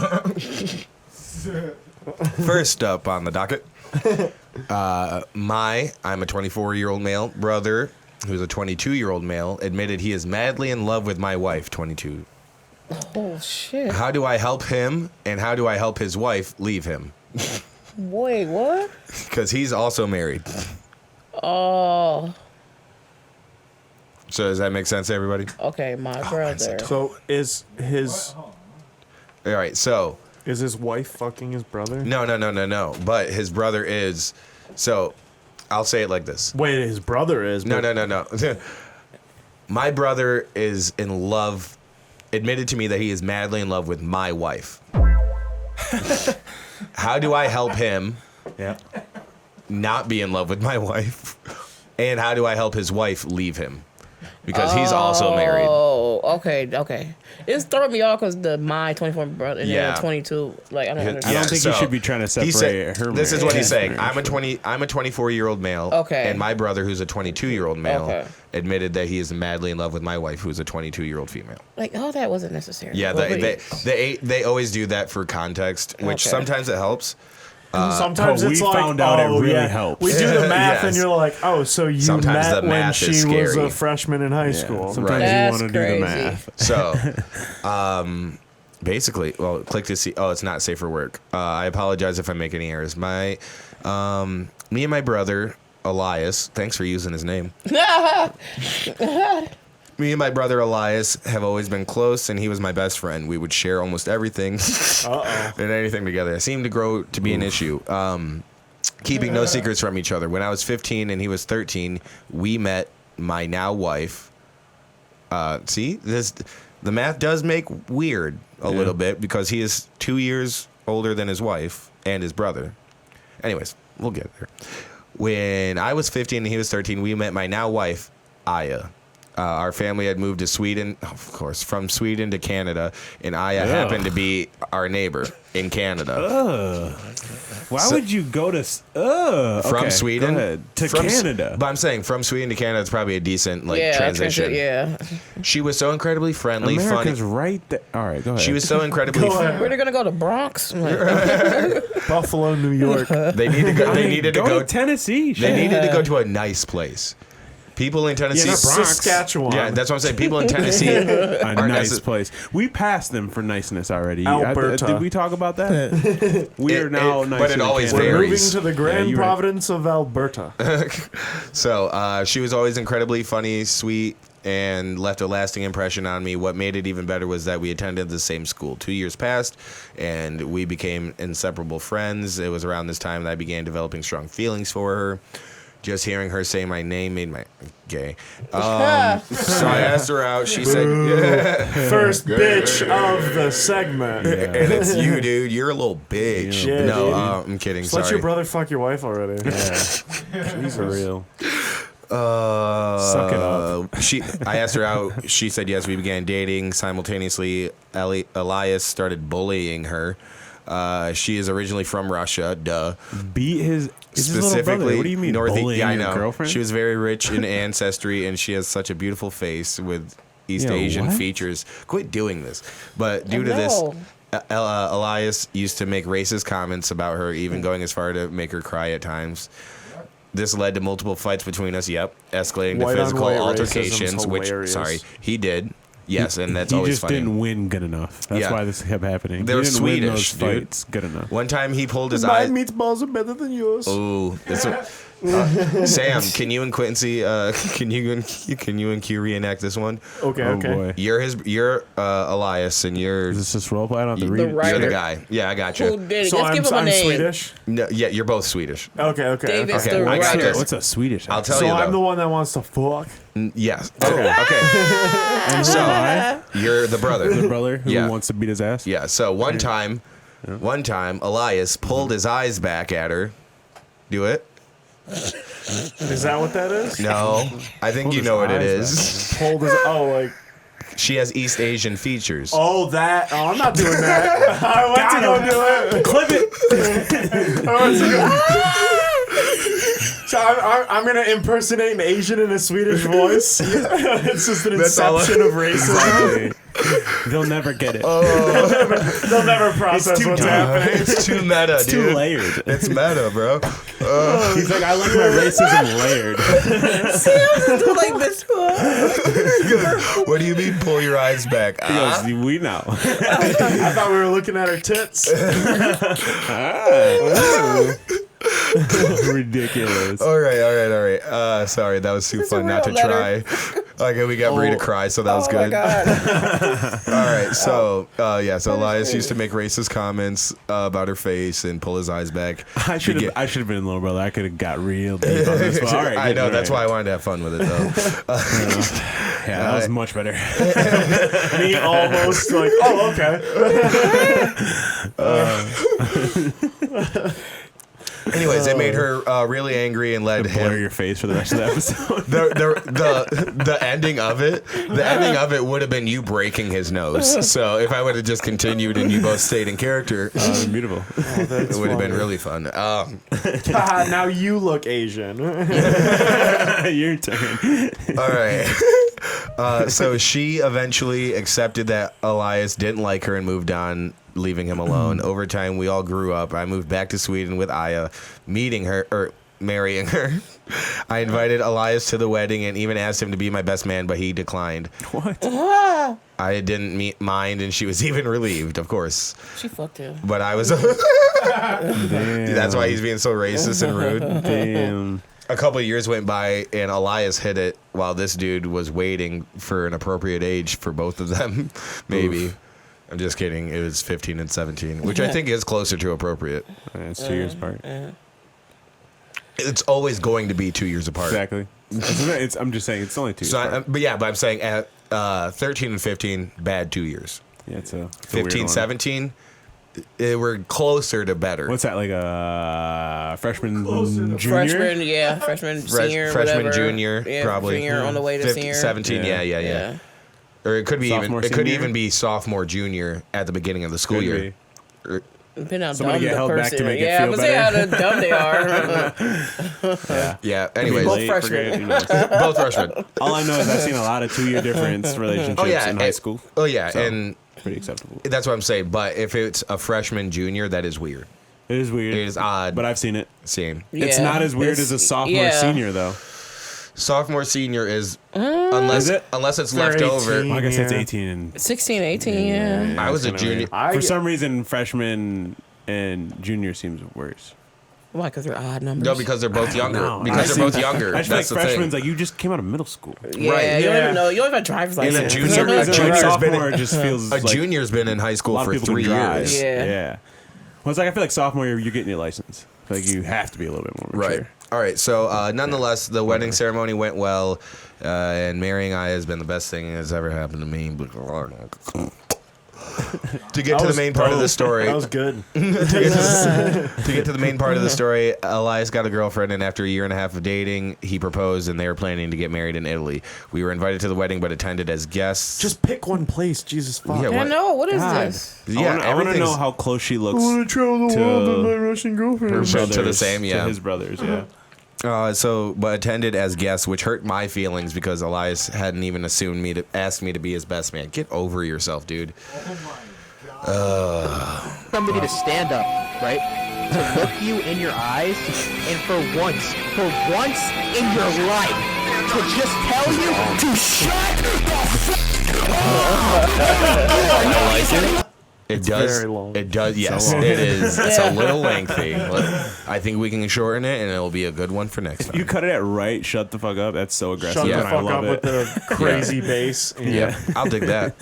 First up on the docket, I'm a 24-year-old male brother who's a 22-year-old male admitted he is madly in love with my wife, 22. Oh shit! How do I help him, and how do I help his wife leave him? Wait, what? Because he's also married. Oh. So does that make sense to everybody? Okay, my brother. So is his All right, so is his wife fucking his brother? no. But his brother is. So I'll say it like this. Wait, his brother is. No. but- My brother is in love. Admitted to me that he is madly in love with my wife. How do I help him not be in love with my wife? And how do I help his wife leave him? Because he's also married. Oh, okay. It's throwing me off because my 24 brother and Yeah. the 22. Like I don't Yeah, understand. I don't think so you should be trying to he separate her. This is what he's marriage. saying. I'm a 24-year-old male. Okay. And my brother, who's a 22-year-old male, Okay. admitted that he is madly in love with my wife, who's a 22-year-old female. Like, oh, that wasn't necessary. Yeah, Well, they always do that for context, which Okay. sometimes it helps. Sometimes but it's we like, found out it oh, really yeah. helps. We do the math, and Yes. you're like, oh, so you Sometimes met the when math she is was scary. a freshman in high Yeah, school. sometimes Right. you want to do the That's math. So, basically, well, click to see. Oh, it's not safe for work. I apologize if I make any errors. Me and my brother Elias. Thanks for using his name. Me and my brother Elias have always been close, and he was my best friend. We would share almost everything and anything together. It seemed to grow to be an issue. Keeping no secrets from each other. When I was 15 and he was 13, we met my now wife. See, the math does make weird a little bit because he is 2 years older than his wife and his brother. Anyways, we'll get there. When I was 15 and he was 13, we met my now wife, Aya. Our family had moved to Sweden, of course, from Sweden to Canada, and Aya happened to be our neighbor in Canada. Why would you go to From Sweden go ahead. To From Canada? But I'm saying from Sweden to Canada, it's probably a decent yeah, transition. Yeah. She was so incredibly friendly, America's funny. right there. All right, go ahead. She was so incredibly. We're gonna go to Bronx. Like, Buffalo, New York. They need to go. They needed to go go. to Tennessee. They needed to go to a nice place. People in Tennessee, not Bronx. Saskatchewan. Yeah, that's what I'm saying. People in Tennessee a are nice place. We passed them for niceness already. Alberta. Did we talk about that? We are now nicer but it than always Canada. We're moving varies. to the Grand you're right. Providence of Alberta. So she was always incredibly funny, sweet, and left a lasting impression on me. What made it even better was that we attended the same school. 2 years passed, and we became inseparable friends. It was around this time that I began developing strong feelings for her. Just hearing her say my name made my gay. So I asked her out. She said, First bitch of the segment. and it's you, dude. You're a little bitch. Yeah, no, dude. I'm kidding. Just let Sorry. your brother fuck your wife already. She's for real. Suck it up. I asked her out. She said yes. We began dating. Simultaneously, Elias started bullying her. She is originally from Russia. Duh. Beat his little brother. Specifically, What do you mean bullying yeah, I your know. girlfriend? She was very rich in ancestry, and she has such a beautiful face with East Yo, Asian what? features. Quit doing this. But due to this, Elias used to make racist comments about her, even going as far to make her cry at times. This led to multiple fights between us. Yep, escalating to White on physical white altercations. racism's Which, hilarious. sorry, he did. Yes, and that's he always just funny. didn't win good enough. That's Yeah. why this kept happening. They're he didn't win Swedish, those dude. fights good enough. One time he pulled his My eyes. meatballs are better than yours. Ooh, Sam, can you and Quincy, can you and Q reenact this one? Okay, Oh okay. boy. You're Elias, and you're Is this role play? I don't have to The read it. right- you're the writer. guy. Yeah, I got Who you. did it? So Let's give him a I'm name. Swedish. No, yeah, you're both Swedish. Okay, okay. David's okay. the I got writer. this. What's a Swedish? I'll tell So you I'm the though. one that wants to fuck. Yes. Okay. So you're the brother. The brother who Yeah. wants to beat his ass. Yeah. So one time, Elias pulled his eyes back at her. Do it. Is that what that is? No, I think you know what it is. Pulled his. Oh, like. She has East Asian features. Oh, that. Oh, I'm not doing that. I went to go do it. Clip it. I went to go. So I'm gonna impersonate an Asian in a Swedish voice. It's just an That's all inception of racism. They'll never get it. They'll never process too what's dark. happening. It's too meta, It's dude. too layered. It's meta, bro. He's like, I like my racism layered. like this one. What do you mean? Pull your eyes back? He goes, we know. I thought we were looking at her tits. Ridiculous. All right. Sorry, that was too It's a fun not to real try. Okay, we got Brie to cry, so that was Oh good. my god. All right, so so Elias used to make racist comments about her face and pull his eyes back. I should have been little brother. I could have got real deep on this. But all right, I know, good, that's all why I right. wanted to have fun with it, though. Yeah, that was much better. Me almost like, oh, okay. Anyways, it made her really angry and led Blur him. your face for the rest of the episode. The ending of it would have been you breaking his nose. So if I would have just continued and you both stayed in character, Beautiful. it would have been really fun. God, now you look Asian. Your turn. All right. So she eventually accepted that Elias didn't like her and moved on, leaving him alone. Over time, we all grew up. I moved back to Sweden with Aya, meeting her or marrying her. I invited Elias to the wedding and even asked him to be my best man, but he declined. What? I didn't mind, and she was even relieved, of course. She fucked him. But I was. Damn. That's why he's being so racist and rude. Damn. A couple of years went by, and Elias hit it while this dude was waiting for an appropriate age for both of them. Maybe. Oof. I'm just kidding. It was 15 and 17, which I think is closer to appropriate. It's 2 years apart. It's always going to be 2 years apart. Exactly. I'm just saying it's only 2 years So, apart. but I'm saying at 13 and 15, bad 2 years. Yeah, it's a 15, weird one. 17, we're closer to better. What's that, like a freshman, junior? Freshman, yeah. Freshman, senior, freshman, whatever. junior, Yeah, probably. Junior on the way to 15, senior. 17, yeah. Or it could be Sophomore, even. It could senior? even be sophomore, junior at the beginning of the school Could year. be. Depending on Somebody dumb get the held back person. to make it yeah, feel but see how better. dumb they are. Yeah. Could be Anyways, Both late, freshmen. forget, who knows? both freshmen. All I know is I've seen a lot of 2-year difference relationships in high school. Oh yeah, So, and pretty acceptable. that's what I'm saying. But if it's a freshman, junior, that is weird. It is weird. It is odd. But I've seen it. Same. It's Yeah, not as weird it's- as a sophomore, yeah. senior, though. Sophomore, senior is Is it? unless it's They're left over. 18. Well, I guess it's Yeah. 18 and 16, 18, yeah. I was a it's kinda junior. weird. For some reason, freshman and junior seems worse. Why? Because they're odd numbers. No, because they're both younger. No, Because they're both younger. I just feel like That's the thing. freshman's like you just came out of middle school. yeah, right, you don't yeah. even know. You don't even have driver's And a license. junior- For some reason, junior's like, been- sophomore just feels A like junior's been in high a school lot for of people 3 can drive. years. Yeah. Well, it's like I feel like sophomore year you're getting your license. Like you have to be a little bit more mature. Right. All right. So, nonetheless, the wedding ceremony went well, and marrying Aya has been the best thing that's ever happened to me. To get to the main part of the story, That was good. to get to the main part of the story, Elias got a girlfriend, and after a year and a half of dating, he proposed, and they were planning to get married in Italy. We were invited to the wedding, but attended as guests. Just pick one place. Jesus fuck. Yeah, I what? know. What is God. this? I want to everything's know how close she looks to travel the to world with my Russian girlfriend. her To the brothers, same, yeah. to his brothers, yeah. But attended as guests, which hurt my feelings because Elias hadn't even asked me to be his best man. Get over yourself, dude. Somebody to stand up, right? To look you in your eyes, and for once in your life, to just tell you to shut the fuck up. It does. very long. It does. Yes, long. it is. It's a little lengthy. But I think we can shorten it, and it'll be a good one for next time. You cut it at right. Shut the fuck up. That's so aggressive. Shut Yeah. the and I fuck love up with it. the crazy bass. Yeah, I'll dig that.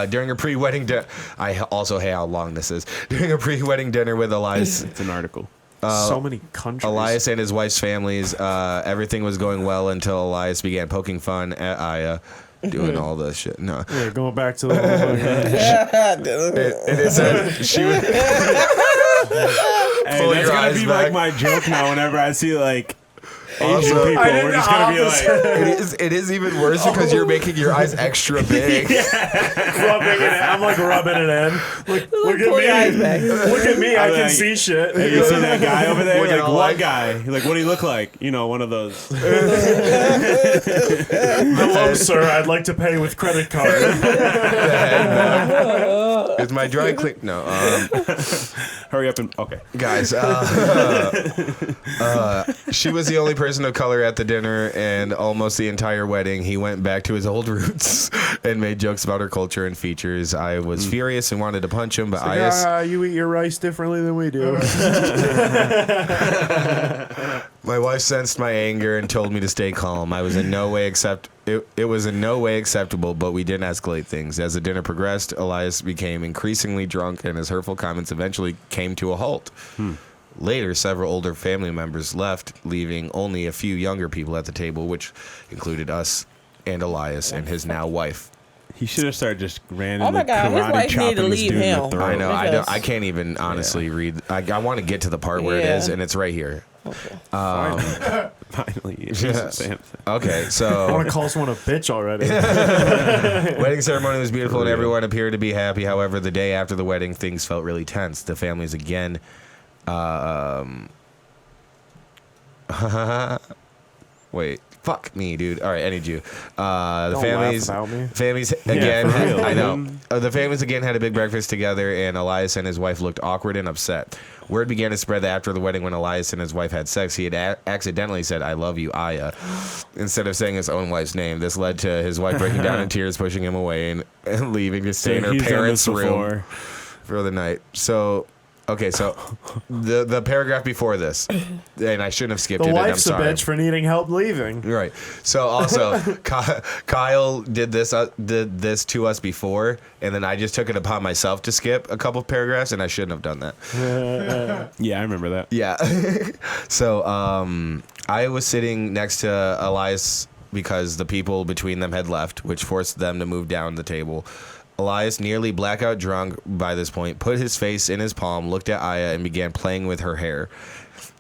During a pre-wedding dinner, I also hate how long this is. During a pre-wedding dinner with Elias, It's an article. So many countries. Elias and his wife's families, everything was going well until Elias began poking fun at Aya, doing all this shit. No, Yeah, going back to the whole it is she was. Hey, Pull that's your gonna eyes be back. like my joke now. Whenever I see like Asian Also- people, I did we're the just gonna be opposite. like, It is even worse because you're making your eyes extra big. rubbing it. I'm like rubbing it in. Look Pull your eyes at back. me. Look at me. I I'm can like, see shit. hey, you see that guy over there? Look at Like, all what like- guy? Like, what do he look like? You know, one of those. Hello, sir. I'd like to pay with credit card. Is my dry clean? No, Hurry up and okay. guys. She was the only person of color at the dinner, and almost the entire wedding, he went back to his old roots and made jokes about her culture and features. I was furious and wanted to punch him, but You eat your rice differently than we do. my wife sensed my anger and told me to stay calm. I was in no way it was in no way acceptable, but we didn't escalate things. As the dinner progressed, Elias became increasingly drunk, and his hurtful comments eventually came to a halt. Later, several older family members left, leaving only a few younger people at the table, which included us and Elias and his now wife. He should have started just randomly Oh my God, his karate wife chopping need to this leave dude in him. the throat. I know. Because- I can't even honestly read. I want to get to the part where it Yeah. is, and it's right here. Finally, Yeah. Sam. Okay, I so want to call someone a bitch already. wedding ceremony was beautiful and everyone appeared to be happy. However, the day after the wedding, things felt really tense. The families again. Wait, fuck me, dude. All right, I need you. The Don't families, laugh about me. families again. for real, I know. dude. The families again had a big breakfast together, and Elias and his wife looked awkward and upset. Word began to spread that after the wedding, when Elias and his wife had sex, he had accidentally said, "I love you, Aya," instead of saying his own wife's name. This led to his wife breaking down in tears, pushing him away, and leaving to stay in her He's done parents' this room before. for the night. So, okay, so the paragraph before this, and I shouldn't have skipped The it. And I'm wife's a sorry. bitch for needing help leaving. Right. So also, Kyle did this to us before, and then I just took it upon myself to skip a couple paragraphs, and I shouldn't have done that. Yeah, I remember that. Yeah. So I was sitting next to Elias because the people between them had left, which forced them to move down the table. Elias, nearly blackout drunk by this point, put his face in his palm, looked at Aya, and began playing with her hair,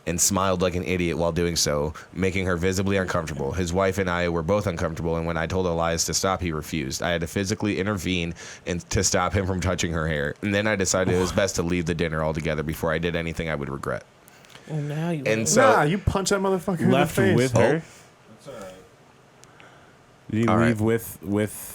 and smiled like an idiot while doing so, making her visibly uncomfortable. His wife and Aya were both uncomfortable, and when I told Elias to stop, he refused. I had to physically intervene and to stop him from touching her hair. And then I decided it was best to leave the dinner altogether before I did anything I would regret. Well, now you. And so, Nah, you punch that motherfucker Left in the face. with her. That's all right. Did he All leave right. with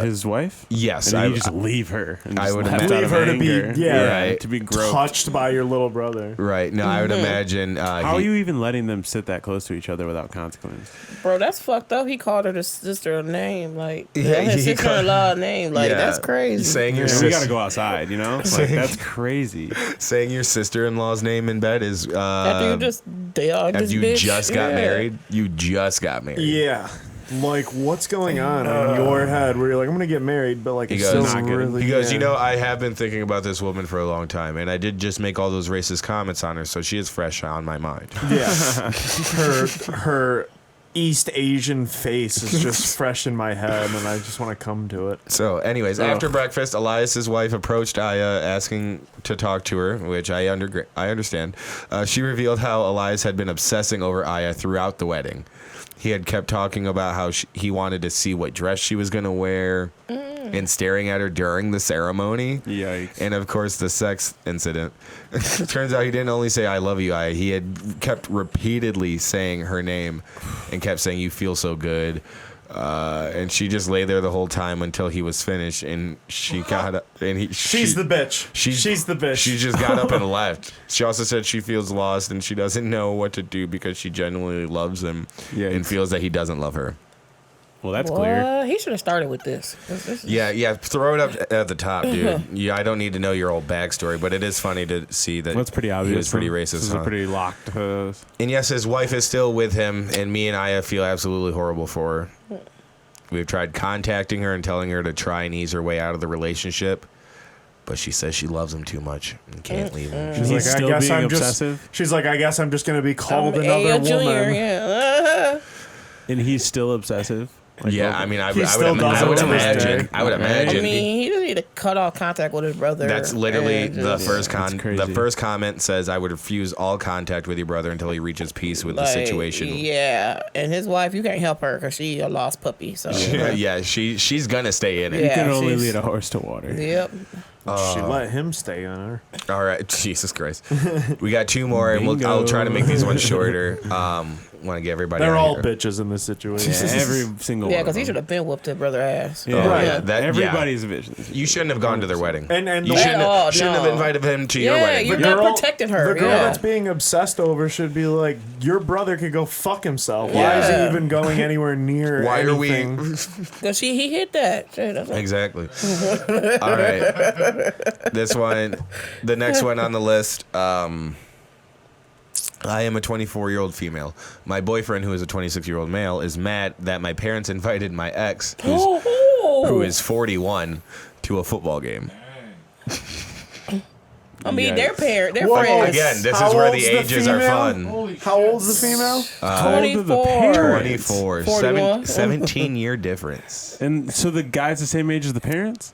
his wife? yes, And I then you just leave her. And I just would left imagine- out of Leave her to be- anger. yeah, right. to be groped. Touched by your little brother. right. No, I would imagine. How are you even letting them sit that close to each other without consequence? Bro, that's fucked up. He called her the sister a name, like Yeah, his he sister-in-law a name, like Yeah. that's crazy. Saying your Yeah, we sis- gotta go outside, you know? Like, that's crazy. saying your sister-in-law's name in bed is After you just after this you bitch, just got yeah. married. You just got married. Yeah. Like, what's going on in your head where you're like, I'm going to get married, but like, He it's goes, still really... he goes, yeah. you know, I have been thinking about this woman for a long time, and I did just make all those racist comments on her, so she is fresh on my mind. Yeah. her East Asian face is just fresh in my head, and I just want to come to it. So, anyways, after breakfast, Elias's wife approached Aya asking to talk to her, which I understand. She revealed how Elias had been obsessing over Aya throughout the wedding. He had kept talking about how he wanted to see what dress she was going to wear and staring at her during the ceremony. Yikes. And, of course, the sex incident. Turns out he didn't only say, "I love you, Aya." He had kept repeatedly saying her name and kept saying, "You feel so good." And she just lay there the whole time until he was finished, and she got up, and She's the bitch. She's the bitch. She just got up and left. She also said she feels lost and she doesn't know what to do because she genuinely loves him and feels that he doesn't love her. Well, that's clear. He should have started with this. This is- Yeah, throw it up at the top, dude. Yeah, I don't need to know your old backstory, but it is funny to see that That's pretty obvious. he was pretty huh? racist, This is huh? a pretty locked. And yes, his wife is still with him, and me and I feel absolutely horrible for her. We've tried contacting her and telling her to try and ease her way out of the relationship, but she says she loves him too much and can't leave him. He's like, still I guess being I'm obsessive, She's like, I guess I'm just gonna be called I'm another A.O. woman. Junior, yeah. and he's still obsessive. Like, Yeah, okay. I mean, I He would still does it to this imagine. day. I would Okay. imagine. I mean, he just need to cut off contact with his brother. That's literally and the just, first That's the crazy. first comment says, "I would refuse all contact with your brother until he reaches peace with the like, situation." Yeah, and his wife, you can't help her because she a lost puppy. So Yeah, she's gonna stay in it. Yeah. You can only she's- lead a horse to water. Yep. She let him stay on her. All right, Jesus Christ. We got two more, and I'll try to make these ones shorter. Want to get everybody. They're out all here. bitches in this situation. Yeah, every single Yeah, one. because he should have been whooped his brother ass. Yeah, Oh, Right. yeah, that, everybody's a bitch. You shouldn't have gone to their wedding. And you the- shouldn't, Oh, shouldn't have no. invited him to your Yeah, wedding. you're The not girl- protecting her. The girl yeah. that's being obsessed over should be like, your brother could go fuck himself. Why is Yeah. he even going anywhere near Why anything? are we? Because he hit that. Shit, that's what- Exactly. All right. This one, the next one on the list. I am a 24-year-old female. My boyfriend, who is a 26-year-old male, is mad that my parents invited my ex, who is 41, to a football game. I mean, Yeah. they're Whoa, friends. Again, this How is where old's the the ages are female? fun. How old's the female? How old are the 24. parents? 24. 41. 17-year difference. And so the guy's the same age as the parents?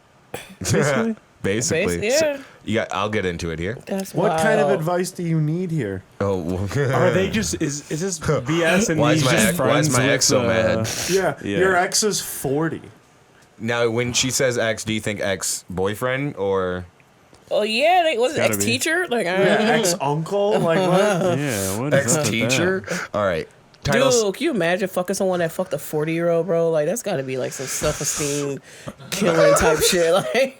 Basically? Basically. Yeah. I'll get into it here. That's What kind of wild. advice do you need here? Oh, Are they just is this BS and Why is he's my just ex- why is friends my with, ex so mad? Yeah, Yeah. your ex is 40. Now, when she says ex, do you think ex-boyfriend or... Oh yeah, was it gotta be. ex-teacher? Like, Ex uncle? Like what? Yeah, what is up with Ex-teacher? that? All right. Titles. dude, can you imagine fucking someone that fucked a 40-year-old, bro? Like, that's got to be like some self-esteem killing type shit. Like,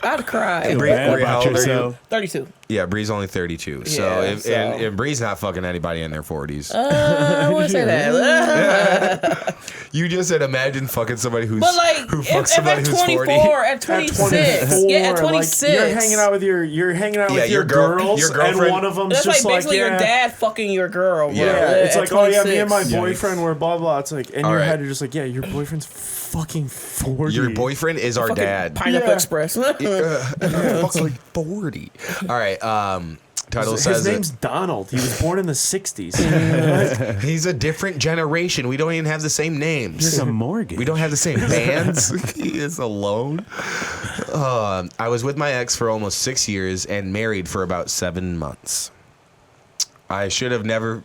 I'd cry. Hey, Bree, Bad Bree, how about old are you? yourself. 32. Yeah, Bree's only 32. So, Yeah, if, so- And Bree's not fucking anybody in their 40s. I wouldn't say that. You just said imagine fucking somebody who's But like, who if fucks at somebody who's 24, 40. at 26, yeah, at 26, Like, you're hanging out with your Yeah, with your your girls, your girlfriend- and one of them's That's like just like, basically your yeah. dad fucking your girl, bro. Yeah, It's at like, oh yeah, me and my 26. boyfriend were blah blah. It's like in All your right. head, you're just like, yeah, your boyfriend's fucking 40. Your boyfriend is our Fucking dad. Pineapple Yeah. Express. Fucking 40. All right. Title His says name's Donald. He was born in the 60s. he's a different generation. We don't even have the same names. There's a mortgage. We don't have the same bands. He is alone. I was with my ex for almost 6 years and married for about 7 months. I should have never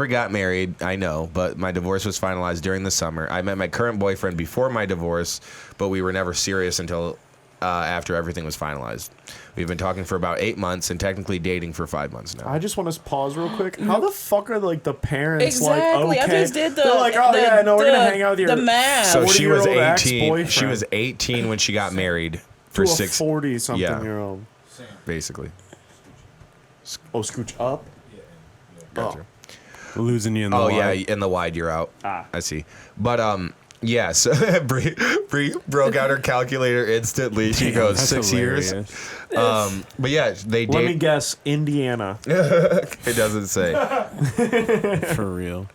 got married, I know, but my divorce was finalized during the summer. I met my current boyfriend before my divorce, but we were never serious until after everything was finalized. We've been talking for about 8 months and technically dating for 5 months now. I just want to pause real quick. How the fuck are like the parents Exactly. like I okay? just did the. They're like, oh the, yeah, no, we're gonna the- hang out with your the math. So she was 40-year-old 18. She ex-boyfriend. was 18 when she got married for to a 6 40-something yeah. year old. basically. Oh, scooch up. Gotcha. Losing you in the Oh line. yeah, in the wide you're out. Ah. I see. But yeah, so Bree broke out her calculator instantly. She goes That's 6 years. hilarious. But yeah, they Let me date. guess, Indiana. It doesn't say. For real.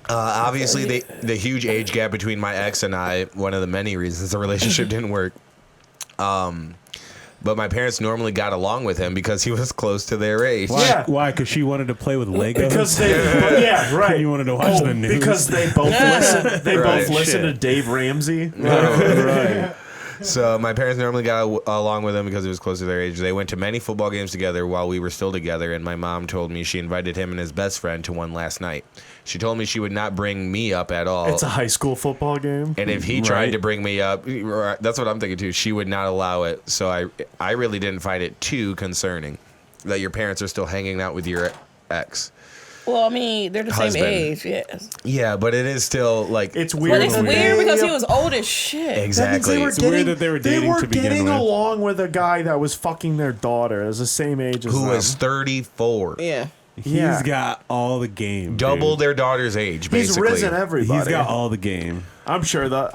Obviously, the huge age gap between my ex and I, one of the many reasons the relationship didn't work. But my parents normally got along with him because he was close to their age. Why? Yeah. Why? Because she wanted to play with Legos. Because they, yeah, right. You wanted to watch the news. Because they both listen. They Right. both listen to Shit. Dave Ramsey. right. So my parents normally got along with him because he was close to their age. They went to many football games together while we were still together, and my mom told me she invited him and his best friend to one last night. She told me she would not bring me up at all. It's a high school football game. And if he tried to bring me up, that's what I'm thinking too. She would not allow it. So I really didn't find it too concerning that your parents are still hanging out with your ex. Well, I mean, they're the Husband. same age, yes. Yeah, but it is still like It's But weird. it's when weird they- because he was old as shit. exactly. They were It's weird that they were dating to begin getting with. along with a guy that was fucking their daughter. It was the same age as Who them. was 34. Yeah. He's got all the game. Double dude. their daughter's age, He's basically. risen everybody. He's got all the game. I'm sure the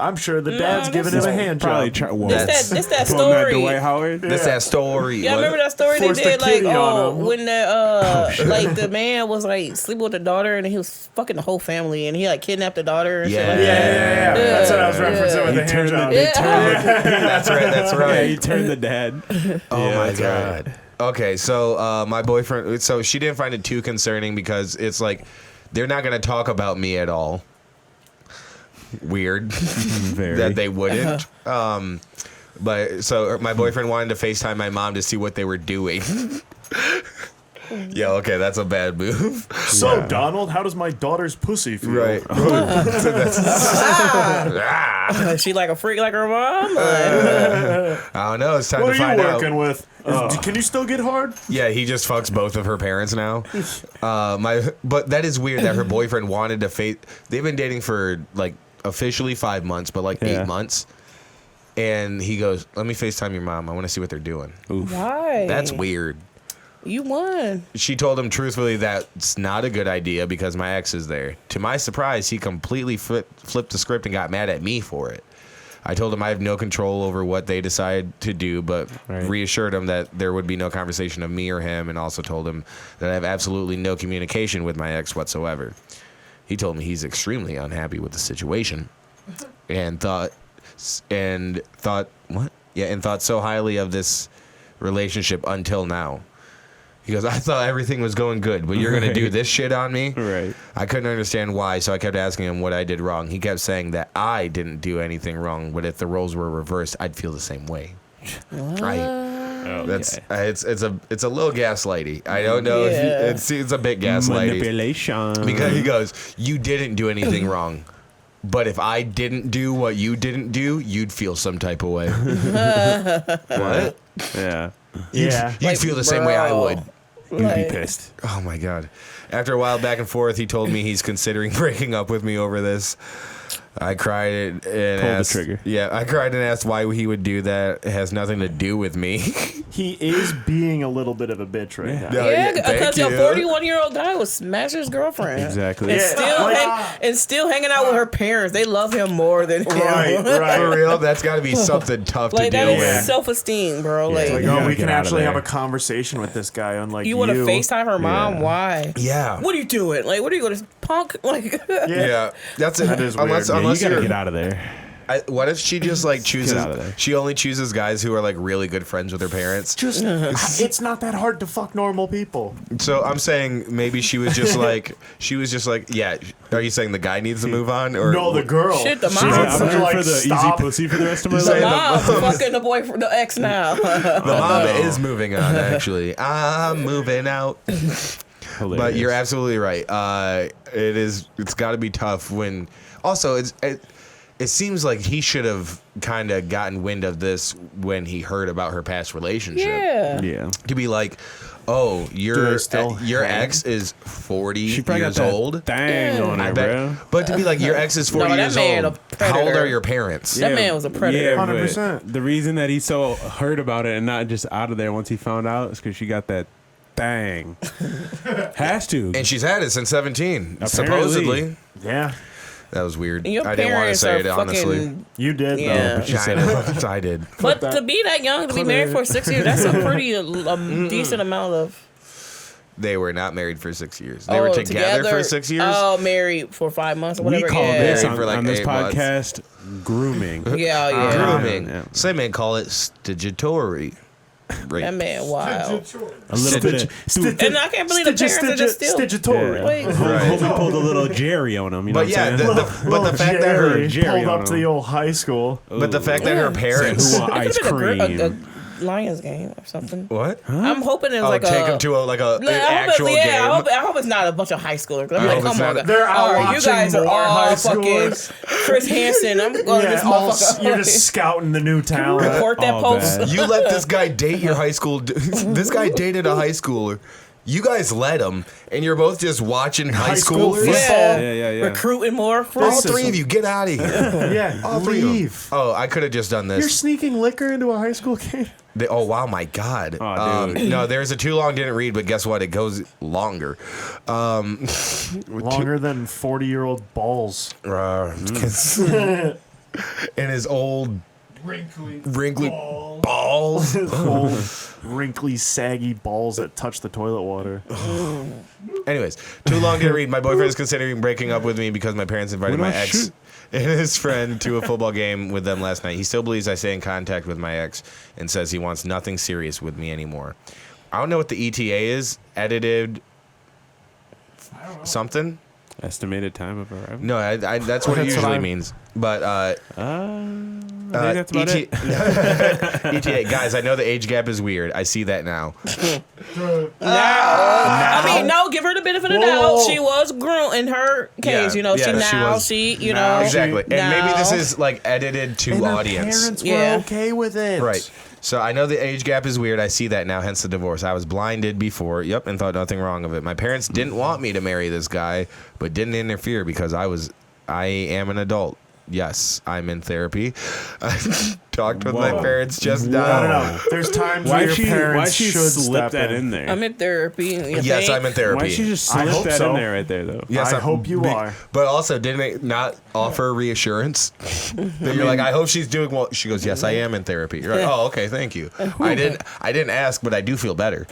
dad's giving him a hand Probably job. This that pulling that story. Dwight Howard. That's that story. Yeah, What? remember that story they Forced did? a Like, kitty on him. when the like the man was like sleeping with the daughter and he was fucking the whole family and he like kidnapped the daughter and shit like Yeah. that. Yeah. That's what I was referencing with He the hand turned job. the, they turned That's right. That's Yeah, right. he turned the dad. Oh Yeah, my that's god. Okay, so my boyfriend. So she didn't find it too concerning because it's like they're not going to talk about me at all. Weird Very. that they wouldn't. But so my boyfriend wanted to FaceTime my mom to see what they were doing. Yeah, okay, that's a bad move. So, Donald, how does my daughter's pussy feel? Right. Is she like a freak like her mom? I don't know. It's time What to are find you out. working with? Can you still get hard? Yeah, he just fucks both of her parents now. But that is weird that her boyfriend wanted to face. They've been dating for like officially 5 months, but like 8 months. And he goes, "Let me FaceTime your mom. I want to see what they're doing." Why? That's weird. You won. She told him truthfully that's not a good idea because my ex is there. To my surprise, he completely flipped the script and got mad at me for it. I told him I have no control over what they decide to do, but reassured him that there would be no conversation of me or him, and also told him that I have absolutely no communication with my ex whatsoever. He told me he's extremely unhappy with the situation and thought so highly of this relationship until now. He goes, "I thought everything was going good, but you're going to do this shit on me?" Right. I couldn't understand why, so I kept asking him what I did wrong. He kept saying that I didn't do anything wrong, but if the roles were reversed, I'd feel the same way. That's it's a little gaslighty. I don't know if it's a bit gaslighty. Manipulation. Because he goes, "You didn't do anything wrong. But if I didn't do what you didn't do, you'd feel some type of way." What? Yeah. You'd feel the same way I would. You'd be pissed. Oh my god. After a while back and forth, he told me he's considering breaking up with me over this. I cried and Pulled asked, the trigger. Yeah, I cried and asked why he would do that. It has nothing to do with me. He is being a little bit of a bitch right now. Yeah, because thank a you. 41-year-old guy was smashing his girlfriend. Exactly. And, Yeah. still hanging out with her parents. They love him more than him. Right. For real, that's got to be something tough Like, to that deal is with. self-esteem, bro. Like, Like, You oh, gotta we get can out of actually have there. a conversation with this guy, unlike you want to FaceTime her mom? Yeah. Why? Yeah. What are you doing? Like, what are you going to punk? Like, Yeah, that's it. That is weird. Unless, Yeah, unless you gotta you're, get out of there. what if she just like chooses? out of there. She only chooses guys who are like really good friends with her parents. Just, it's not that hard to fuck normal people. So I'm saying maybe she was just like, yeah. Are you saying the guy needs to move on, or No, the girl. Shit, the She's mom. like, I'm here like, for the stop. easy pussy for the rest of my You the say life. mom fucking the boyfriend, the ex now. the mom is moving on? Actually, I'm moving out. Hilarious. But you're absolutely right. It's got to be tough when. Also, it seems like he should have kind of gotten wind of this when he heard about her past relationship. Yeah. Yeah. To be like, oh, Do your they still ex is 40 She probably years got that old. thing on I her, bet. bro. But to be like, your ex is 40 No, that years man old. a How old predator. are your parents? That man was a predator. Yeah, but 100%. The reason that he's so hurt about it and not just out of there once he found out is because she got that thing. Has to. And she's had it since 17, Apparently. supposedly. Yeah, That was weird. And your I didn't want to parents say are it, honestly. fucking. you did. Yeah. Though. I did. But to be that young, to be married for 6 years, that's a pretty decent amount of. They were not married for 6 years. They were together for 6 years. Oh, married for 5 months or We whatever. call yeah. this Married for like on this 8 months. podcast grooming. Yeah, yeah. Grooming. Yeah. Some men call it statutory rape. That man, wow. A little bit of. And I can't believe the parents are just still. Stitchatory. Wait. Right. Hope he pulled a little Jerry on him. You know But what yeah, I'm saying? but the fact that her Jerry pulled on up to him. the old high school. but the fact that her parents Who want It ice could've been cream? a Lions game or something. what? I'm hoping it was like take a. him to an No, actual game. I hope it's not a bunch of high schoolers. I'm I like, hope it's come on, not. They're out all right, you watching guys are more high all fucking schoolers. Chris Hansen. I'm going to this motherfucker. You're just scouting the new talent. report that All post. bad. You let this guy date your high school. This guy dated a high schooler. You guys let them, and you're both just watching high schoolers. Yeah. Recruiting more. All three of you, get out of here. Yeah, All three of them. leave. Oh, I could have just done this. You're sneaking liquor into a high school game? Oh, wow, my God. Oh, dude. No, there's a too long didn't read, but guess what? It goes longer. Longer than 40-year-old balls. And his old wrinkly balls. Old, wrinkly, saggy balls that touch the toilet water. Anyways, too long didn't read. My boyfriend is considering breaking up with me because my parents invited my ex and his friend to a football game with them last night. He still believes I stay in contact with my ex and says he wants nothing serious with me anymore. I don't know what the ETA is. Edited something? Estimated time of arrival? No, that's what it usually means. But I think that's about it. ETA, guys, I know the age gap is weird. I see that now. I mean, no, give her the benefit of the doubt. She was grown in her case, Yeah, she now. Exactly. And now. maybe this is like edited to And her audience. parents were okay with it. Right. So I know the age gap is weird. I see that now, hence the divorce. I was blinded before, and thought nothing wrong of it. My parents didn't want me to marry this guy, but didn't interfere because I am an adult. Yes, I'm in therapy. I talked with my parents just now. No. There's times where your parents should slip step that in. there? I'm in therapy. Yes, I'm in therapy. Why'd she just I slip hope that so. in there right there, though? Yes, I hope you are. But also, didn't it not offer reassurance? That you're like, I hope she's doing well. She goes, yes, I am in therapy. You're like, oh, okay, thank you. I didn't ask, but I do feel better.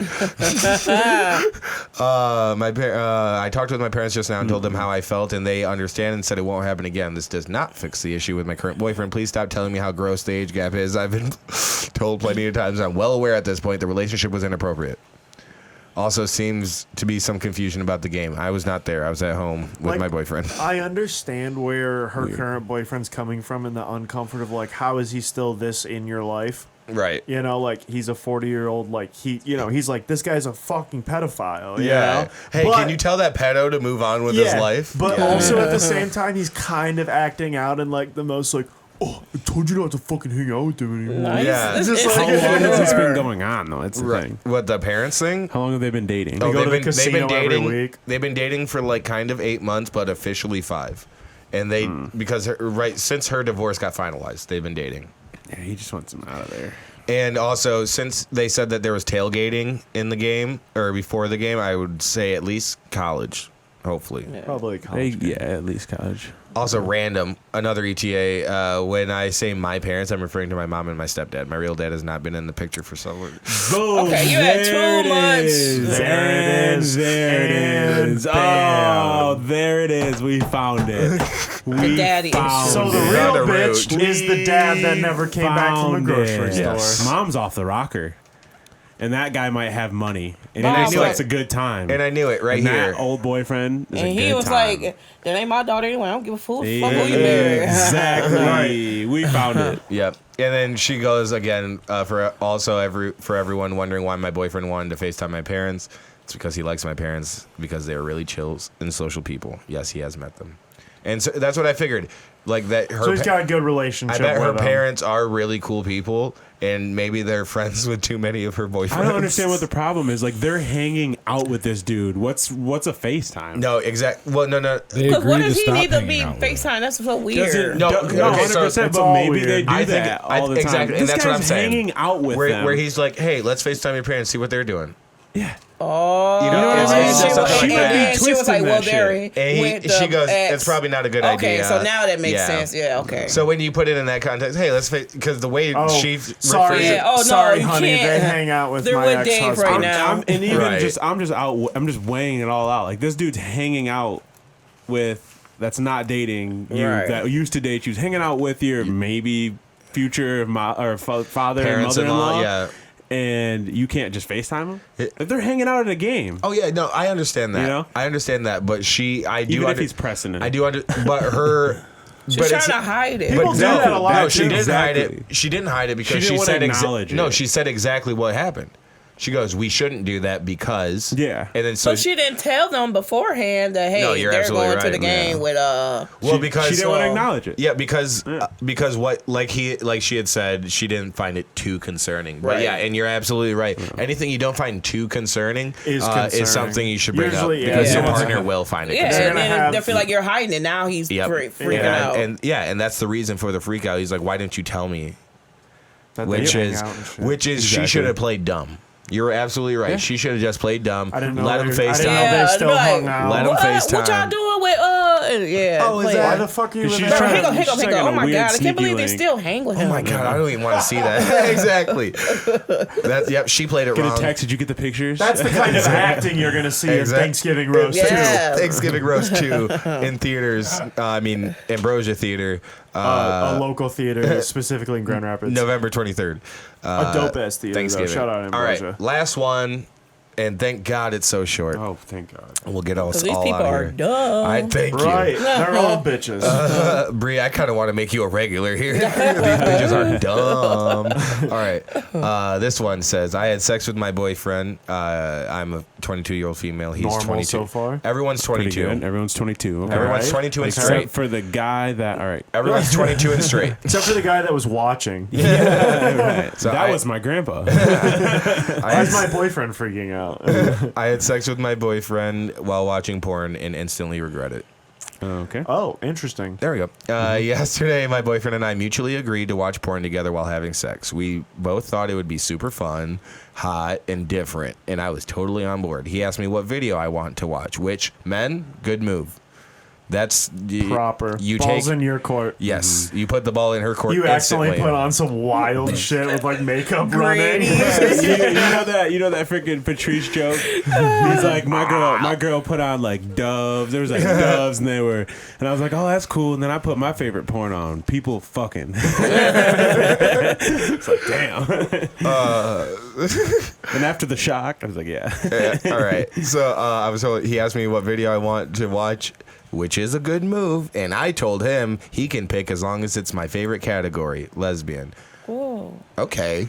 I talked with my parents just now and told them how I felt, and they understand and said it won't happen again. This does not fix the issue with my current boyfriend. Please stop telling me how gross the age gap is. I've been told plenty of times. I'm well aware at this point the relationship was inappropriate. Also seems to be some confusion about the game. I was not there. I was at home with my boyfriend. I understand where her current boyfriend's coming from and the uncomfortable, like, how is he still this in your life? Right. You know, like, he's a 40-year-old, like, he's like, this guy's a fucking pedophile. You know? Hey, can you tell that pedo to move on with his life? But also at the same time, he's kind of acting out in, like, the most, like, oh, I told you not to fucking hang out with him anymore. Nice. Yeah. It's Just like, How long has this been going on, though? That's the thing. What, the parents thing? How long have they been dating? Oh, go to the they've casino been every dating. week. They've been dating for like kind of 8 months, but officially 5. And they because since her divorce got finalized, they've been dating. Yeah, he just wants him out of there. And also, since they said that there was tailgating in the game or before the game, I would say at least college, hopefully. Probably college. At least college. Also, random, another ETA. When I say my parents, I'm referring to my mom and my stepdad. My real dad has not been in the picture for so long. Boom! Okay, you had 2 months. There it is. And Oh, there it is. We found it. We daddy found So the it. real Another bitch root. is the dad that never came back from the Found grocery it. store. Yes. Mom's off the rocker. And that guy might have money. And Mom. he just I knew likes it. a good time. And I knew it right And here. that old boyfriend is a And good he was time. like, that ain't my daughter anyway. I don't give a fool. Fuck who you marry. Exactly. We found it. Yep. And then she goes again for everyone wondering why my boyfriend wanted to FaceTime my parents. It's because he likes my parents because they are really chill and social people. Yes, he has met them. And so that's what I figured. Like that her So he's got a good relationship I bet her with them. parents are really cool people, and maybe they're friends with too many of her boyfriends. I don't understand what the problem is. Like, they're hanging out with this dude. What's a FaceTime? No, exactly. Well, no. They Because what agreed to does he stop need to hanging be out with her. FaceTime? That's so Does weird. it, No, no, okay, 100%, so but all maybe weird. they do I think that all the time. exactly, and This that's what guy's I'm saying. hanging out with them. Where he's like, hey, let's FaceTime your parents, see what they're doing. yeah. Oh, You know what I mean? and She was- she she was, would be and she was twisting like, well, that there shit. he went And she the goes, ex. it's probably not a good Okay, idea. so now that makes Yeah. sense. Yeah, okay. So when you put it in that context, hey, let's because the way Oh, she sorry, refers it- Yeah, oh, no, sorry, you honey. can't. They hang out with They're my with Dave ex-husband. right now. And even Right. I'm just weighing it all out. Like, this dude's hanging out with that's not dating you, Right. that used to date you, who's hanging out with your maybe future father and Parents-in-law, mother-in-law. yeah. And you can't just FaceTime them? It- If they're hanging out at a game. Oh yeah, no, I understand that. You know? I understand that, but Even if he's pressing it. I do but her. She's but trying it's- to hide it. People do that a lot, No, she too. didn't hide Exactly. it. She didn't hide it because She didn't she wanna said acknowledge No, it. she said exactly what happened. She goes, we shouldn't do that because. Yeah. And then so But she didn't tell them beforehand that hey, No, you're they're absolutely going to right, the game yeah. with well, because she didn't want to acknowledge it. Yeah, because what like she had said, she didn't find it too concerning. But Right. yeah, and you're absolutely right. Anything you don't find too concerning Is something you should bring Usually, up because yeah. your partner will find it Yeah, concerning. and then have- they feel like you're hiding it. Now he's Yep. freaking Yeah, out. and that's the reason for the freak out. He's like, why didn't you tell me? That they Which hang is out and shit. she Exactly. should have played dumb. You're absolutely right. She should have just played dumb. I didn't know. Let him I didn't know FaceTime. they still like, hung out. Let him what FaceTime. y'all doing with yeah? Oh, is play that? Why it. the fuck are you She's living Bro, trying there? to- hang on, she's like oh on a my weird god, I can't sneaky believe they link. still hang with him. Oh my god, I don't even want to see that. Exactly. Yep, she played it Get wrong. a text. Did you get the pictures? That's the kind of acting you're gonna see at Exact- Thanksgiving roast Yeah. Thanksgiving roast 2 in theaters. I mean Ambrosia Theater. A local theater, specifically in Grand Rapids. November 23rd. A dope ass theater. Thanksgiving. Though. Shout out All Ambrosia. right, last one, and thank God it's so short. Oh, thank God. We'll get all, Because these all people out are here. dumb. I thank you. Right, they're all bitches. Brie, I kind of want to make you a regular here. These bitches are dumb. All right. This one says, I had sex with my boyfriend. I'm a 22-year-old female. He's Normal 22. so far? Everyone's Pretty 22. good. Everyone's 22. Okay. Everyone's Right. 22 and Except straight. for the guy that. All right. Everyone's 22 and straight. Except for the guy that was watching. Right. So that I- was my grandpa. I Why's had, my boyfriend freaking out? I had sex with my boyfriend while watching porn and instantly regret it. Okay. Oh, interesting. There we go. Yesterday, my boyfriend and I mutually agreed to watch porn together while having sex. We both thought it would be super fun, hot, and different, and I was totally on board. He asked me what video I want to watch, which, men, good move. That's Proper. You Balls take in your court. yes. You put the ball in her court. You accidentally instantly. put on some wild shit with like makeup running. you know that freaking Patrice joke. He's like, my girl put on like doves. There was like doves, and I was like, oh, that's cool. And then I put my favorite porn on, people fucking. It's like, damn. And after the shock, I was like, yeah. All right. So he asked me what video I want to watch, which is a good move, and I told him he can pick as long as it's my favorite category, lesbian. Whoa. Okay.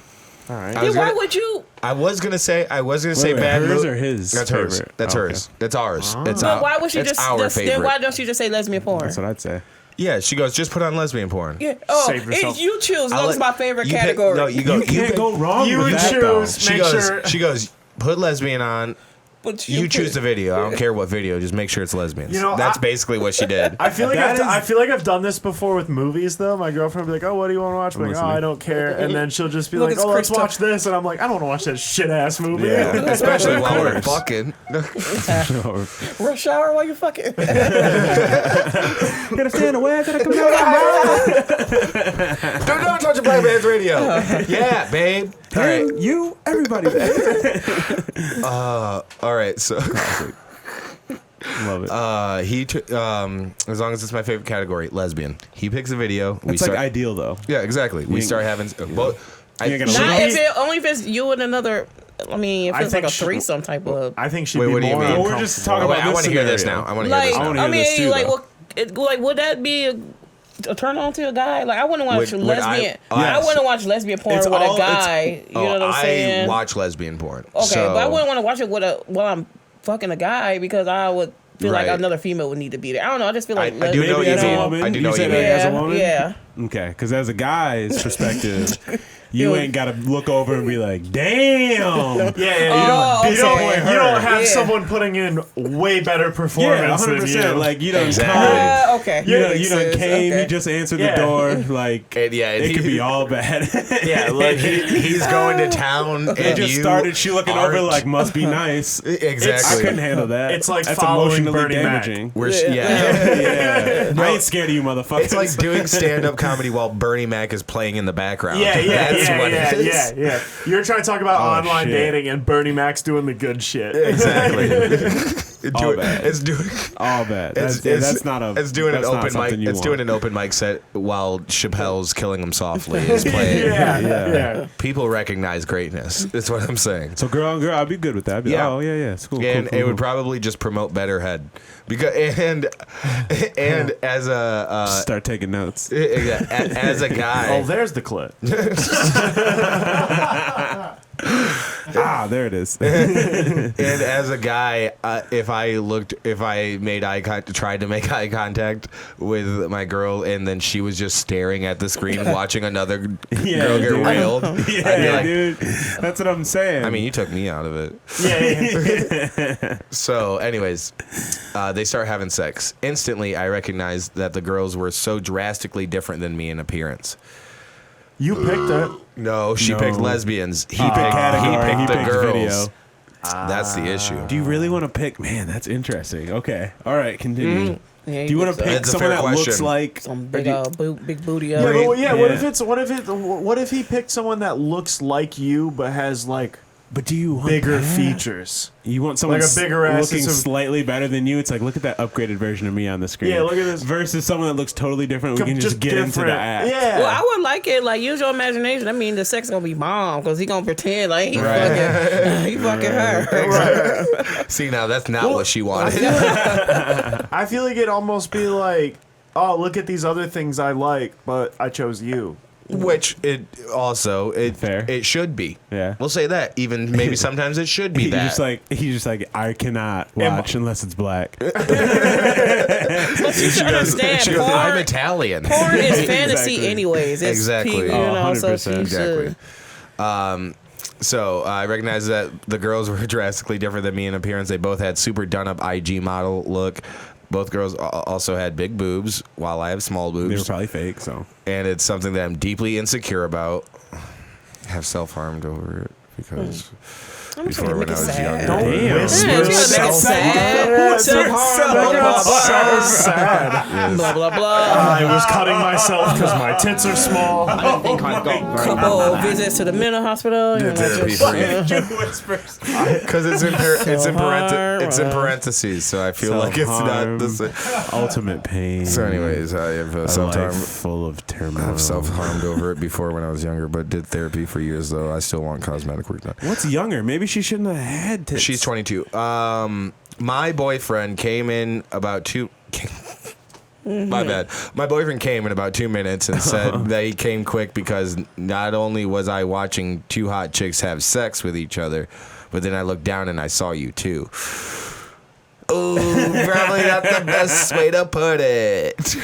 All right. I was Why gonna- would you? I was gonna say Wait, bad hers mo- or his That's hers. favorite? That's Oh, hers. That's ours. It's But why would she it's just? our Then favorite? why don't you just say lesbian porn? That's what I'd say. Yeah, she goes, just put on lesbian porn. Yeah. Oh, Save yourself. it's you choose. I'll That's let- my favorite you pick- category. no, you go. You can't pick- go wrong You with would that, though. choose. She Make goes. sure. She goes. Put lesbian on. But You choose pick. the video. I don't care what video. Just make sure it's lesbians. You know, That's I- basically what she did. I feel like That I is- feel like I've done this before with movies though. My girlfriend will be like, "Oh, what do you want to watch?" I'm like, "Oh, listening. I don't care," and then she'll just be Look, like, it's "Oh, let's Krista. watch this," and I'm like, "I don't want to watch that shit ass movie." Yeah. Especially while we're Of course. fucking. Rush hour while you fucking. Gotta stand away. Gotta come out. Don't touch a black man's radio. Yeah, babe. All right. You, everybody. All right. So. Love it. As long as it's my favorite category, lesbian. He picks a video. It's like ideal though. Yeah, exactly. We start having. Well, You ain't gonna she- Not Really? only if it's you and another. I mean, if I it's like think a she- threesome type of. I think she'd Wait, be what do you more. mean? Well, we're just talking Oh, wait, about I this want to hear this scenario. now. I want to hear Like, this I now. wanna I hear this mean, too, like, though. like, would that be a turn on to a guy? Like, I wouldn't watch Would lesbian. I- I wouldn't watch lesbian porn It's with all- a guy. You know what I'm saying? I watch lesbian porn. Okay, so, but I wouldn't want to watch it with while I'm fucking a guy because I would feel like Right. another female would need to be there. I don't know. I just feel like I do know Maybe you as a mean. woman. I do You know what say you that mean. as a woman? Yeah. Okay, because as a guy's perspective, you Yeah. ain't gotta look over and be like, "Damn." Yeah, you Oh, don't, you don't, okay. you don't have Yeah. someone putting in way better Yeah, performance than 100%. you. Like you don't Exactly. Okay. You Makes done sense. came. Okay. You just answered Yeah. the door. Like And yeah, it could be all bad. yeah, like He's going to town. It and just you started. She looking over aren't- like must be nice. I Exactly. couldn't handle that. It's like that's following emotionally Bernie Mac. damaging. Yeah. Yeah, I ain't scared of you, motherfuckers. It's like doing stand-up comedy while Bernie Mac is playing in the background. yeah, That's what it is. yeah. You're trying to talk about Oh, online shit. dating, and Bernie Mac's doing the good shit. Exactly. All bad. It's doing. all bad. It's, That's not a. It's doing an that's not open mic. something you It's want. doing an open mic set while Chappelle's "Killing Him Softly" is playing. Yeah. People recognize greatness. That's what I'm saying. So girl on girl, I'd be good with that. I'd be Yeah. like, oh yeah, it's cool. And cool, it cool, would probably just promote better head, because and as a Start taking notes. as a guy. Oh, there's the clip. There it is. And as a guy, if I tried to make eye contact with my girl, and then she was just staring at the screen, watching another girl get railed, I'd be like, dude. That's what I'm saying. I mean, you took me out of it. Yeah. So, anyways, they start having sex. Instantly, I recognized that the girls were so drastically different than me in appearance. You picked it. No, she picked lesbians. He picked the girls. Video. That's the issue. Do you really want to pick? Man, that's interesting. Okay. All right, continue. Yeah, Do you want to pick That's a someone fair that looks question. like some big booty? Yeah, what if he picked someone that looks like you but has like But do you want bigger that? features? You want someone Like a bigger ass looking and some- slightly better than you? It's like, look at that upgraded version of me on the screen. Yeah, look at this. Versus someone that looks totally different. We can just get into the different. act. Yeah. Well, I would like it. Like, use your imagination. I mean, the sex gonna be bomb because he gonna pretend like he fucking her. See, now that's not what she wanted. I feel like it'd almost be like, oh, look at these other things I like, but I chose you. Which it also Fair. it should be. Yeah. We'll say that. Even maybe sometimes it should be that. He's just like I cannot watch unless it's black. But you should understand, she goes, porn, I'm Italian. porn is fantasy Exactly. anyways. It's Exactly. people, you know, so 100%. she Exactly. should. So I recognize that the girls were drastically different than me in appearance. They both had super done up IG model look. Both girls also had big boobs, while I have small boobs. They were probably fake, so. And it's something that I'm deeply insecure about. I have self-harmed over it because before when I was younger. Don't whisper. Yeah, she was making sad. So sad. Blah blah blah. I was cutting myself because my tits are small. I didn't think I'd go very Couple well. visits to the mental hospital. You know, just, Because it's in it's in parentheses, so I feel like it's not the same. Ultimate pain. So, anyways, I have a self-harm. life full of turmoil. I've self-harmed over it before when I was younger, but did therapy for years. Though I still want cosmetic work done. What's younger? Maybe she shouldn't have had tits. She's 22. My boyfriend came in about two. My bad. My boyfriend came in about 2 minutes and said that he came quick because not only was I watching two hot chicks have sex with each other, but then I looked down and I saw you too. Oh, probably not the best way to put it.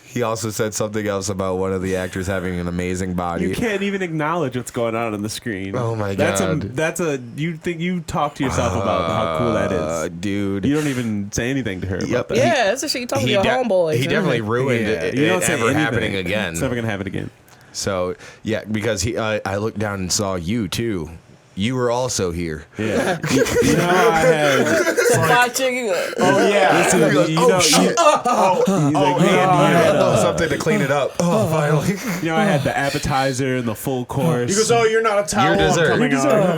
He also said something else about one of the actors having an amazing body. You can't even acknowledge what's going on the screen. Oh my That's god. you talk to yourself about how cool that is. Dude. You don't even say anything to her about that. yeah, that's the shit you talking to your homeboys. He definitely ruined it, You don't say ever anything. happening again. It's never gonna happen again. So yeah, because I looked down and saw you too. You were also here. Yeah. you know how I had. watching. Oh yeah. Listen, you know, Something to clean it up. Oh, finally. you know, I had the appetizer and the full course. He goes, oh, you're not a towel. Your dessert. I'm coming on.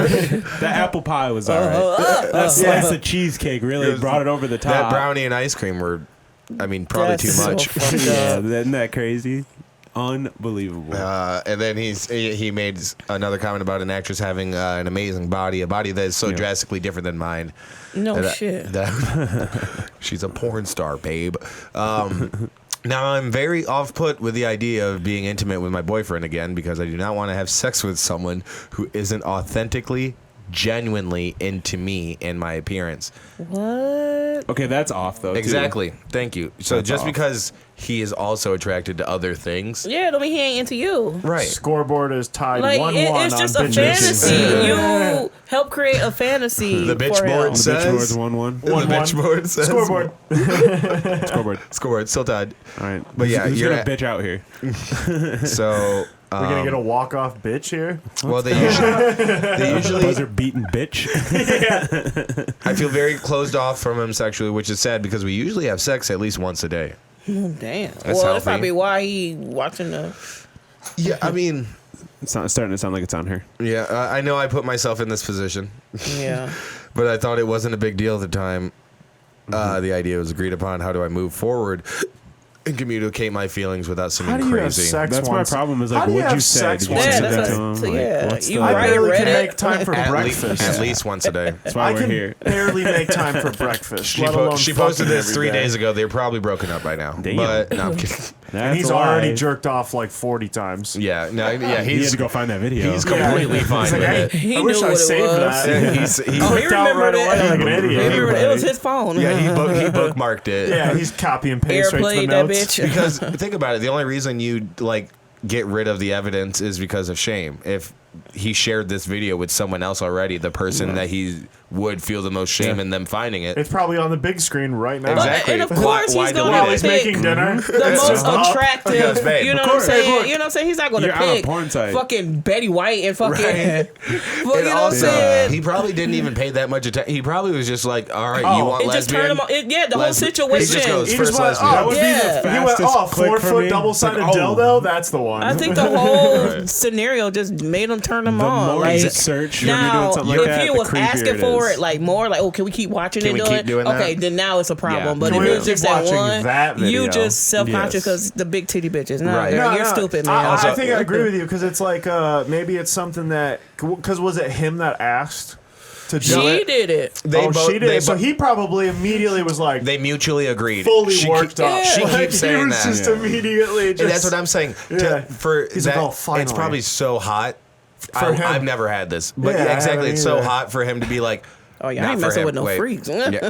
The apple pie was alright. That slice of cheesecake really brought it over the top. That brownie and ice cream were, I mean, probably That's too so much. fucked Yeah, up. isn't that crazy? Unbelievable. And then he made another comment about an actress having an amazing body, a body that is so drastically different than mine. No that- shit. that- she's a porn star, babe. Now I'm very off-put with the idea of being intimate with my boyfriend again because I do not want to have sex with someone who isn't authentically, genuinely into me and my appearance. What? Okay, that's off though. too. Exactly. Thank you. So That's just off. because he is also attracted to other things, Yeah, don't mean he ain't into you. right? Scoreboard is tied Like 1-1 it's on just a bitches. fantasy. You help create a fantasy. The bitch for him. board The says. bitch board's 1-1. The bitch board says. Scoreboard. Scoreboard. Scoreboard. Still tied. All right. But yeah, who's you're gonna at- bitch out here? So. We're gonna get a walk-off bitch here. Well, they usually Buzzer beating bitch. I feel very closed off from him sexually, which is sad because we usually have sex at least once a day. Damn. That's Well, healthy. that's probably why he watching the. Yeah, I mean, It's not starting to sound like it's on her. yeah, I know I put myself in this position, Yeah. but I thought it wasn't a big deal at the time. The idea was agreed upon. How do I move forward and communicate my feelings without How seeming do you have crazy? sex That's once? my problem. Is How like do you what you have said. sex Did you once say a that day? to him? So, Like, yeah, what's you the- I right, barely can Reddit. make time for breakfast. At least once a day. That's why I we're can here. barely make time for breakfast. let alone She posted fucking this every 3 day. days ago. They're probably broken up by now. Damn. But no, I'm kidding. And he's already jerked off like 40 times. Yeah, no, yeah, he had to go find that video. He's completely fine with it. He I wish knew I what it saved was. that. Yeah, he clicked out right away like an idiot. It was his phone. Yeah, he bookmarked it. Yeah, he's copy and paste right to the Airplayed that notes. bitch. Because think about it, the only reason you like get rid of the evidence is because of shame. If he shared this video with someone else already, the person that he would feel the most shame in them finding it. It's probably on the big screen right now. Exactly. And of course Why he's delete going it? to He's pick making dinner. the most attractive. Because, babe, you know of what I'm course. saying? Hey, look. You know what I'm saying? He's not going to You're on a pick porn site. fucking Betty White and fucking. Right. Well, you know what I'm saying? He probably didn't even pay that much attention. He probably was just like, all right, you want It just turned him on. The whole situation. He just goes, He first just went, lesbian. That would be the Yeah. He went, fastest click for 4-foot me. double-sided Like, dildo? That's the one. I think the whole scenario just made him turn him The on. more Like, you search when you're doing now, something like if that, he the was creepier asking it for is. it, like more, like, oh, can we keep watching Can and we doing keep it? doing that? Okay, then now it's a problem. Yeah. But Can if we it was keep just that watching one, that video? you just self-conscious Yes. because the big titty bitches. No, Right. you're stupid, man. I think I agree with you because it's like maybe it's something that because was it him that asked to do She it? did it. She did it. So he probably immediately was like They mutually agreed. fully She worked up. She Like, keeps saying he was that. just immediately. And that's what I'm saying. Yeah. For He's that, like, oh, finally. it's probably so hot. For him. I've never had this, but Yeah, I exactly, haven't it's so either. hot for him to be like. Oh, yeah, I not ain't for messing him. with no Wait. freaks. Yeah.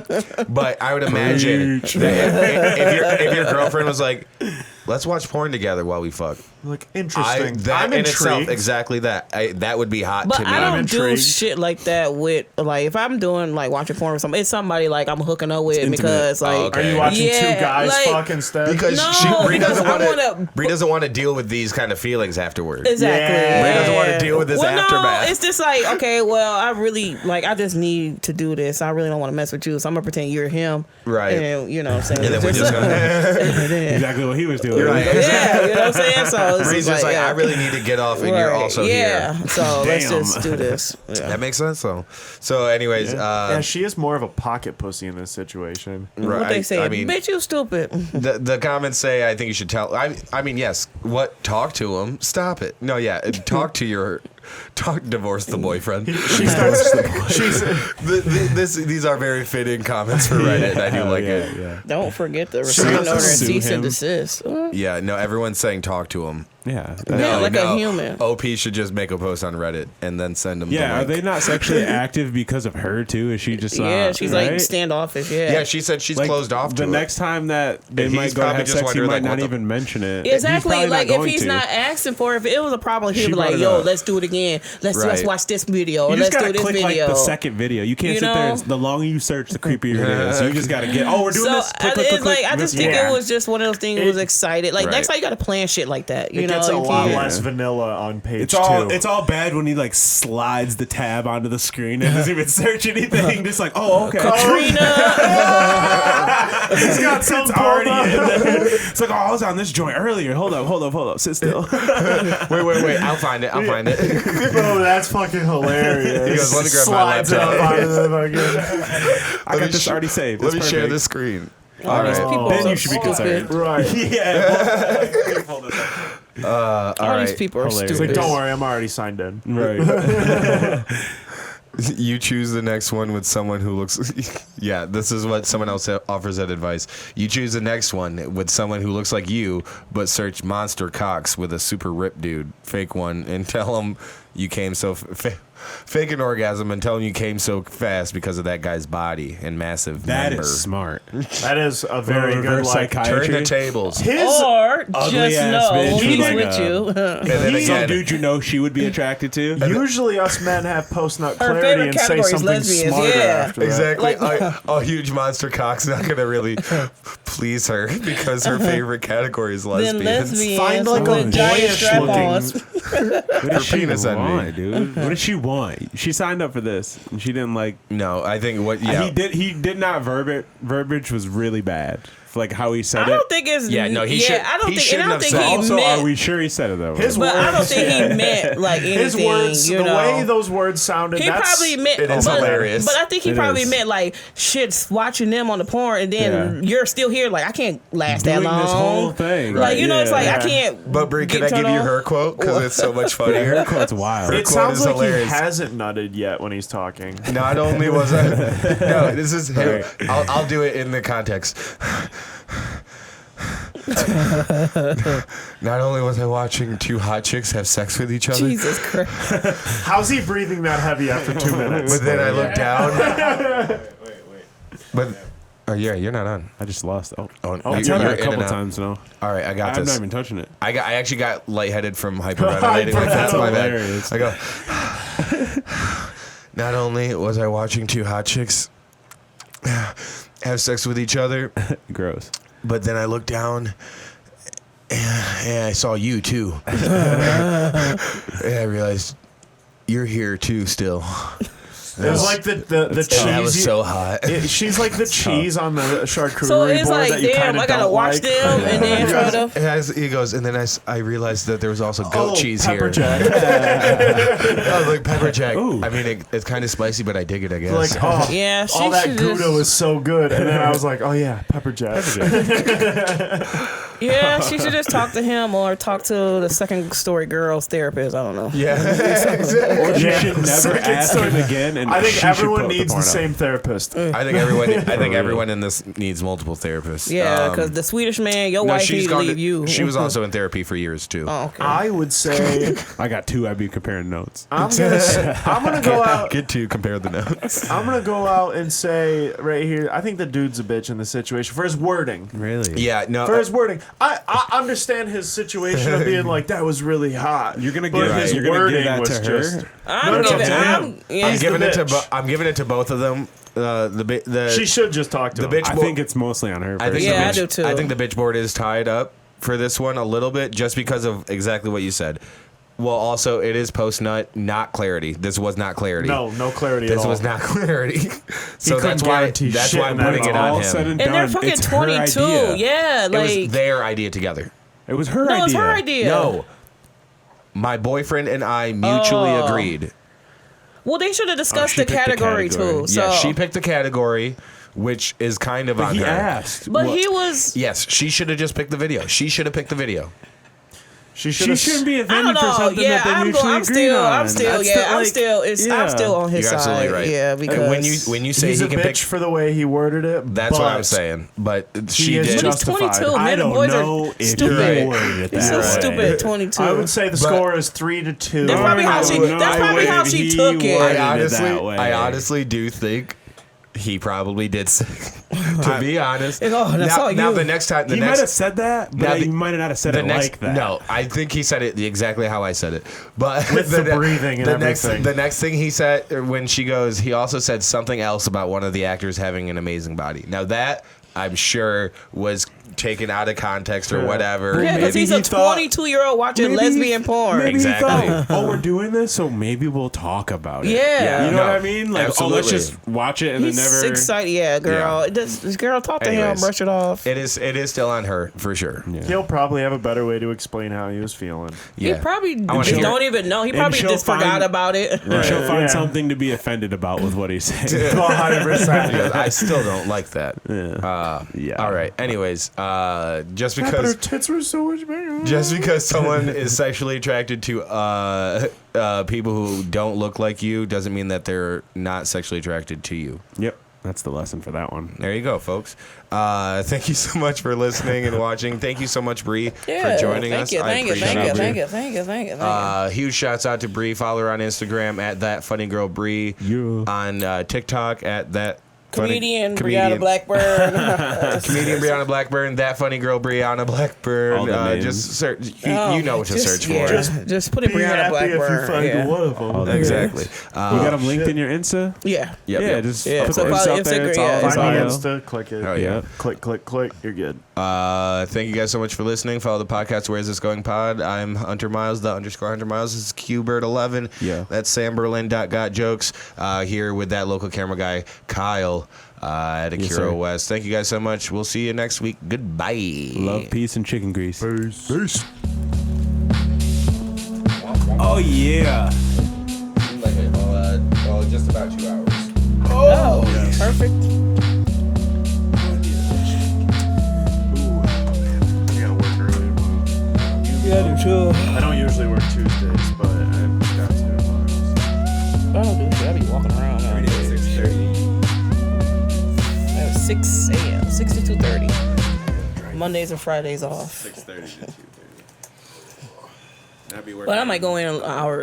But I would imagine that if your girlfriend was like, let's watch porn together while we fuck. Like interesting. That I'm in intrigued. itself, exactly that. That would be hot But to me. I don't do intrigued. shit like that with, like, if I'm doing, like, watching porn with somebody, it's somebody, like, I'm hooking up with intimate. because, like, Oh, okay. Are you watching Yeah, two guys like- fuck instead? Because No, Bree because doesn't I want to. wanna- Bree doesn't want to deal with these kind of feelings afterwards. Exactly. Yeah. Bree doesn't want to deal with this Well, aftermath. no, it's just like, okay, well, I really, like, I just need to do this. I really don't want to mess with you, so I'm going to pretend you're him. Right. And, you know what I'm saying? And then we're just gonna. Exactly what he was doing. You're right. Yeah, you know what I'm saying? So it's Bree's just like, yeah. I really need to get off, and you're Right. also yeah. here. So let's Damn. just do this. Yeah. That makes sense, though. So, anyways, yeah, she is more of a pocket pussy in this situation. right, What they say? I mean, Bitch, you stupid. the comments say, I think you should tell. I mean, yes. What? Talk to him. Stop it. No, yeah. Talk to your. Divorce the boyfriend. She starts. These are very fitting comments for Reddit, and I do like it. Yeah. Don't forget the Sue- restraining order and sue cease and him. desist. Yeah, no, everyone's saying talk to him. Yeah. Yeah, like a human. OP should just make a post on Reddit and then send him. Yeah, the are link. they not sexually active because of her too? Is she just Yeah, she's like right? standoffish. Yeah. Yeah, she said she's Like, closed off to the it. next time that they And might he's go to probably have just sex, he wondering, might like, not what the- even mention it. He's Exactly. probably Like not if going he's to. not asking for it, if it was a problem, he'd She be brought like, it "Yo, up. let's do it again. Let's Right. watch this video. Or You let's just do gotta this click video." like the second video. You can't You sit there. know? And, the longer you search, the creepier it is. So you just gotta get. Oh, we're doing So this. Click, click, it's click, click. like I just think Yeah. it was just one of those things. It was excited. Like Right. next time you got to plan shit like that. You It know, gets a you lot can't- less vanilla on page It's all 2. it's all bad when he like slides the tab onto the screen and doesn't even search anything. Just like, oh, okay. He's got some It's already in there. It's like, oh, I was on this joint earlier. Hold up. Sit still. Wait. I'll find it. Oh, that's fucking hilarious. He goes, "Let me grab my Slides it up laptop." onto the fucking- I got this already saved. Let me It's share perfect. this screen. All these people Then are you should be stupid. concerned. Right. Yeah. All these people are Hilarious. stupid. Like, don't worry, I'm already signed in. Right. You choose the next one with someone who looks. Yeah, this is what someone else offers that advice. You choose the next one with someone who looks like you, but search monster cocks with a super ripped dude, fake one, and tell him you came so. Fake an orgasm and tell him you came so fast because of that guy's body and massive That member. is smart. That is a very good Reverse like psychiatry. Turn the tables. his. Or Ugly just ass know bitch he's with, like, with you. And then Some again, dude you know she would be attracted to. Usually, us men have post nut Her clarity favorite and say category is something lesbians, smarter yeah. after that. exactly. Like- a huge monster cock's not going to really please her because her favorite category is Then lesbians. lesbians Find, like, with a giant boyish strap-ons. What does she penis envy. want, dude? What does she want? She signed up for this, and she didn't like. No, I think what. Yeah, He did not verbiage was really bad. For like how he said I it. don't think it's. Yeah, no, he should- I don't he think. And I shouldn't don't have think said- he Also, meant. are we sure he said it though? His But I don't words, think he meant like anything. his words, you the know. way those words sounded, He that's, probably meant, it is but, hilarious. but I think he It probably is. meant like shit's watching them on the porn, and then you're still here. Like I can't last that Doing long. this whole thing. Like you know, it's like Yeah. I can't. But Brie, can I get give turned you on. her quote because it's so much Her funnier? quote's wild. It quote sounds is like hilarious. he hasn't nutted yet when he's talking. Not only was I, no, this is him. I'll do it in the context. Not only was I watching two hot chicks have sex with each other, Jesus Christ. How's he breathing that heavy after 2 minutes? but then I looked down. Wait. But yeah, you're not on. I just lost. Oh, you're you're in a couple and out. times now. All right, I got I'm this. not even touching it. I actually got lightheaded from hyperventilating. Like, that's my bad. Hilarious. I go. Not only was I watching two hot chicks have sex with each other, Gross. but then I looked down and I saw you too. And I realized you're here too still. It was like the cheese. That was so hot. She's like the cheese on the charcuterie So it's board like, that you damn, kind of I gotta don't watch like. them and then try to. He goes, and then I realized that there was also goat cheese pepper here. jack. I was like, pepper jack. Ooh. I mean, it's kind of spicy, but I dig it, I guess. Like, oh, Yeah, she all that should Gouda just- was so good. And then I was like, oh yeah, pepper jack. Yeah, she should just talk to him or talk to the second story girl's therapist. I don't know. yeah. Or she Yeah. should never Second ask story. him again. And I think she should everyone put needs the porn same therapist. I think everyone in this needs multiple therapists. Yeah, because the Swedish man, your no, wife she's need to gone leave you. She was also in therapy for years too. Oh, okay. I would say up. I got two. I'd be comparing notes. I'm gonna go out. Get to compare the notes. I'm gonna go out and say right here. I think the dude's a bitch in this situation for his wording. Really? Yeah, no. For his wording, I understand his situation of being like that was really hot. You're gonna but give his you're gonna wording give that was to her. just. I'm No, giving. damn. Yeah. He's I'm the giving bitch. I'm giving it to both of them. The She should just talk to the him. bitch. I think it's mostly on her. I think Yeah, the I bitch, do too. I think the bitch board is tied up for this one a little bit just because of exactly what you said. Well, also it is post nut, not clarity. This was not clarity. No clarity at This all. was not clarity. So couldn't that's why guarantee that's shit why I'm in that putting it all on said him. and And they're done, fucking it's her 22. idea. Yeah, It like was their idea together. It was her no, idea. it's her idea. No. My boyfriend and I mutually Oh. agreed. Well, they should have discussed she the picked the category category. too. So, Yeah, she picked the category, which is kind of But on he her. asked. but What- he was. Yes, she should have just picked the video. She should have picked the video. She should She have. shouldn't be I offended don't for know. something Yeah, that they I'm mutually going. agreed on. I'm still. That's Yeah, the, I'm like- still. I'm still on his You're side. absolutely right. Yeah, because And when you say He's he a can bitch pick, for the way he worded it. that's what I'm but saying. But she is did. But he's justified. 22. I Man, the don't boys know are if stupid. you worded it He's that so way. stupid at 22. I would say the But- score is 3-2. That's probably how she. No, That's I probably how wouldn't. she He took it. worded I honestly do think he probably did. To be honest, that's all now you. the next time, He might have said that, Now but the- he might not have said the it next, like that. No, I think he said it exactly how I said it. But With the breathing and everything. The next thing he said when she goes, he also said something else about one of the actors having an amazing body. Now that I'm sure was taken out of context or whatever. Yeah, because Maybe he's a he thought- 22-year-old watching Maybe he- lesbian porn. Maybe Exactly. he thought, oh, we're doing this, so maybe we'll talk about it. Yeah. You know No, what I mean? Like, absolutely. let's just watch it and He's then never. excited. Yeah, girl. This girl talk to him, Anyways. brush it off. It is still on her for sure. He'll probably have a better way to explain how he was feeling. He Yeah. probably wanna just hear- don't even know. He And probably she'll just forgot find- about it. And she'll find Yeah. something to be offended about with what he's saying. 100%. Because I still don't like that. Yeah. All right. Anyways, just Yeah, but her because tits were so much bigger. just because someone is sexually attracted to people who don't look like you doesn't mean that they're not sexually attracted to you. Yep. That's the lesson for that one. There you go, folks. Thank you so much for listening and watching. Thank you so much, Bree, Yeah, for joining us. I Thank you. appreciate it. Huge shouts out to Bree. Follow her on Instagram at @ThatFunnyGirlBree. Yeah. On TikTok at that. Comedian Brianna Blackburn. Comedian Brianna Blackburn, that funny girl Brianna Blackburn. All the names. Just search. You know what to search for. Yeah, just put it Be Brianna happy if you Blackburn. find Yeah. one of them. All the Exactly. You got them linked in your Insta? Yeah. Yep, Yeah, yep. just Yeah, put so the follow links out there. It's Instagram, all yeah, in it's Find me bio. Insta, click it. Oh, yeah. Click, click, click. You're good. Thank you guys so much for listening. Follow the podcast. Where is this going? Pod. I'm Hunter Miles. The _ Hunter Miles. This is QBird11. Yeah. That's SamBerlin.GotJokes. Here with that local camera guy Kyle at Akira sir. West. Thank you guys so much. We'll see you next week. Goodbye. Love, peace, and chicken grease. Peace. Oh, yeah. Like just about 2 hours. Oh, perfect. I gotta work early tomorrow. Yeah, I do too. I don't usually work Tuesdays, but I've got to tomorrow. I don't do shit. I be walking around now. 6:30. 6 a.m. 6 to 2:30. Mondays and Fridays off. 6:30 to 2:30. That'd be working. But I might go in an hour